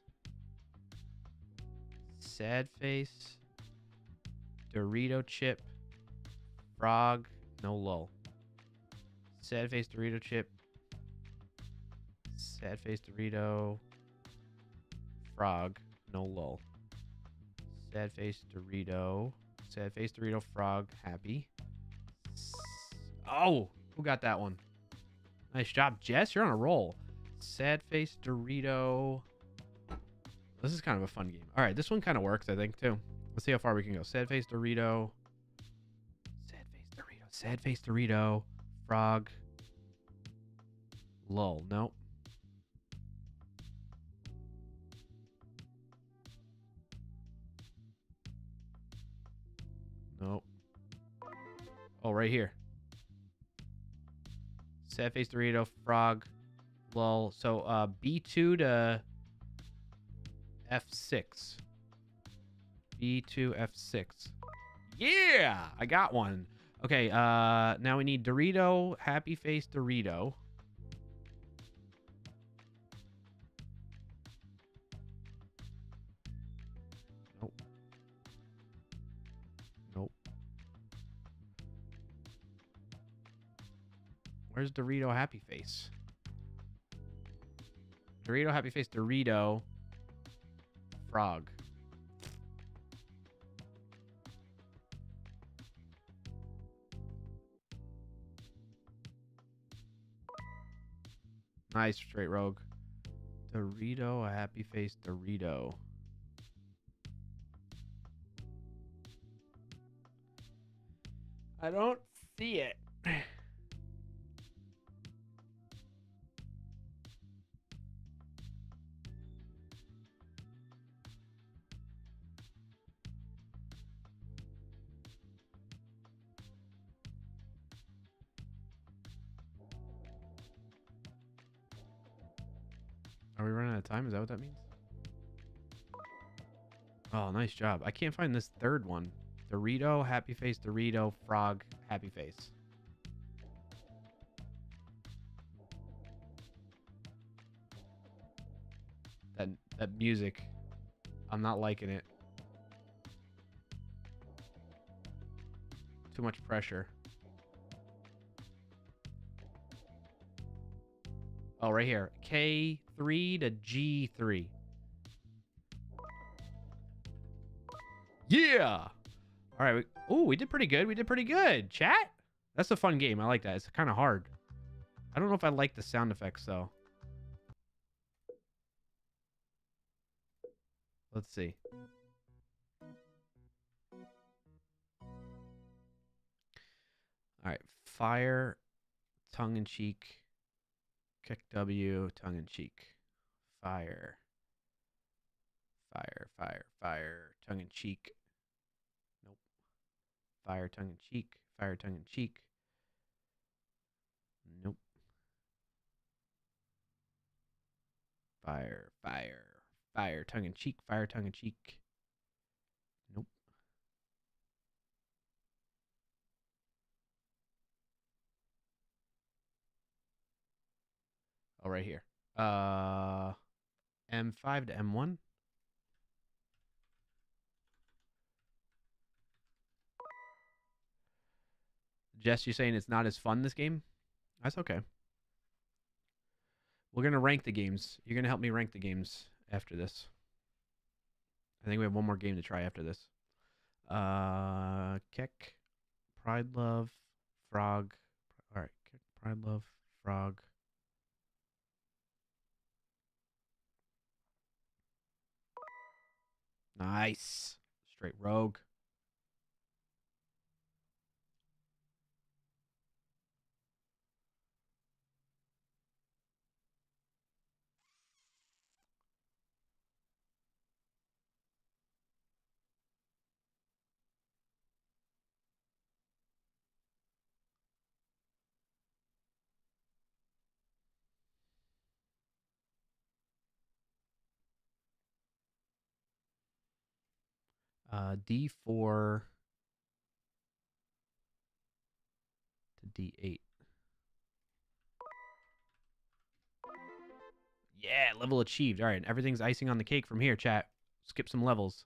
Speaker 2: Sad face, Dorito chip, frog, no lull. Sad face, Dorito chip. Sad face, Dorito, frog, no lull. Sad face, Dorito. Sad face, Dorito, frog, happy. Oh, who got that one? Nice job, Jess. You're on a roll. Sad face, Dorito. This is kind of a fun game. All right, this one kind of works, I think, too. Let's see how far we can go. Sad face, Dorito. Sad face, Dorito. Sad face, Dorito. Frog. Lull. Nope. Nope. Oh, right here. Sad face, Dorito. Frog. Lull. So, B2 to F6. B2, F6. Yeah! I got one. Okay, now we need Dorito, happy face Dorito. Nope. Nope. Where's Dorito, happy face? Dorito, happy face Dorito. Frog. Nice, straight rogue. Dorito, a happy face Dorito. I don't see it. Are we running out of time? Is that what that means? Oh, nice job. I can't find this third one. Dorito, happy face, Dorito, frog, happy face. That music. I'm not liking it. Too much pressure. Oh, right here. K3 to G3. Yeah! All right. We did pretty good. We did pretty good. Chat? That's a fun game. I like that. It's kind of hard. I don't know if I like the sound effects, though. Let's see. All right. Fire, tongue-in-cheek. Kick W, tongue-in-cheek. Fire. Fire, fire, fire, tongue-in-cheek. Nope. Fire, tongue-in-cheek. Fire, tongue-in-cheek. Nope. Fire, fire, fire, tongue-in-cheek. Fire, tongue-in-cheek. Nope. Oh, right here. M5 to M1. Jess, you saying it's not as fun, this game? That's okay. We're going to rank the games. You're going to help me rank the games after this. I think we have one more game to try after this. Kick, Pride Love, Frog. All right, Kick, Pride Love, Frog. Nice. Straight rogue. D4 to D8. Yeah, level achieved. All right, everything's icing on the cake from here, chat. Skip some levels.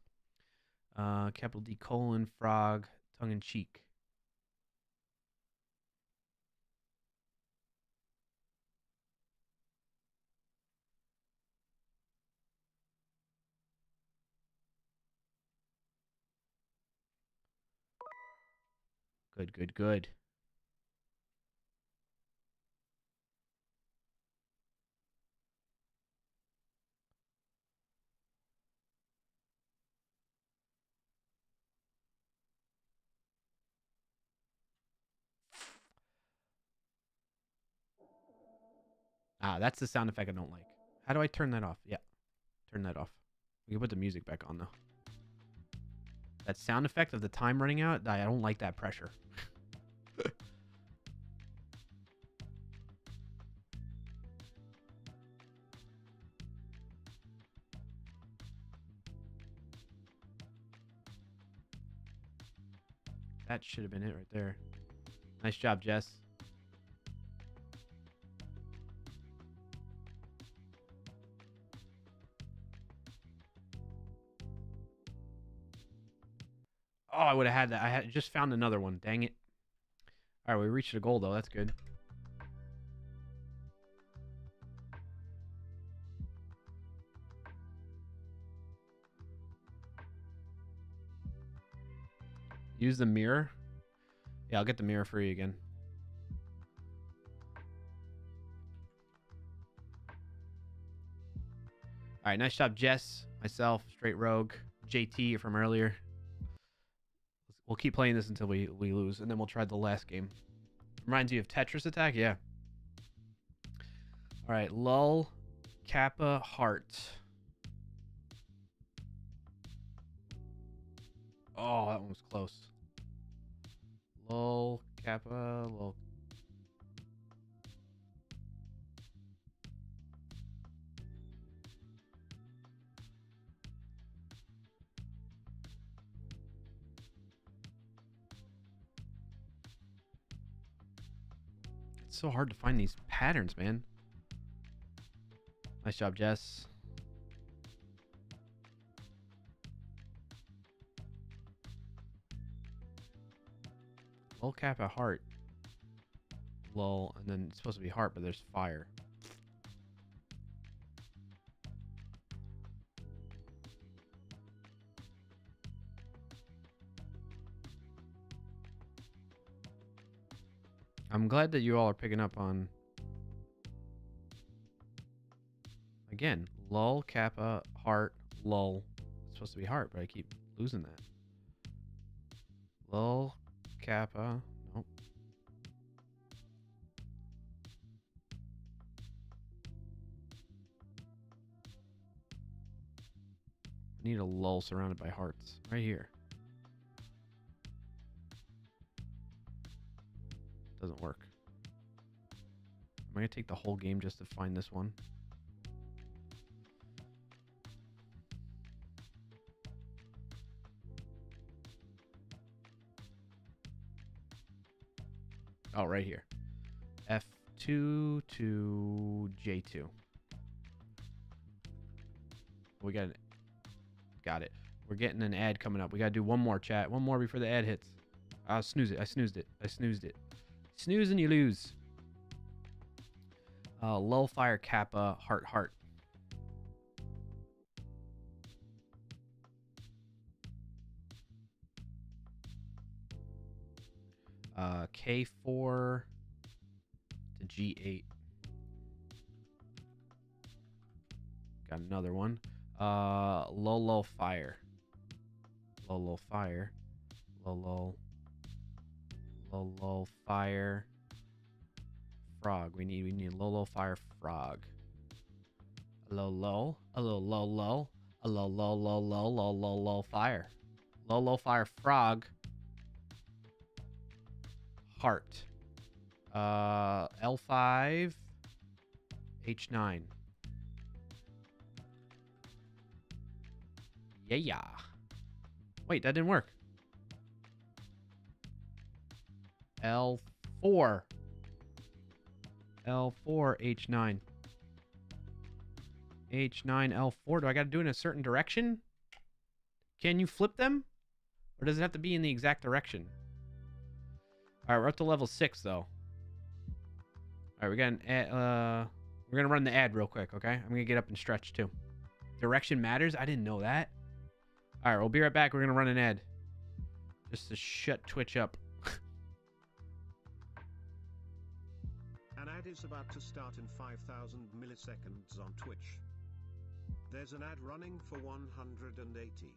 Speaker 2: Capital D colon frog tongue in cheek. Good, good, good. Ah, that's the sound effect I don't like. How do I turn that off? Yeah, turn that off. We can put the music back on, though. That sound effect of the time running out, I don't like that pressure. That should have been it right there. Nice job, Jess. Oh, I would have had that. I had just found another one. Dang it. All right, we reached a goal, though. That's good. Use the mirror. Yeah, I'll get the mirror for you again. All right, nice job, Jess. Myself, Straight Rogue, JT from earlier. We'll keep playing this until we lose, and then we'll try the last game. Reminds you of Tetris Attack? Yeah. All right, Lull, Kappa, Heart. Oh, that one was close. Lull, Kappa, Lull. It's so hard to find these patterns, man. Nice job, Jess. Lull, Kappa, Heart. Lull, and then it's supposed to be Heart, but there's fire. I'm glad that you all are picking up on, again, Lull, Kappa, Heart, Lull. It's supposed to be Heart, but I keep losing that. Lull, Kappa, nope. I need a lull surrounded by hearts. Right here. Doesn't work. Am I going to take the whole game just to find this one? Oh, right here. F2 to J2. We got it. Got it. We're getting an ad coming up. We got to do one more, chat. One more before the ad hits. I'll snooze it. I snoozed it. I snoozed it. Snooze and you lose. Lull, Fire, Kappa, Heart, Heart. K4 to G8. Got another one. Lull, Fire. Lull, Fire. Lull, Fire. Frog. We need Lull, Fire, Frog. Lull, lull, Fire. Lull, Fire, Frog. Heart. L5. H9. Yeah. Wait, that didn't work. L4. L4, H9. H9, L4. Do I got to do it in a certain direction? Can you flip them? Or does it have to be in the exact direction? All right, we're up to level 6, though. All right, we're gonna run the ad real quick, okay? I'm gonna get up and stretch, too. Direction matters? I didn't know that. All right, we'll be right back. We're gonna run an ad. Just to shut Twitch up.
Speaker 1: An ad is about to start in 5,000 milliseconds on Twitch. There's an ad running for 180.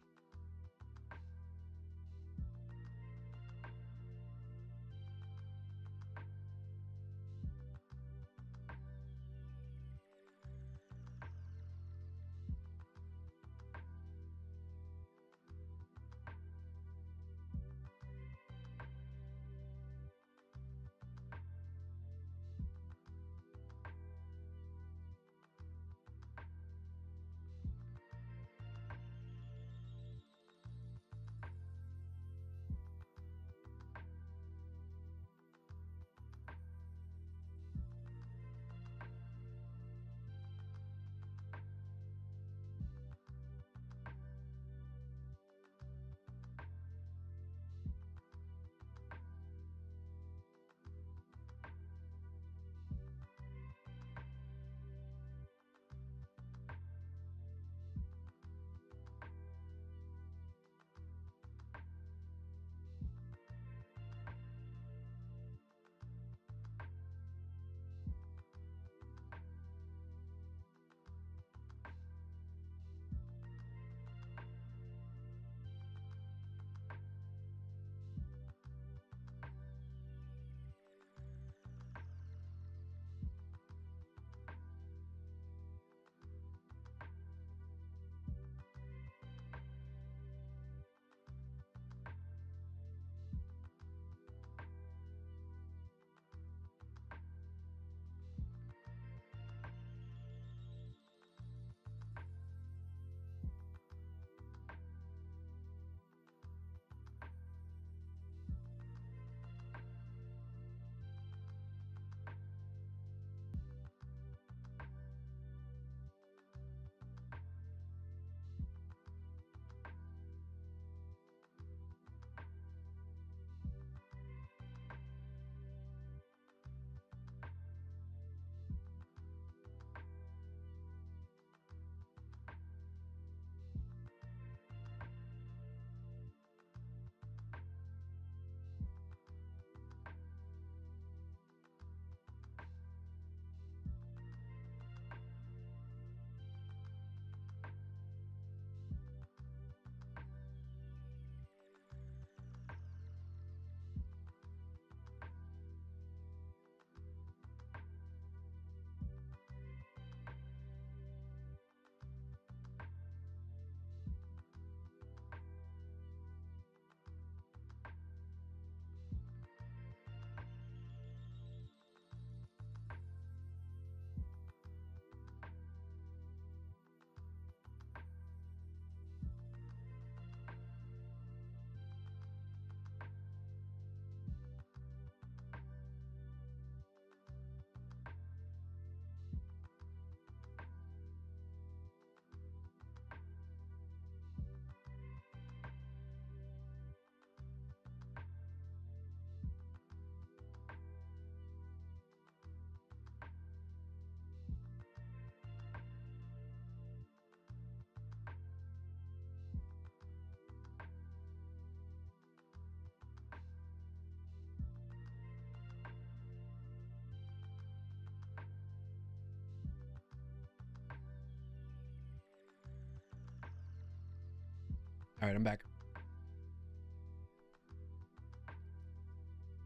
Speaker 2: All right, I'm back.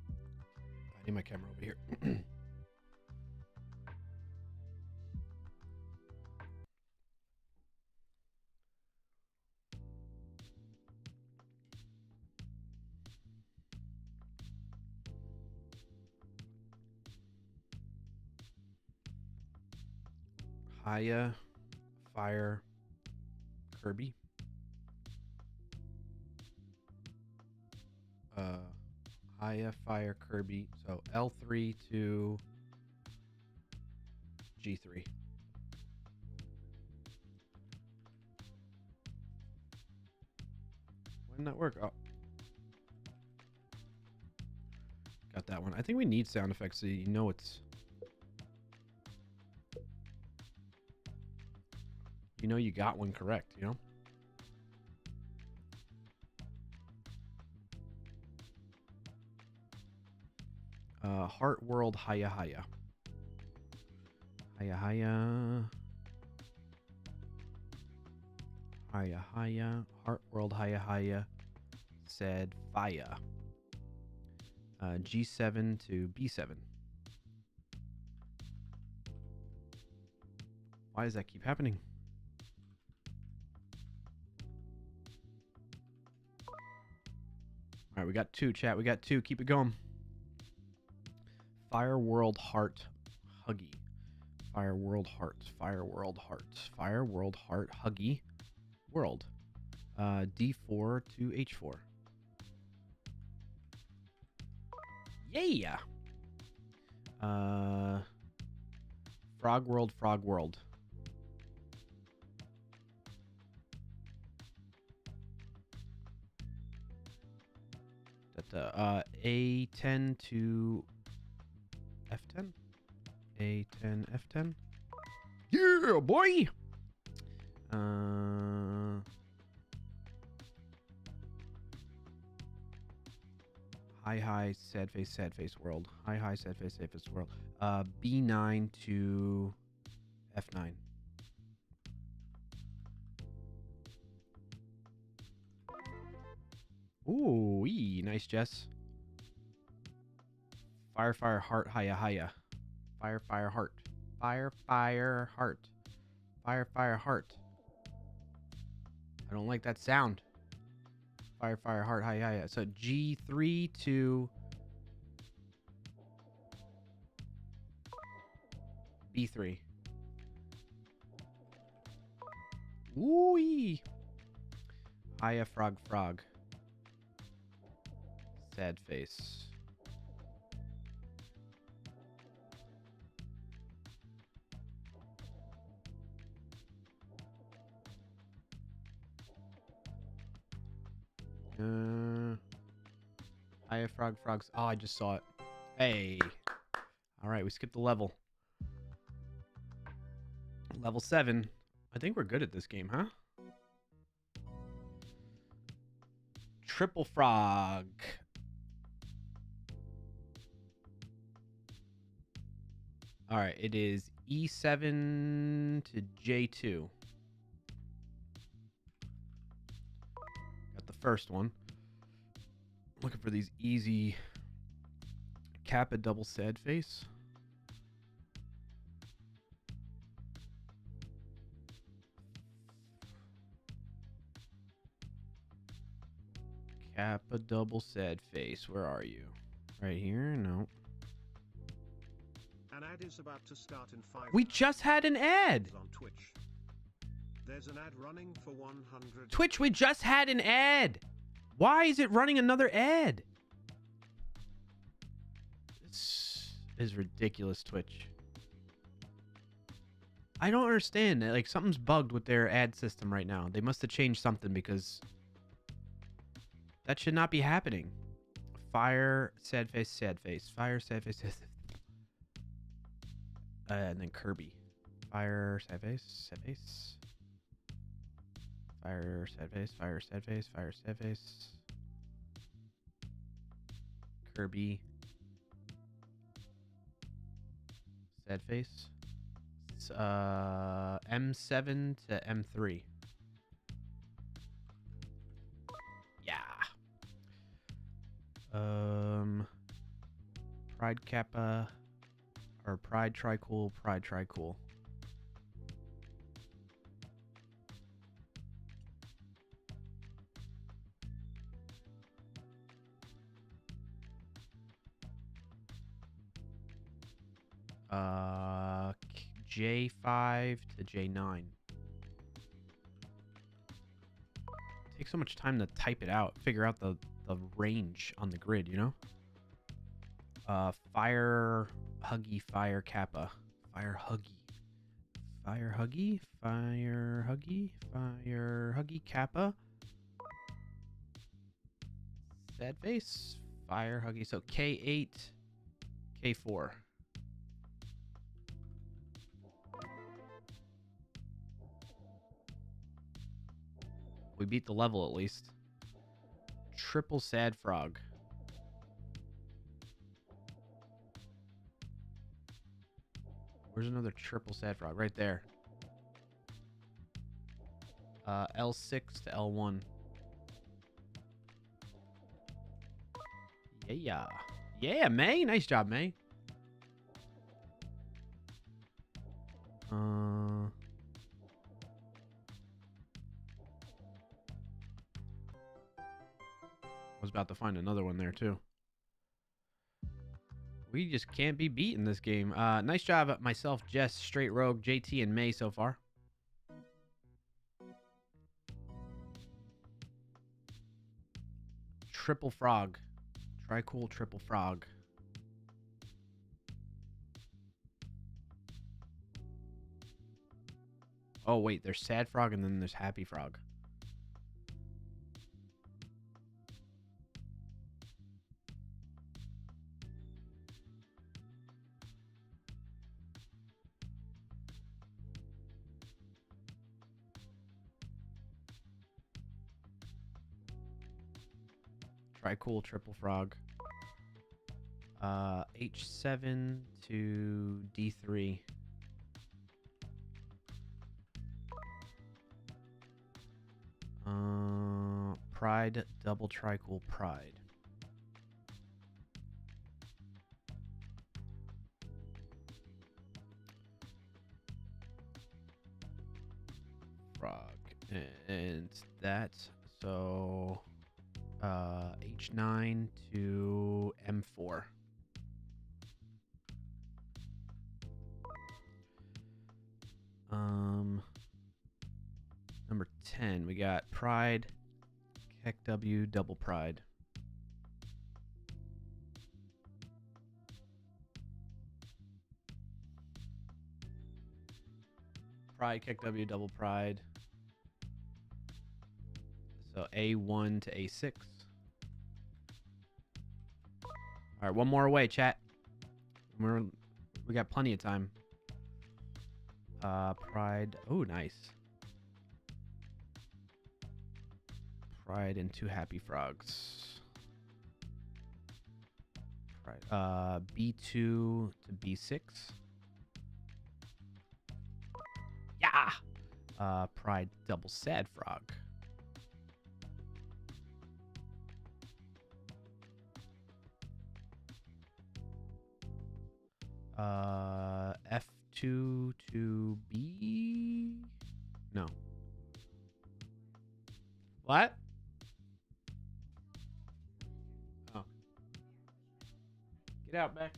Speaker 2: I need my camera over here. Haya, Fire, Kirby. Haya, Fire, Kirby. So L3 to G3. Why didn't that work? Oh. Got that one. I think we need sound effects so you know it's... You know you got one correct, you know? Heart World Haya Haya. Haya Haya. Haya Haya. Heart World Haya Haya. Said Faya. G7 to B7. Why does that keep happening? All right, we got 2, chat. We got 2. Keep it going. Fire World Heart Huggy. Fire World Heart. Fire World Heart. Fire World Heart Huggy. World. D4 to H4. Yeah. Frog World, Frog World. A10 to F10. A10, F10. Yeah, boy. High, sad face world. High, sad face world. B9 to F9. Ooh, nice, Jess. Fire, heart, haya, haya. Fire, heart. Fire, heart. Fire, heart. I don't like that sound. Fire, heart, haya, haya. So G3 to B3. Ooh. Haya, frog. Sad face. Haya, frogs. Oh, I just saw it. Hey. All right, we skipped the level. Level 7. I think we're good at this game, huh? Triple frog. All right, it is E7 to J2. Got the first one. Looking for these easy Kappa double sad face. Kappa double sad face. Where are you? Right here? No.
Speaker 1: An ad is about to start in 5
Speaker 2: We just had an ad.
Speaker 1: on Twitch. There's an ad running for 100.
Speaker 2: Twitch, we just had an ad. Why is it running another ad? This is ridiculous, Twitch. I don't understand. Like, something's bugged with their ad system right now. They must have changed something because that should not be happening. Fire, sad face, sad face. Fire, sad face, sad face. And then Kirby. Fire, sad face, sad face. Fire, sad face, fire, sad face, fire, sad face. Kirby. Sad face. It's, M7 to M3. Yeah. Pride Kappa. Or Pride Tricool, Pride Tricool. J5 to J9. Takes so much time to type it out, figure out the range on the grid, you know? Fire Huggy Fire Kappa. Fire Huggy. Fire Huggy. Fire Huggy. Fire Huggy Kappa. Sad face. Fire Huggy. So K8. K4. We beat the level at least. Triple Sad Frog. Where's another triple Sad Frog? Right there. L6 to L1. Yeah. Yeah, May. Nice job, May. I was about to find another one there, too. We just can't be beat in this game. Nice job at myself, Jess, Straight Rogue, JT, and May so far. Triple Frog. Try cool Triple Frog. Oh, wait. There's Sad Frog and then there's Happy Frog. Try cool Triple Frog. H7 to D3. Pride, double tricool Pride. Frog. And that's so H9 to M4. Number 10, we got Pride, Keck W, double Pride. Pride, Keck W, double Pride. So A1 to A6. All right, one more away, chat. We got plenty of time. Pride. Oh, nice. Pride and two Happy Frogs. Pride. B2 to B6. Yeah. Pride double Sad Frog. F2 to B. No. What? Oh. Get out, Beck.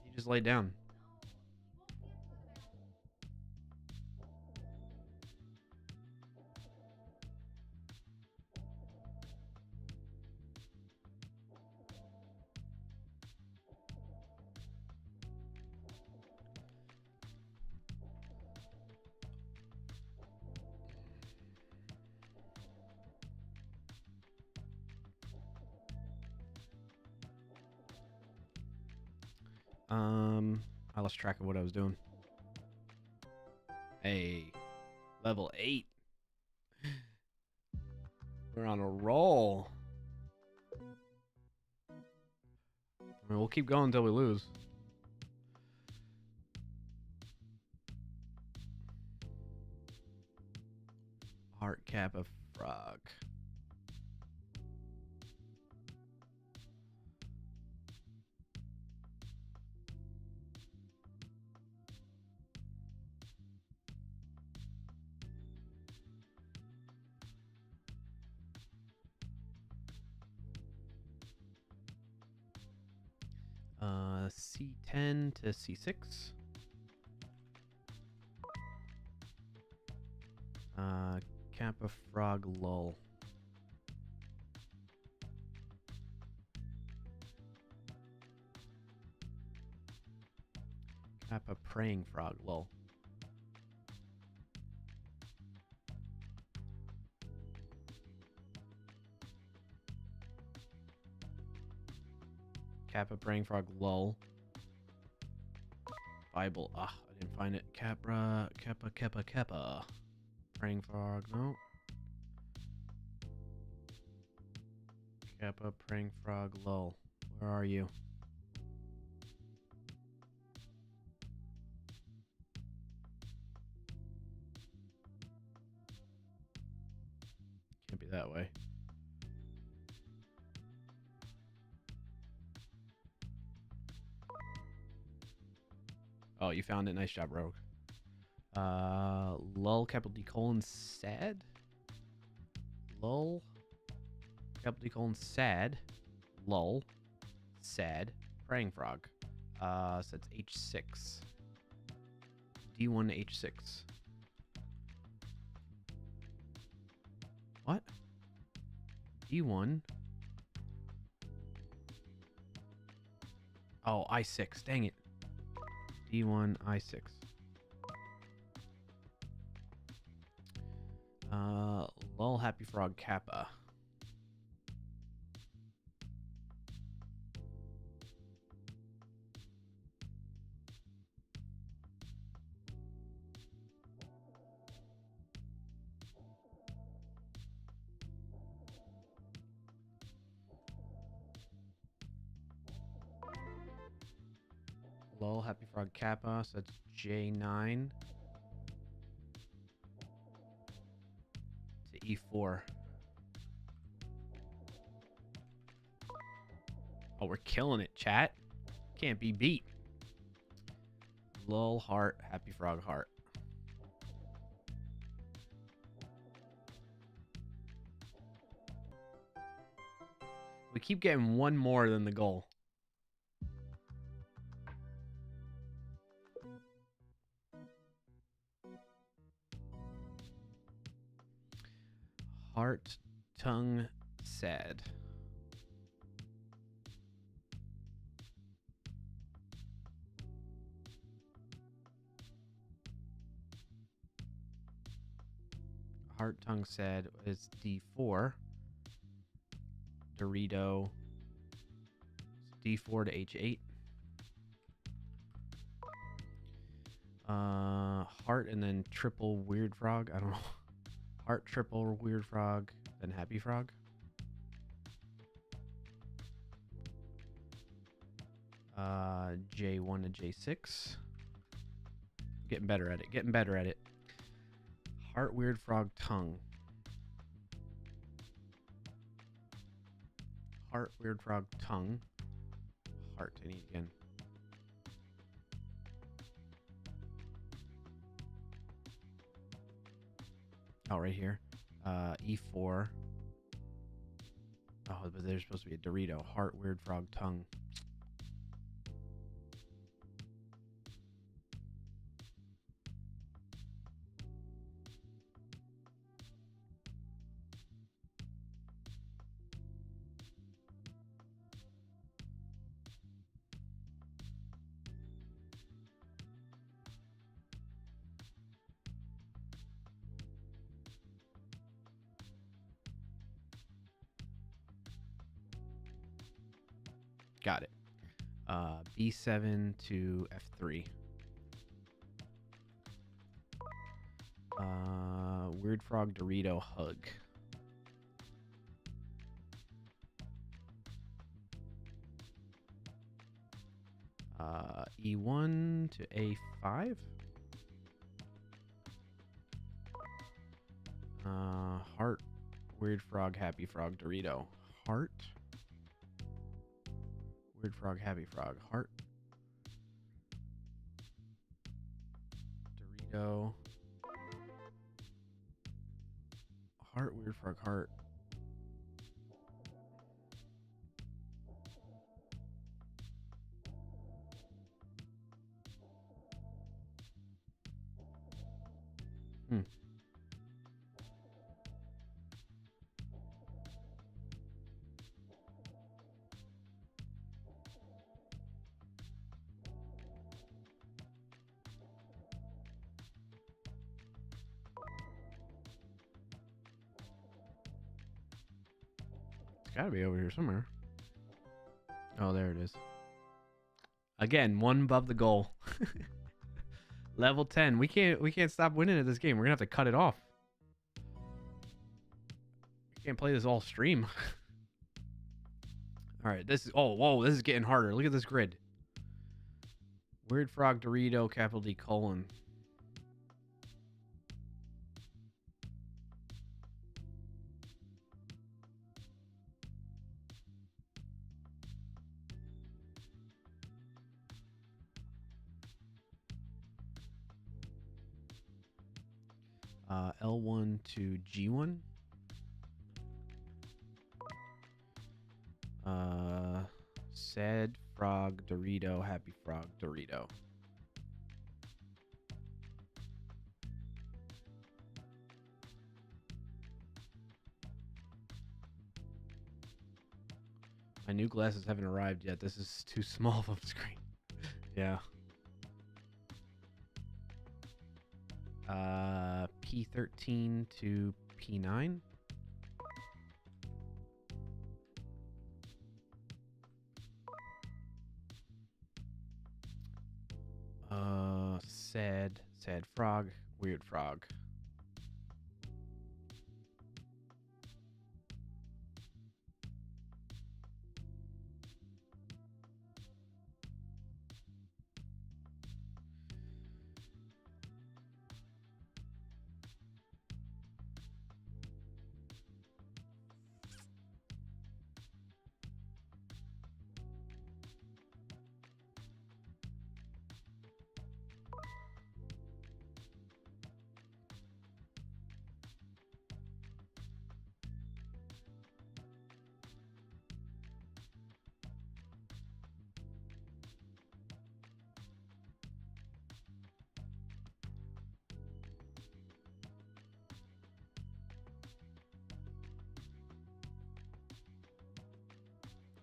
Speaker 2: You just laid down. I lost track of what I was doing. Hey, level 8. We're on a roll. I mean, we'll keep going until we lose. Heart cap of frog. C10 to C6. Kappa Frog lull. Kappa praying frog. Lol. Kappa praying frog. Lol. Bible. Ah, I didn't find it. Kappa. Praying frog. No. Kappa praying frog. Lol. Where are you? Can't be that way. Oh, you found it. Nice job, Rogue. Lull, capital D colon, sad? Lull, capital D colon, sad. Lull, sad. Praying frog. So it's H6. D1 to H6. What? D1. Oh, I6. Dang it. D1, I6. Lol, happy frog, kappa. Lol, happy frog, kappa. So that's J9 to E4. Oh, we're killing it, chat. Can't be beat. Lol, heart, happy frog, heart. We keep getting one more than the goal. Heart, tongue, sad. Heart, tongue, sad is D4. Dorito. D4 to H8. Heart and then triple weird frog. I don't know. Heart, triple weird frog, then happy frog. J1 to J6. Getting better at it. Getting better at it. Heart, weird frog, tongue. Heart, weird frog, tongue. Heart, I need again. Oh, right here. E4. Oh, but there's supposed to be a Dorito. Heart, weird frog, tongue. Got it. B7 to F3. Weird frog, Dorito, hug. E1 to A5. Heart, weird frog, happy frog, Dorito. Heart. Weird frog, happy frog, heart. Dorito. Heart, weird frog, heart. gotta be over here somewhere. Oh, there it is. Again, one above the goal. Level 10. We can't stop winning at this game. We're gonna have to cut it off. We can't play this all stream. All right, this is whoa, this is getting harder. Look at this grid. Weird Frog Dorito, capital D colon. L1 to G1. Sad Frog Dorito, Happy Frog Dorito. My new glasses haven't arrived yet. This is too small of a screen. Yeah. P13 to P9. Sad frog, weird frog.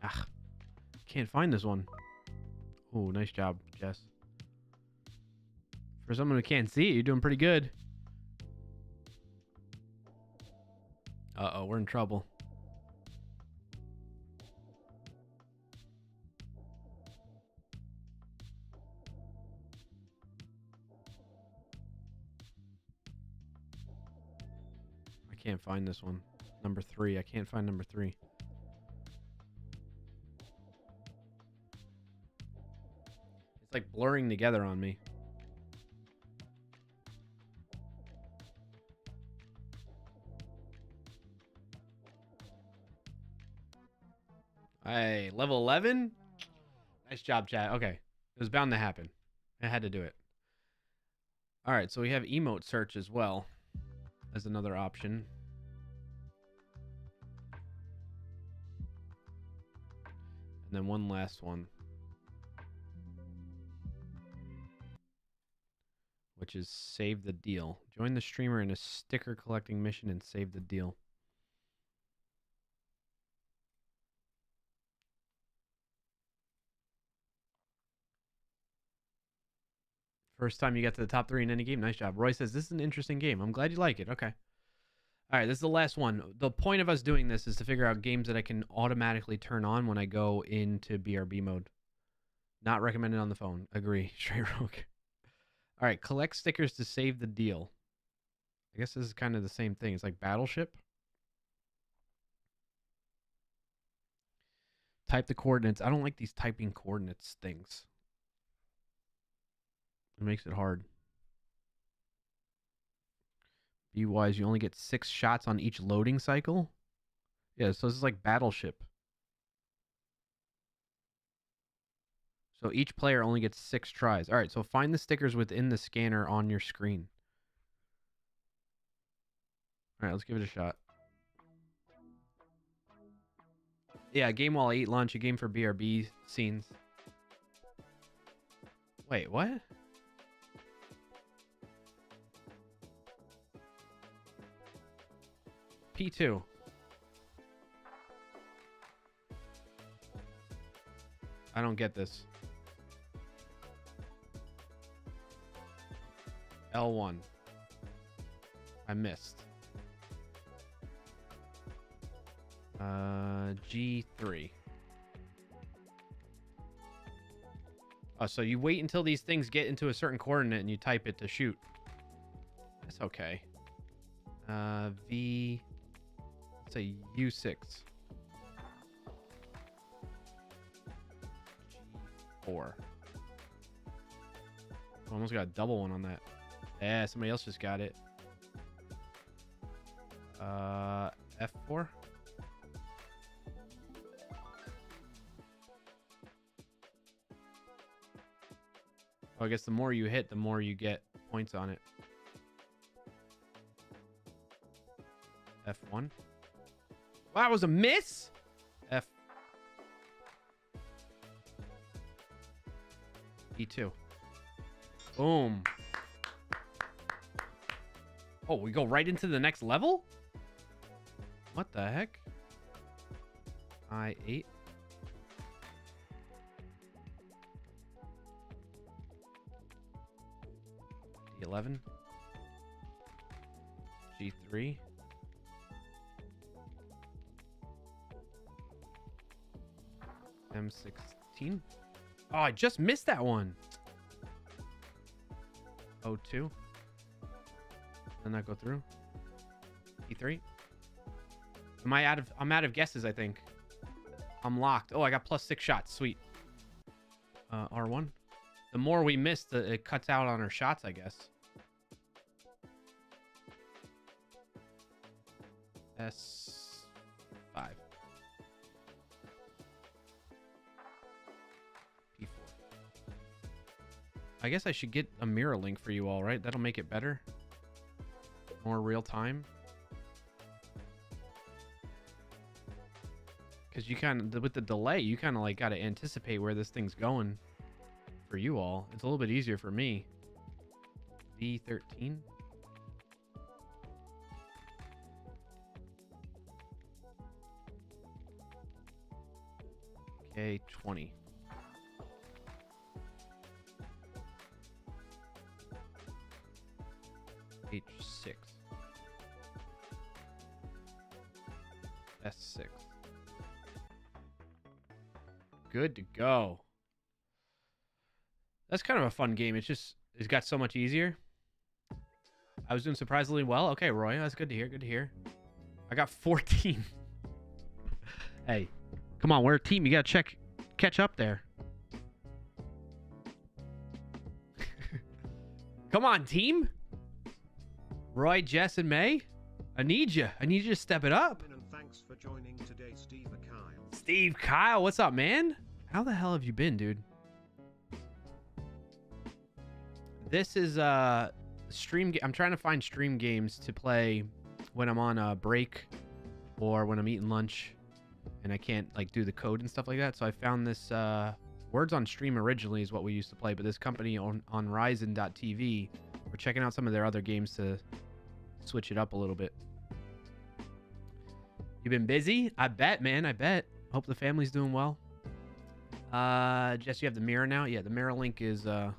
Speaker 2: Ah, can't find this one. Oh, nice job, Jess. For someone who can't see it, you're doing pretty good. Uh-oh, we're in trouble. I can't find this one. Number 3. I can't find number 3. It's like blurring together on me. Hey, level 11? Nice job, chat. Okay. It was bound to happen. I had to do it. All right, so we have emote search as well as another option. And then one last one, which is save the deal. Join the streamer in a sticker collecting mission and save the deal. First time you get to the top 3 in any game. Nice job. Roy says, this is an interesting game. I'm glad you like it. Okay. All right, this is the last one. The point of us doing this is to figure out games that I can automatically turn on when I go into BRB mode. Not recommended on the phone. Agree. Straight rogue. All right, collect stickers to save the deal. I guess this is kind of the same thing. It's like Battleship. Type the coordinates. I don't like these typing coordinates things. It makes it hard. Be wise, you only get 6 shots on each loading cycle. Yeah, so this is like Battleship. So each player only gets 6 tries. All right, so find the stickers within the scanner on your screen. All right, let's give it a shot. Yeah, a game while I eat lunch, a game for BRB scenes. Wait, what? P2. I don't get this. L1. I missed. G3. Oh, so you wait until these things get into a certain coordinate and you type it to shoot. That's okay. V. Let's say U6. G4. Almost got a double one on that. Yeah, somebody else just got it. F4. Oh, I guess the more you hit, the more you get points on it. F1. Wow, that was a miss? F. E2. Boom. Oh, we go right into the next level? What the heck? I8. D11. G3. M16. Oh, I just missed that one. O2. Didn't that go through? E3. I'm out of guesses, I think. I'm locked. Oh, I got +6 shots. Sweet. R1. The more we miss, it cuts out on our shots, I guess. S5. P4. I guess I should get a mirror link for you all, right? That'll make it better. More real time. Because you kind of, with the delay, you kind of like got to anticipate where this thing's going for you all. It's a little bit easier for me. V13. K20. H6. S6. Good to go. That's kind of a fun game. It's got so much easier. I was doing surprisingly well. Okay, Roy, that's good to hear. Good to hear. I got 14. Hey, come on, we're a team. You gotta catch up there. Come on, team. Roy, Jess, and May. I need you. I need you to step it up.
Speaker 1: And thanks for joining today, Steve Kyle.
Speaker 2: Steve Kyle, what's up, man? How the hell have you been, dude? This is stream. I'm trying to find stream games to play when I'm on a break or when I'm eating lunch and I can't like do the code and stuff like that. So I found this Words on Stream originally is what we used to play, but this company on Ryzen.tv, we're checking out some of their other games to switch it up a little bit. You been busy? I bet, man. I bet. Hope the family's doing well. Jess, you have the mirror now? Yeah, the mirror link is I'm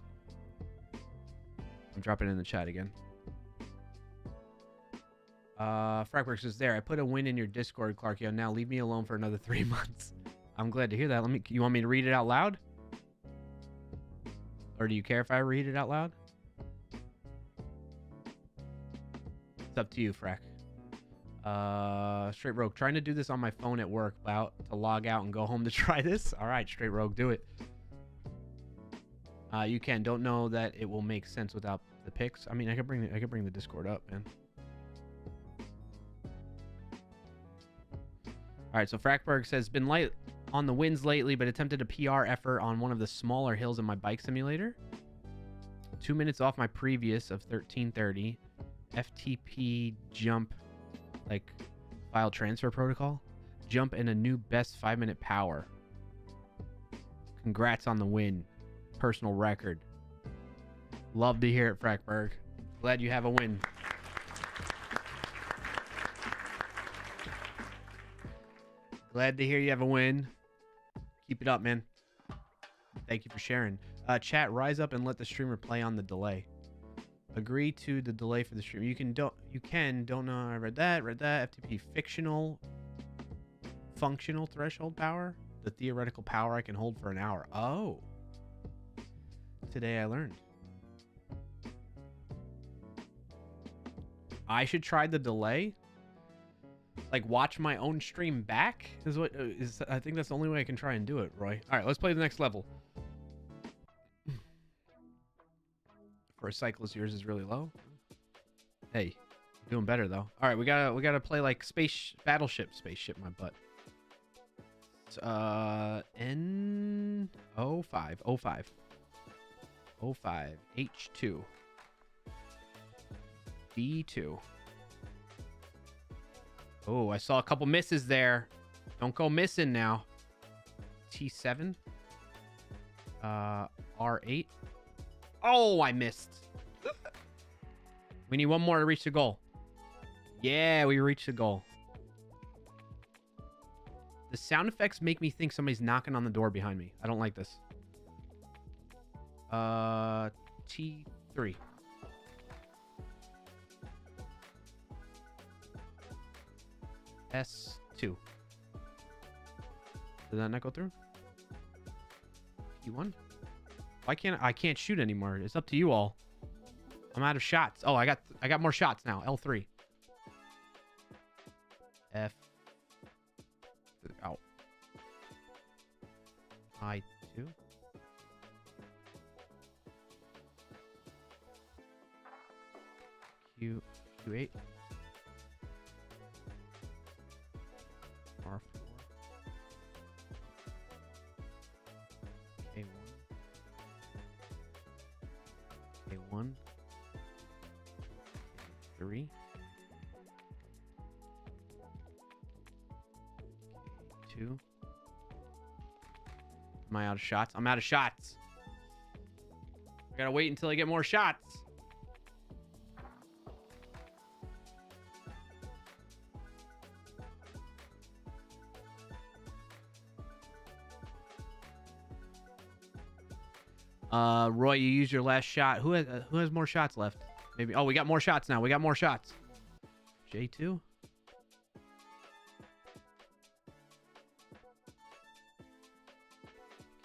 Speaker 2: dropping it in the chat again. Fragworks is there. I put a win in your Discord, Clarkio. Now leave me alone for another 3 months. I'm glad to hear that. You want me to read it out loud? Or do you care if I read it out loud? It's up to you, Frack. Straight Rogue. Trying to do this on my phone at work. About to log out and go home to try this. All right, Straight Rogue, do it. You can. Don't know that it will make sense without the pics. I mean, I could bring the Discord up, man. All right, so Frackberg says, been light on the wins lately, but attempted a PR effort on one of the smaller hills in my bike simulator. 2 minutes off my previous of 1330. FTP jump, like file transfer protocol. Jump in a new best 5-minute power. Congrats on the win. Personal record. Love to hear it, Frackberg. Glad you have a win. Glad to hear you have a win. Keep it up, man. Thank you for sharing. Chat, rise up and let the streamer play on the delay. Agree to the delay for the stream. Don't know. I read that. FTP fictional. functional threshold power. The theoretical power I can hold for an hour. Oh. Today I learned. I should try the delay. Like watch my own stream back is what is. I think that's the only way I can try and do it, Roy. All right, let's play the next level. For a cyclist, yours is really low. Hey, you're doing better though. All right, we gotta play like spaceship, my butt. It's, N05 H2 D2. Oh, I saw a couple misses there. Don't go missing now. T7 R8. Oh, I missed. We need one more to reach the goal. Yeah, we reached the goal. The sound effects make me think somebody's knocking on the door behind me. I don't like this. T3. S2. Did that not go through? T1. Why can't I can't shoot anymore? It's up to you all. I'm out of shots. Oh, I got more shots now. L3. F. Out. I2. Q8. R4. K1. K1. K3. K2. Am I out of shots? I'm out of shots. I gotta wait until I get more shots. Roy, you used your last shot. Who has more shots left? Maybe. Oh, we got more shots now. We got more shots. J2.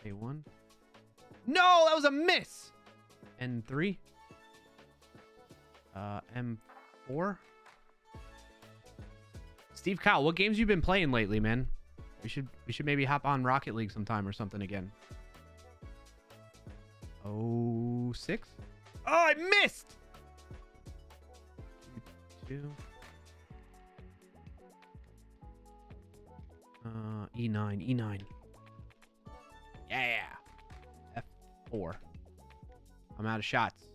Speaker 2: K1. No, that was a miss. N3. M4. Steve Kyle, what games you been playing lately, man? We should maybe hop on Rocket League sometime or something again. 06. Oh, I missed. Q2. E9. Yeah. F4. I'm out of shots.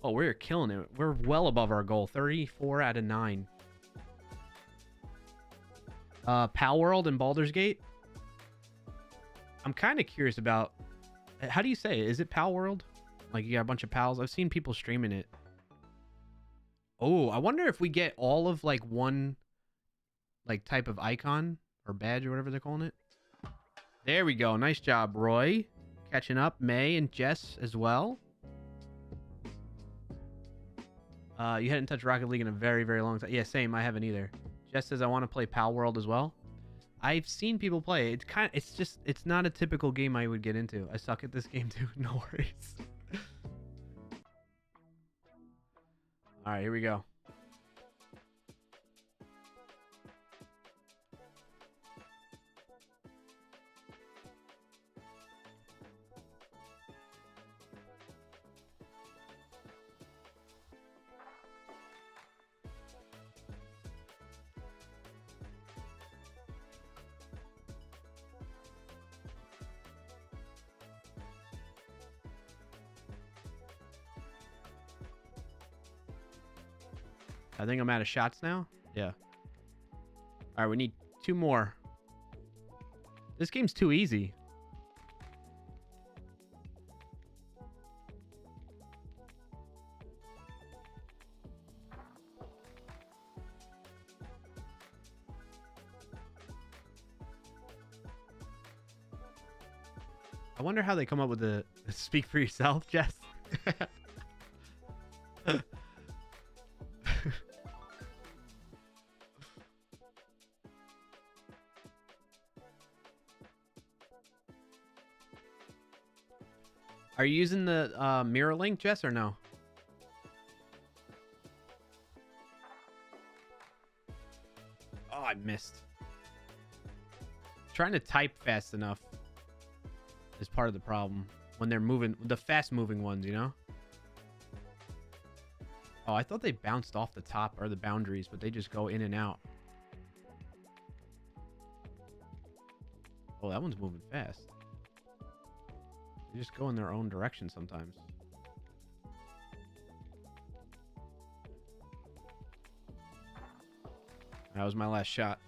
Speaker 2: Oh, we're killing it. We're well above our goal. 34 out of 9. Pal World and Baldur's Gate. I'm kind of curious about. How do you say it? Is it Pal World? Like you got a bunch of pals? I've seen people streaming it. Oh, I wonder if we get all of like one like type of icon or badge or whatever they're calling it. There we go. Nice job, Roy. Catching up. May and Jess as well. You hadn't touched Rocket League in a very, very long time. Yeah, same. I haven't either. Jess says I want to play Pal World as well. I've seen people play. It's not a typical game I would get into. I suck at this game too. No worries. All right, here we go. I think I'm out of shots now. Yeah. All right, we need 2 more. This game's too easy. I wonder how they come up with the speak for yourself, Jess. Are you using the mirror link, Jess, or no? Oh, I missed. Trying to type fast enough is part of the problem when they're moving, the fast moving ones, you know? Oh, I thought they bounced off the top or the boundaries, but they just go in and out. Oh, that one's moving fast. They just go in their own direction sometimes. That was my last shot.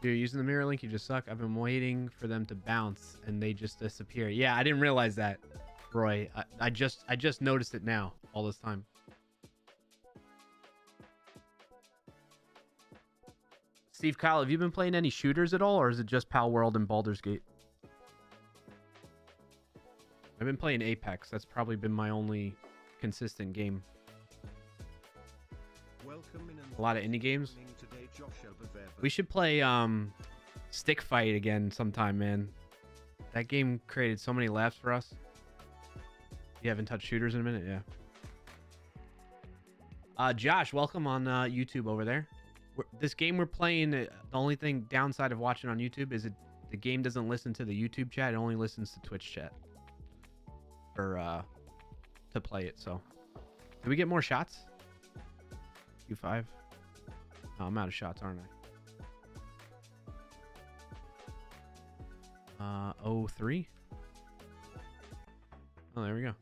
Speaker 2: You're using the mirror link, you just suck. I've been waiting for them to bounce and they just disappear. Yeah, I didn't realize that, Roy. I just noticed it now all this time. Steve Kyle, have you been playing any shooters at all, or is it just Pal World and Baldur's Gate? I've been playing Apex. That's probably been my only consistent game. A lot of indie games. We should play Stick Fight again sometime, man. That game created so many laughs for us. You haven't touched shooters in a minute? Yeah. Josh, welcome on YouTube over there. This game we're playing, the only thing downside of watching on YouTube is the game doesn't listen to the YouTube chat. It only listens to Twitch chat for to play it. So, do we get more shots? Q5. Oh, I'm out of shots, aren't I? 03. Oh, there we go.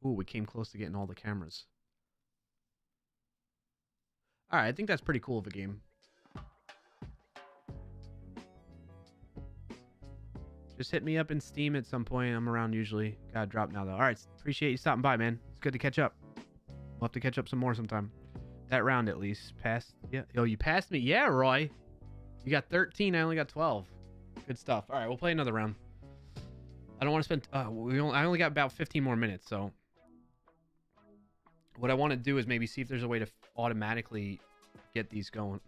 Speaker 2: Ooh, we came close to getting all the cameras. All right, I think that's pretty cool of a game. Just hit me up in Steam at some point. I'm around usually. Gotta drop now, though. All right, appreciate you stopping by, man. It's good to catch up. We'll have to catch up some more sometime. That round, at least. Passed. Yeah. Oh, you passed me? Yeah, Roy. You got 13. I only got 12. Good stuff. All right, we'll play another round. I don't want to spend... I only got about 15 more minutes, so... What I want to do is maybe see if there's a way to automatically get these going.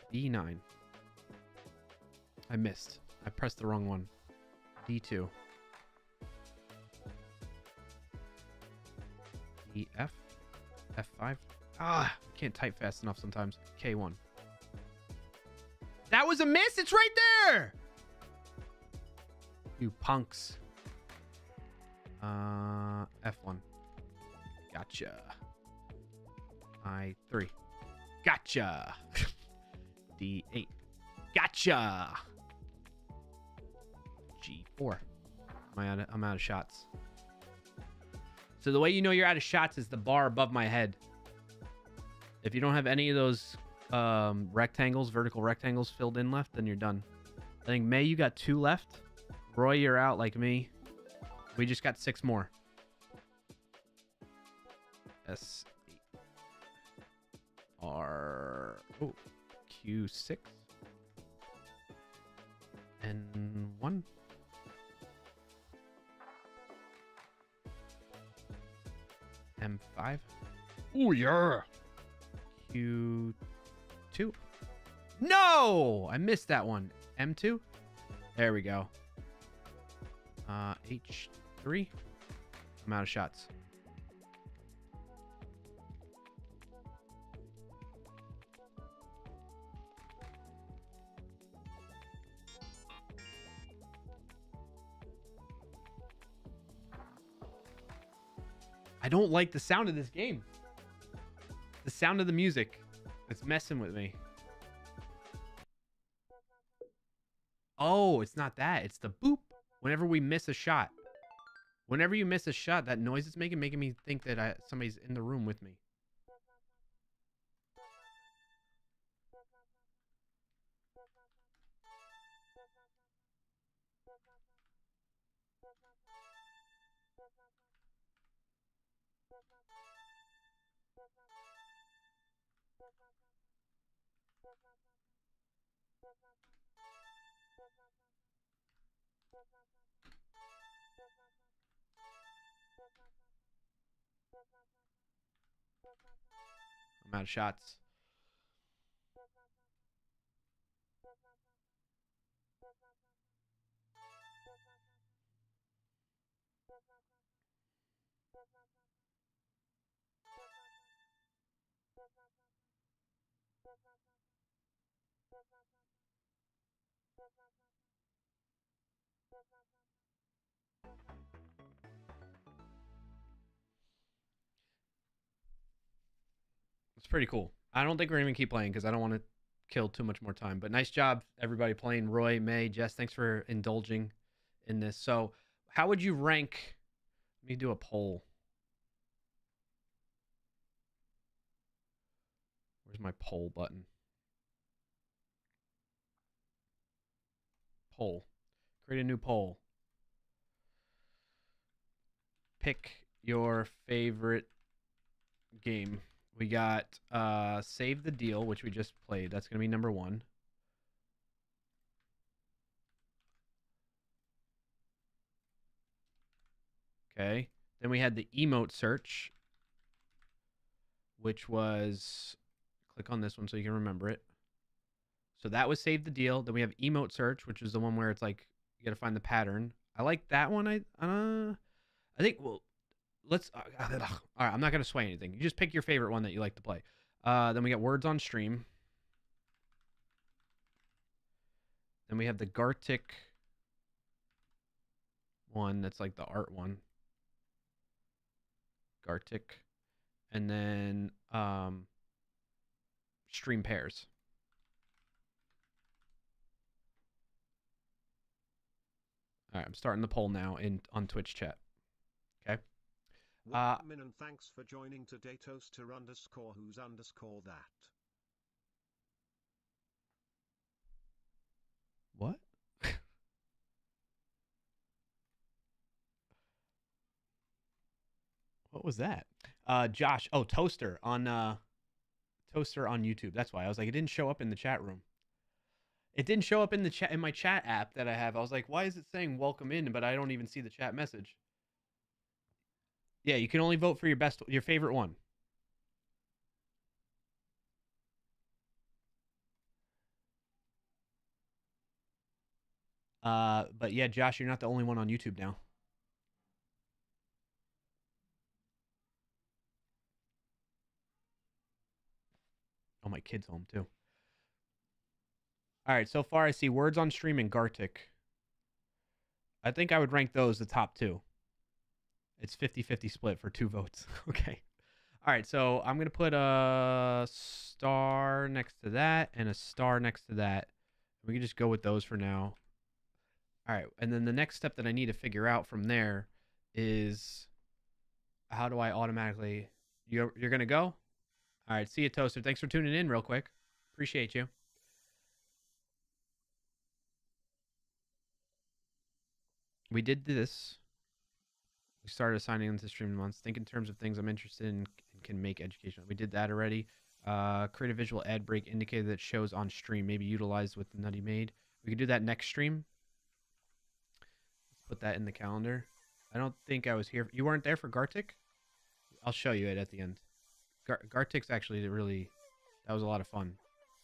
Speaker 2: B9. I missed. I pressed the wrong one. D2. EF. F5. Ah, can't type fast enough sometimes. K1. That was a miss. It's right there. You punks. F1. Gotcha. I3. Gotcha. D8. Gotcha. G4. I'm out of shots. So the way you know you're out of shots is the bar above my head. If you don't have any of those rectangles, vertical rectangles filled in left, then you're done. I think, May, you got 2 left. Roy, you're out like me. We just got 6 more. S8. R. Oh, Q6. N1. M5. Oh, yeah. Q2. No! I missed that one. M2. There we go. H3. I'm out of shots. I don't like the sound of this game. The sound of the music. It's messing with me. Oh, it's not that. It's the boop. Whenever we miss a shot. Whenever you miss a shot, that noise it's making me think that somebody's in the room with me. I'm out of shots. It's pretty cool. I don't think we're going to keep playing because I don't want to kill too much more time. But nice job, everybody playing. Roy, May, Jess, thanks for indulging in this. So, how would you rank? Let me do a poll. Where's my poll button? Poll. Create a new poll. Pick your favorite game. We got Save the Deal, which we just played. That's going to be number 1. Okay. Then we had the emote search, which was... Click on this one so you can remember it. So that was Save the Deal. Then we have emote search, which is the one where it's like you got to find the pattern. I like that one. I think, well, let's... all right, I'm not going to sway anything. You just pick your favorite one that you like to play. Then we got Words on Stream. Then we have the Gartic one. That's like the art one. Gartic. And then Stream Pairs. All right, I'm starting the poll now on Twitch chat. Okay.
Speaker 1: Welcome in and thanks for joining today, Toaster _ who's _ that.
Speaker 2: What? What was that? Josh. Oh, Toaster on YouTube. That's why I was like, it didn't show up in the chat room. It didn't show up in the chat in my chat app that I have. I was like, why is it saying welcome in, but I don't even see the chat message? Yeah, you can only vote for your favorite one. But yeah, Josh, you're not the only one on YouTube now. Oh, my kid's home too. All right, so far I see Words on Stream and Gartic. I think I would rank those the top 2. It's 50-50 split for 2 votes. Okay. All right, so I'm going to put a star next to that and a star next to that. We can just go with those for now. All right, and then the next step that I need to figure out from there is how do I automatically... You're going to go? All right, see you, Toaster. Thanks for tuning in real quick. Appreciate you. We did this. We started assigning them to stream months. Think in terms of things I'm interested in and can make educational. We did that already. Create a visual ad break indicator that shows on stream. Maybe utilized with the Nutty made. We could do that next stream. Let's put that in the calendar. I don't think I was here. You weren't there for Gartic? I'll show you it at the end. Gartic's actually really... That was a lot of fun.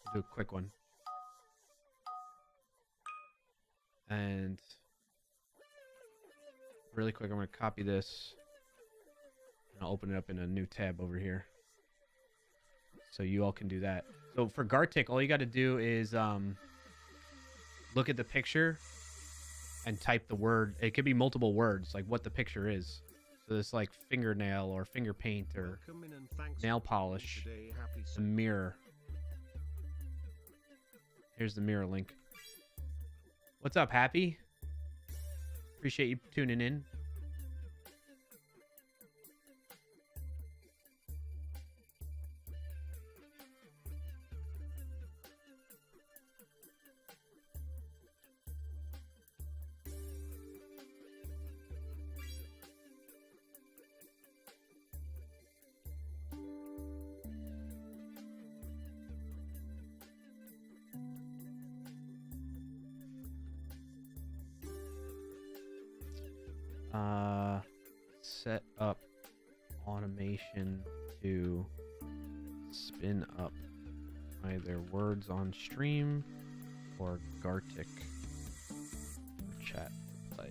Speaker 2: We'll do a quick one. And... really quick, I'm going to copy this. And I'll open it up in a new tab over here. So you all can do that. So for Gartic, all you got to do is look at the picture and type the word. It could be multiple words, like what the picture is. So it's like fingernail or finger paint or nail polish. A mirror. Here's the mirror link. What's up, Happy? Appreciate you tuning in. Set up automation to spin up either words on stream or Gartic for chat to play.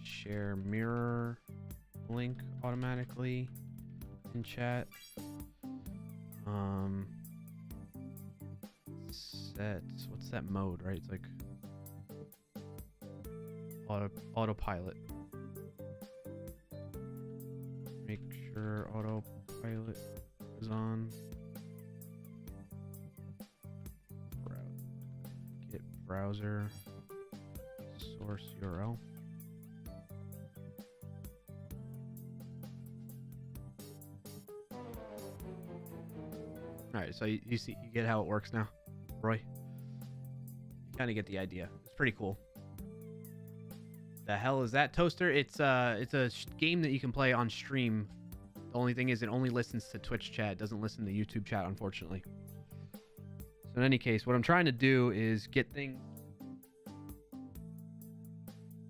Speaker 2: Share mirror link automatically in chat. Set, what's that mode, right? It's like autopilot. Make sure autopilot is on. Get browser source URL. All right, so you see, you get how it works now, Roy. You kind of get the idea. It's pretty cool. The hell is that, Toaster? It's a game that you can play on stream. The only thing is, it only listens to Twitch chat. It doesn't listen to YouTube chat, unfortunately. So in any case, what I'm trying to do is get things.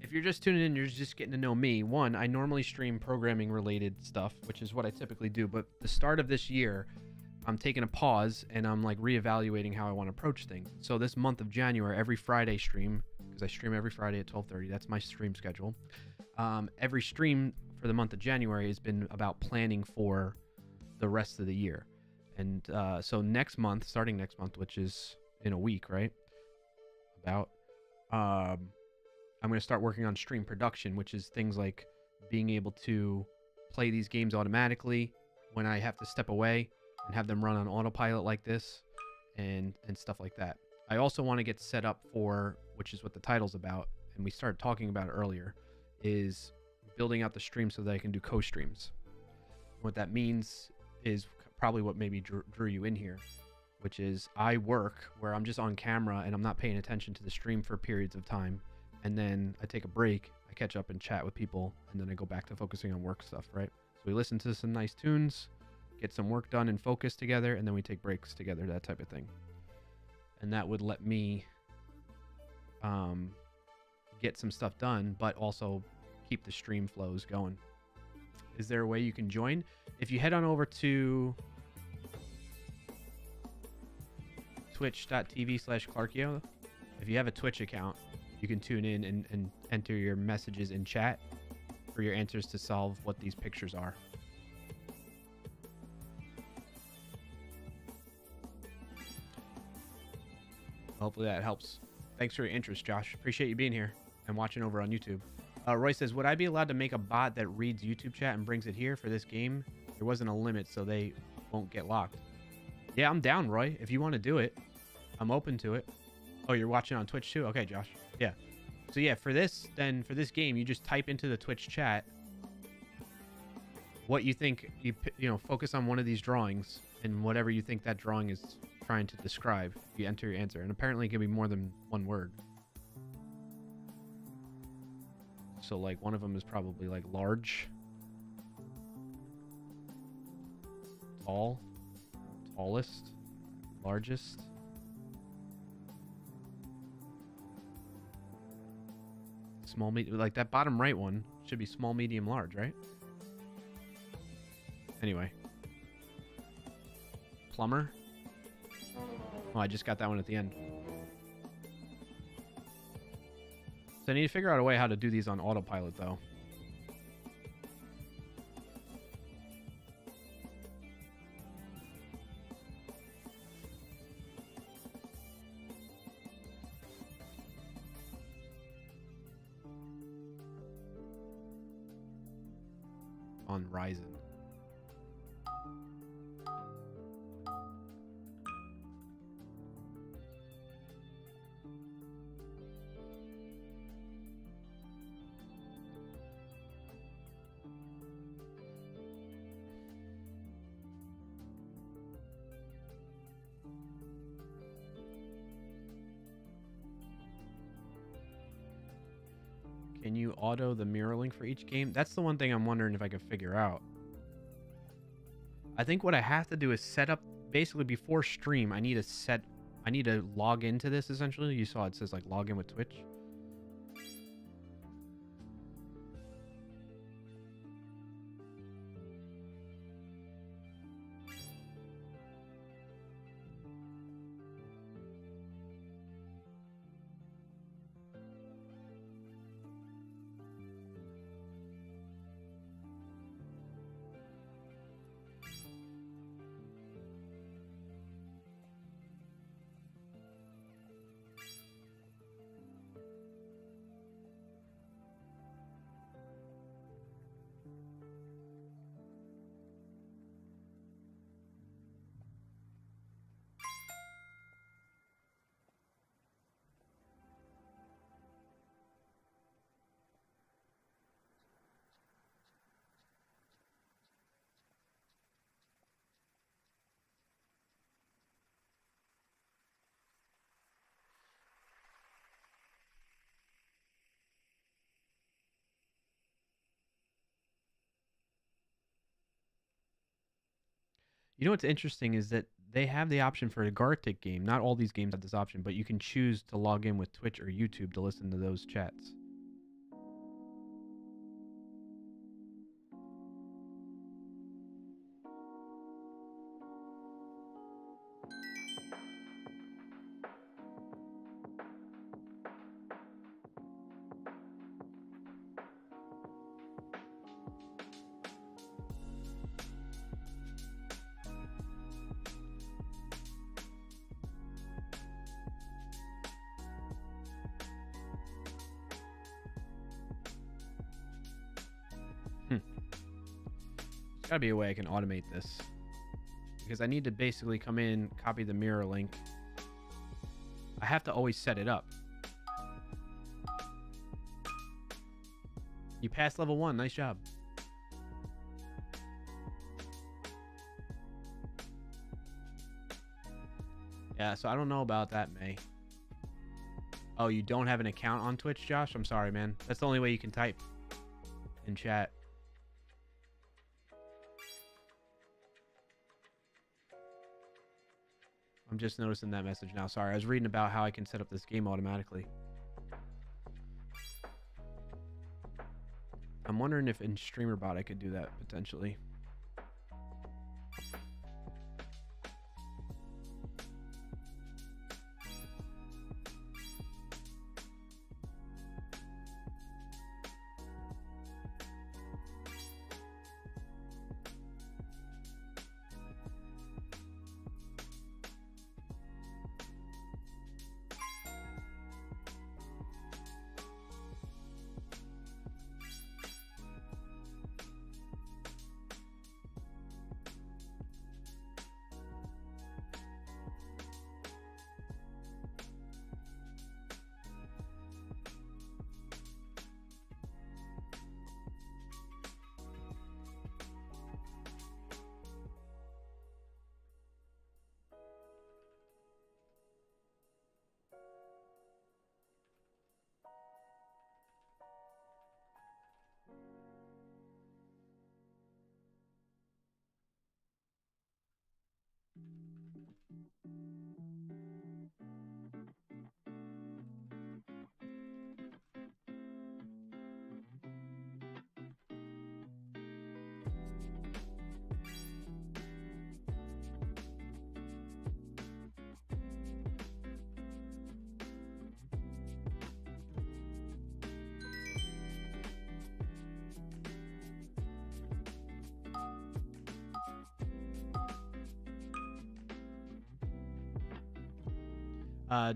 Speaker 2: If you're just tuning in, you're just getting to know me. One, I normally stream programming related stuff, which is what I typically do. But the start of this year, I'm taking a pause and I'm like reevaluating how I want to approach things. So this month of January, every Friday stream, because I stream every Friday at 12:30. That's my stream schedule. Every stream for the month of January has been about planning for the rest of the year. And so next month, starting next month, which is in a week, right? I'm going to start working on stream production, which is things like being able to play these games automatically when I have to step away and have them run on autopilot like this and stuff like that. I also want to get set up for, which is what the title's about, and we started talking about it earlier, is building out the stream so that I can do co-streams. What that means is probably what maybe drew you in here, which is I work where I'm just on camera and I'm not paying attention to the stream for periods of time, and then I take a break, I catch up and chat with people, and then I go back to focusing on work stuff, right? So we listen to some nice tunes, get some work done and focus together, and then we take breaks together, that type of thing. And that would let me get some stuff done, but also keep the stream flows going. Is there a way you can join? If you head on over to twitch.tv/clarkio, if you have a Twitch account, you can tune in and enter your messages in chat for your answers to solve what these pictures are. Hopefully that helps. Thanks for your interest, Josh. Appreciate you being here and watching over on YouTube. Roy says, would I be allowed to make a bot that reads YouTube chat and brings it here for this game? There wasn't a limit, so they won't get locked. Yeah, I'm down, Roy. If you want to do it, I'm open to it. Oh, you're watching on Twitch too? Okay, Josh. Yeah. So yeah, for this game, you just type into the Twitch chat what you think. You know, focus on one of these drawings and whatever you think that drawing is trying to describe. You enter your answer, and apparently it can be more than one word. So like one of them is probably like large, tall, tallest, largest, small, medium. Like that bottom right one should be small, medium, large, right? Anyway, plumber. Oh, I just got that one at the end. So I need to figure out a way how to do these on autopilot, though. On Ryzen. Can you auto the mirror link for each game? That's the one thing I'm wondering if I can figure out. I think what I have to do is set up, basically before stream, I need to set I need to log into this essentially. You saw it says like log in with Twitch. You know what's interesting is that they have the option for a Gartic game. Not all these games have this option, but you can choose to log in with Twitch or YouTube to listen to those chats. There's gotta be a way I can automate this. Because I need to basically come in, copy the mirror link. I have to always set it up. You passed level 1, nice job. Yeah, so I don't know about that, May. Oh, you don't have an account on Twitch, Josh? I'm sorry, man. That's the only way you can type in chat. I'm just noticing that message now. Sorry, I was reading about how I can set up this game automatically. I'm wondering if in StreamerBot I could do that potentially.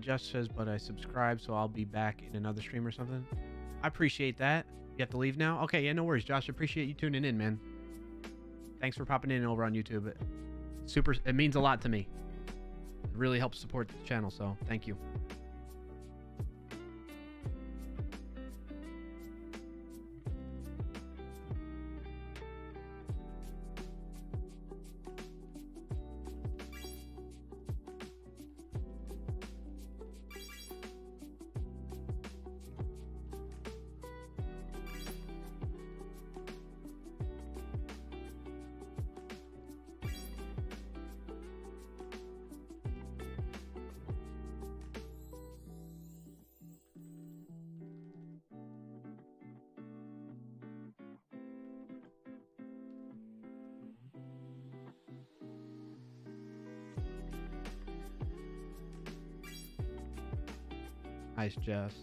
Speaker 2: Josh says, but I subscribe, so I'll be back in another stream or something. I appreciate that. You have to leave now? Okay, yeah, no worries, Josh. I appreciate you tuning in, man. Thanks for popping in over on YouTube. It means a lot to me. It really helps support the channel, so thank you. Nice, Jess.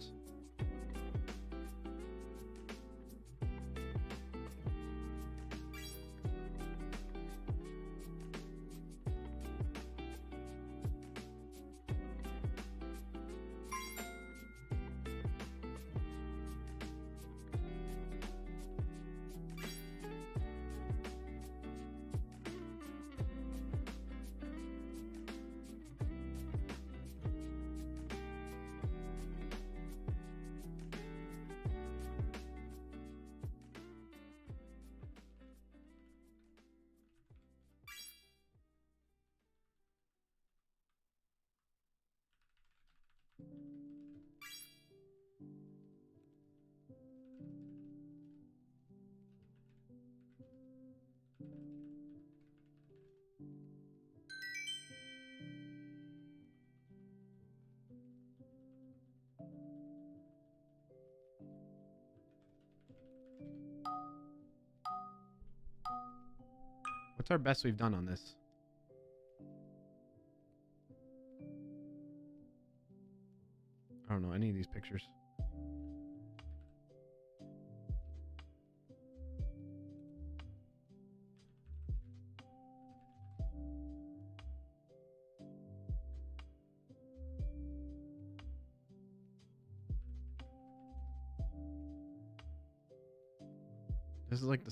Speaker 2: What's our best we've done on this? I don't know any of these pictures. This is like the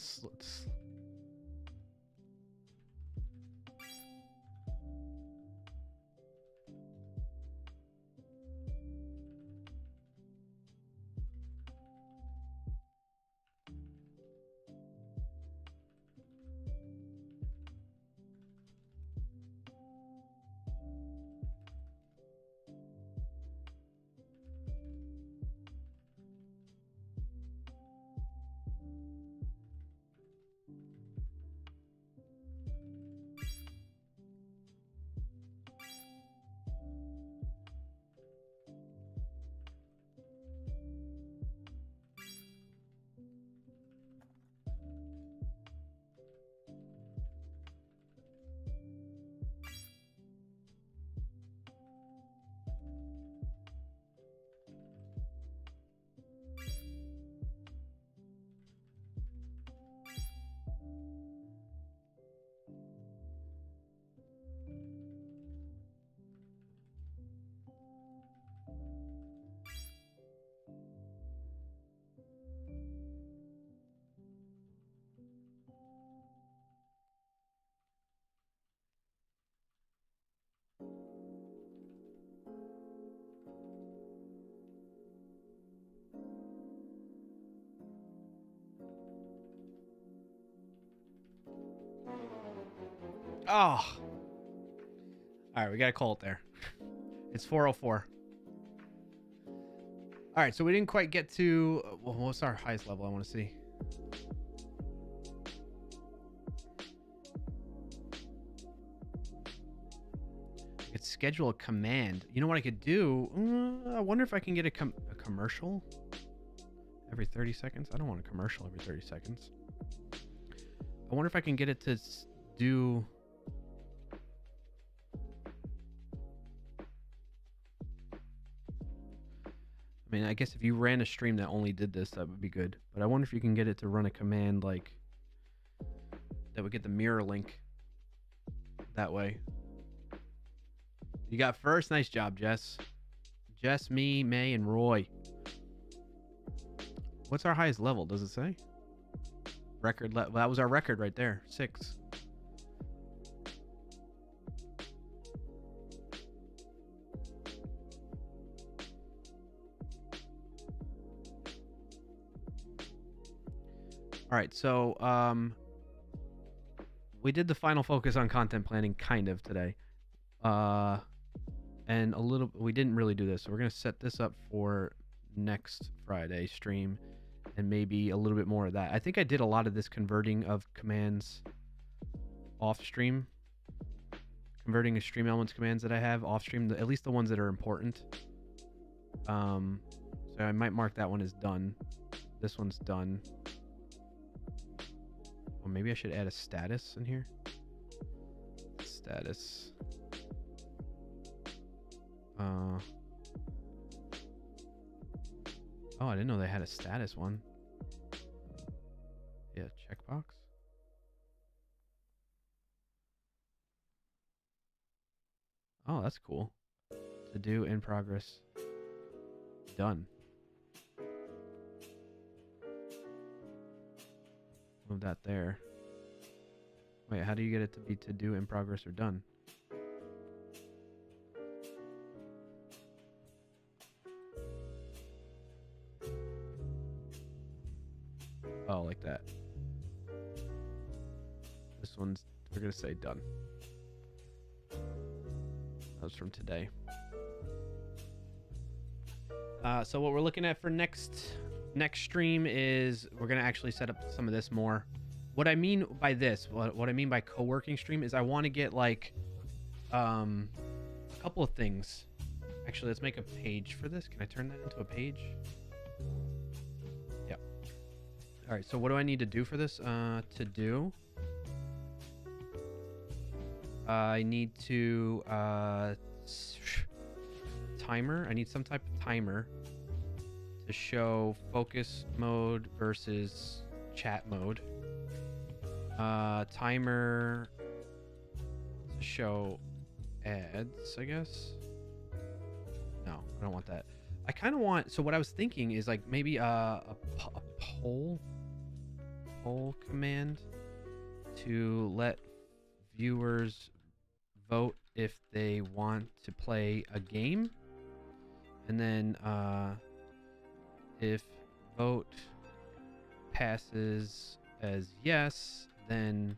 Speaker 2: Oh. All right, we got to call it there. It's 4:04. All right, so we didn't quite get to... Well, what's our highest level? I want to see. I could schedule a command. You know what I could do? I wonder if I can get a commercial every 30 seconds. I don't want a commercial every 30 seconds. I wonder if I can get it to do... I mean, I guess if you ran a stream that only did this, that would be good. But I wonder if you can get it to run a command like that would get the mirror link that way. You got first. Nice job, Jess. Jess, me, May, and Roy. What's our highest level? Does it say? Record level. That was our record right there. 6. All right, so we did the final focus on content planning kind of today. And a little, we didn't really do this. So we're going to set this up for next Friday stream and maybe a little bit more of that. I think I did a lot of this converting of commands off stream, converting the stream elements commands that I have off stream, at least the ones that are important. So I might mark that one as done. This one's done. Well, maybe I should add a status in here. Status. Oh, I didn't know they had a status one. Yeah, checkbox. Oh, that's cool. To do in progress. Done. Move that there. Wait, how do you get it to be to do in progress or done? Oh, like that. This one's, we're going to say done. That was from today. So what we're looking at for next stream is we're going to actually set up some of this more. What I mean by this, what I mean by co-working stream is I want to get like a couple of things. Actually, let's make a page for this. Can I turn that into a page? Yeah. All right, so what do I need to do for this? To do, I need to timer. I need some type of timer to show focus mode versus chat mode. Timer to show ads, I guess. No, I don't want that. I kind of want, so what I was thinking is like maybe a poll command to let viewers vote if they want to play a game, and then if vote passes as yes, then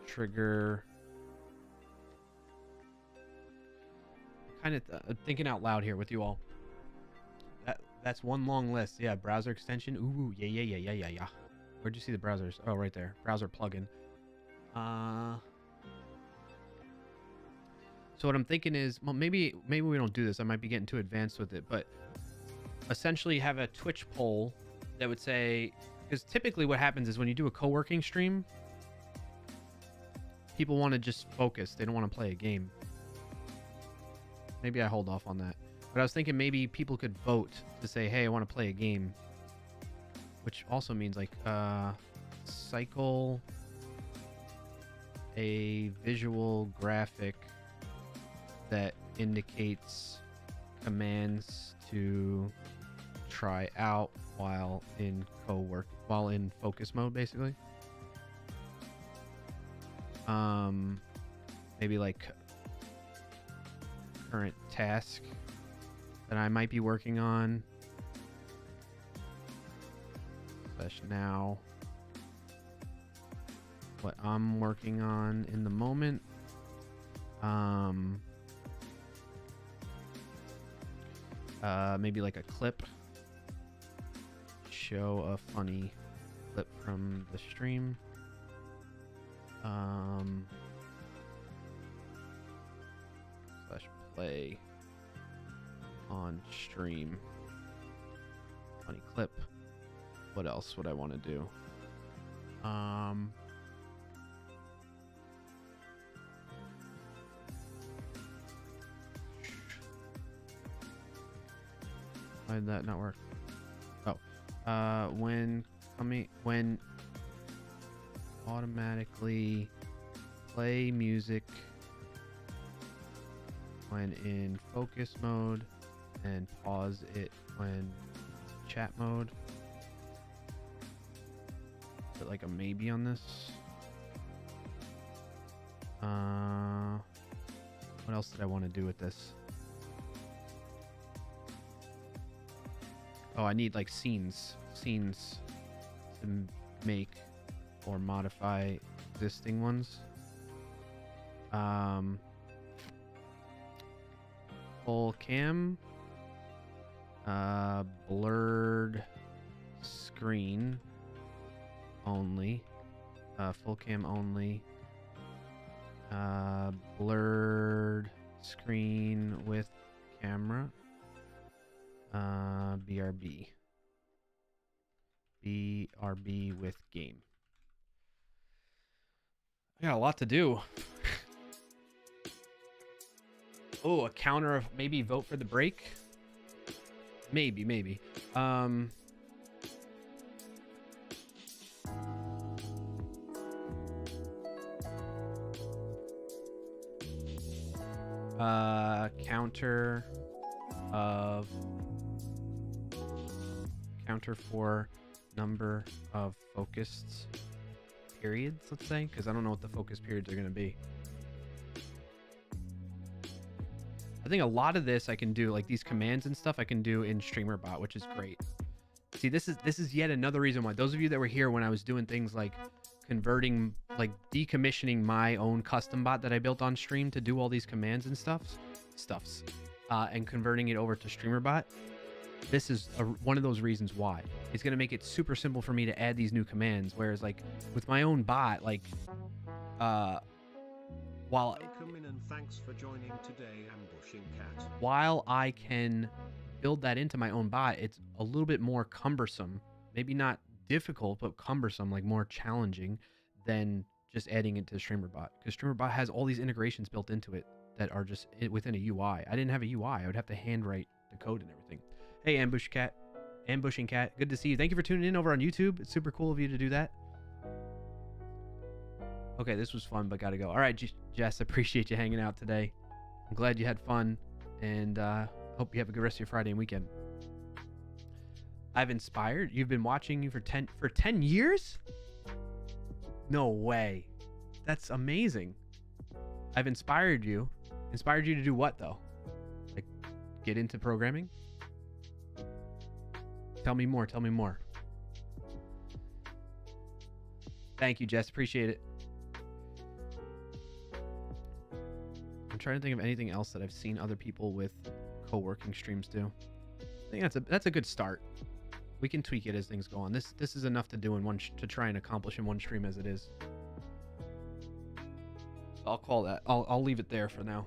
Speaker 2: trigger. Kind of thinking out loud here with you all. That's one long list. Yeah, browser extension. Ooh, yeah. Where'd you see the browsers? Oh, right there. Browser plugin. So what I'm thinking is, well, maybe we don't do this. I might be getting too advanced with it, but essentially have a Twitch poll that would say, because typically what happens is when you do a co-working stream, people want to just focus. They don't want to play a game. Maybe I hold off on that. But I was thinking maybe people could vote to say, hey, I want to play a game. Which also means like cycle a visual graphic that indicates commands to try out while in focus mode, basically. Maybe like current task that I might be working on / now what I'm working on in the moment. Maybe like a clip, show a funny clip from the stream. / play on stream. Funny clip. What else would I want to do? Why did that not work? Oh, when automatically play music when in focus mode and pause it when chat mode. Put like a maybe on this. What else did I want to do with this? Oh, I need like scenes to make or modify existing ones. Full cam, blurred screen only, full cam only, blurred screen with camera, BRB with game. I got a lot to do. Oh, a counter of maybe vote for the break. Maybe. Um, counter for number of focused periods, let's say, because I don't know what the focus periods are going to be. I think a lot of this I can do, like these commands and stuff I can do in StreamerBot, which is great. See, this is yet another reason why those of you that were here when I was doing things like converting, like decommissioning my own custom bot that I built on stream to do all these commands and stuffs, and converting it over to StreamerBot. This is one of those reasons why. It's going to make it super simple for me to add these new commands. Whereas like with my own bot, like, while
Speaker 1: Welcome in and thanks for joining today, Ambushing Cat.
Speaker 2: While I can build that into my own bot, it's a little bit more cumbersome. Maybe not difficult, but cumbersome, like more challenging than just adding it to StreamerBot. Because StreamerBot has all these integrations built into it that are just within a UI. I didn't have a UI. I would have to handwrite the code and everything. Hey, Ambushing Cat. Good to see you. Thank you for tuning in over on YouTube. It's super cool of you to do that. Okay, this was fun, but gotta go. All right, Jess, appreciate you hanging out today. I'm glad you had fun, and hope you have a good rest of your Friday and weekend. I've inspired. You've been watching you for 10 years? No way. That's amazing. I've inspired you. Inspired you to do what, though? Like, get into programming? Tell me more. Tell me more. Thank you, Jess. Appreciate it. I'm trying to think of anything else that I've seen other people with co-working streams do. I think that's a good start. We can tweak it as things go on. This is enough to do in one to try and accomplish in one stream as it is. So I'll call that. I'll leave it there for now.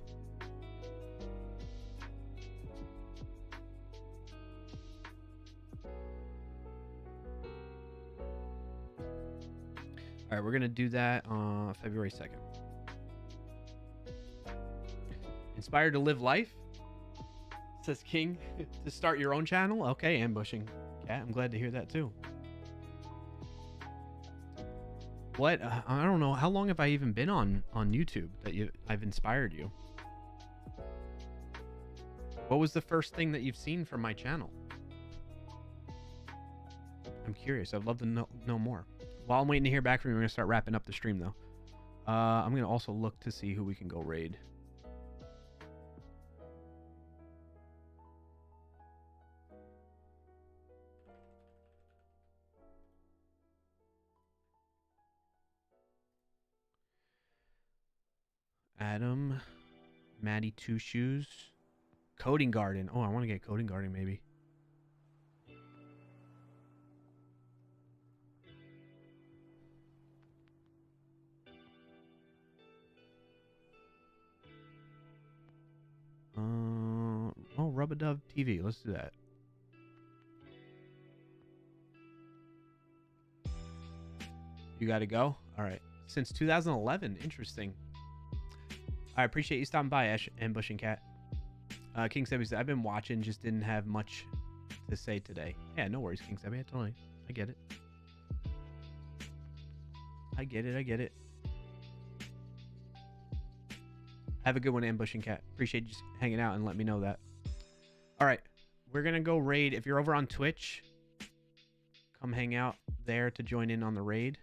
Speaker 2: All right, we're gonna do that on February 2nd. Inspired to live life, says King. To start your own channel. Okay, Ambushing Cat. I'm glad to hear that too. What? I don't know. How long have I even been on YouTube that I've inspired you? What was the first thing that you've seen from my channel? I'm curious. I'd love to know more. While I'm waiting to hear back from you, we're gonna start wrapping up the stream though. I'm gonna also look to see who we can go raid. Adam, Maddie Two Shoes, Coding Garden. Oh, I want to get Coding Garden maybe. Oh, Rub-a-Dub TV. Let's do that. You got to go? All right. Since 2011. Interesting. I appreciate you stopping by, Ambushing Cat. King Sebby said, I've been watching, just didn't have much to say today. Yeah, no worries, King Sebby. Totally. I get it. I get it. Have a good one, Ambushing Cat. Appreciate you just hanging out and let me know that. All right. We're going to go raid. If you're over on Twitch, come hang out there to join in on the raid.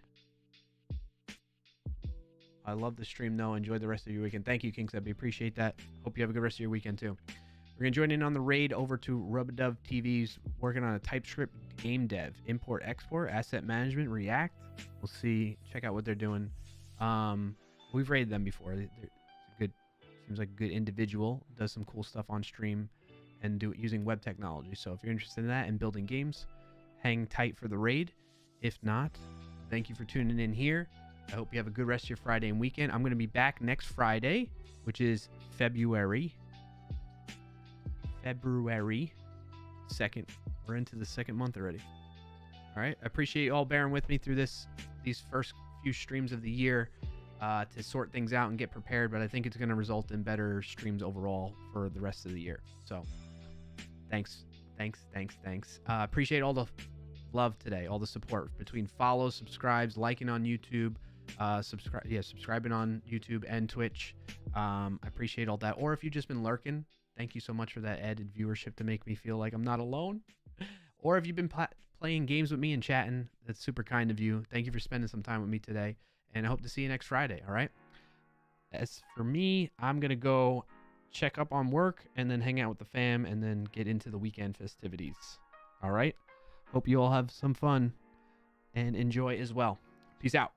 Speaker 2: I love the stream, though. Enjoy the rest of your weekend. Thank you, King Sebby. Appreciate that. Hope you have a good rest of your weekend, too. We're going to join in on the raid over to Rub-a-Dub TV's working on a TypeScript game dev, import, export, asset management, React. We'll see. Check out what they're doing. We've raided them before. They're good. Seems like a good individual. Does some cool stuff on stream and do it using web technology. So if you're interested in that and building games, hang tight for the raid. If not, thank you for tuning in here. I hope you have a good rest of your Friday and weekend. I'm going to be back next Friday, which is February 2nd. We're into the second month already. All right. I appreciate you all bearing with me through these first few streams of the year to sort things out and get prepared, but I think it's going to result in better streams overall for the rest of the year. So thanks Thanks. Appreciate all the love today, all the support between follows, subscribes, liking on YouTube, subscribing on YouTube and Twitch. I appreciate all that. Or if you've just been lurking, thank you so much for that added viewership to make me feel like I'm not alone. Or if you've been playing games with me and chatting, that's super kind of you. Thank you for spending some time with me today, and I hope to see you next Friday. All right. As for me, I'm gonna go check up on work and then hang out with the fam and then get into the weekend festivities. All right. Hope you all have some fun and enjoy as well. Peace out.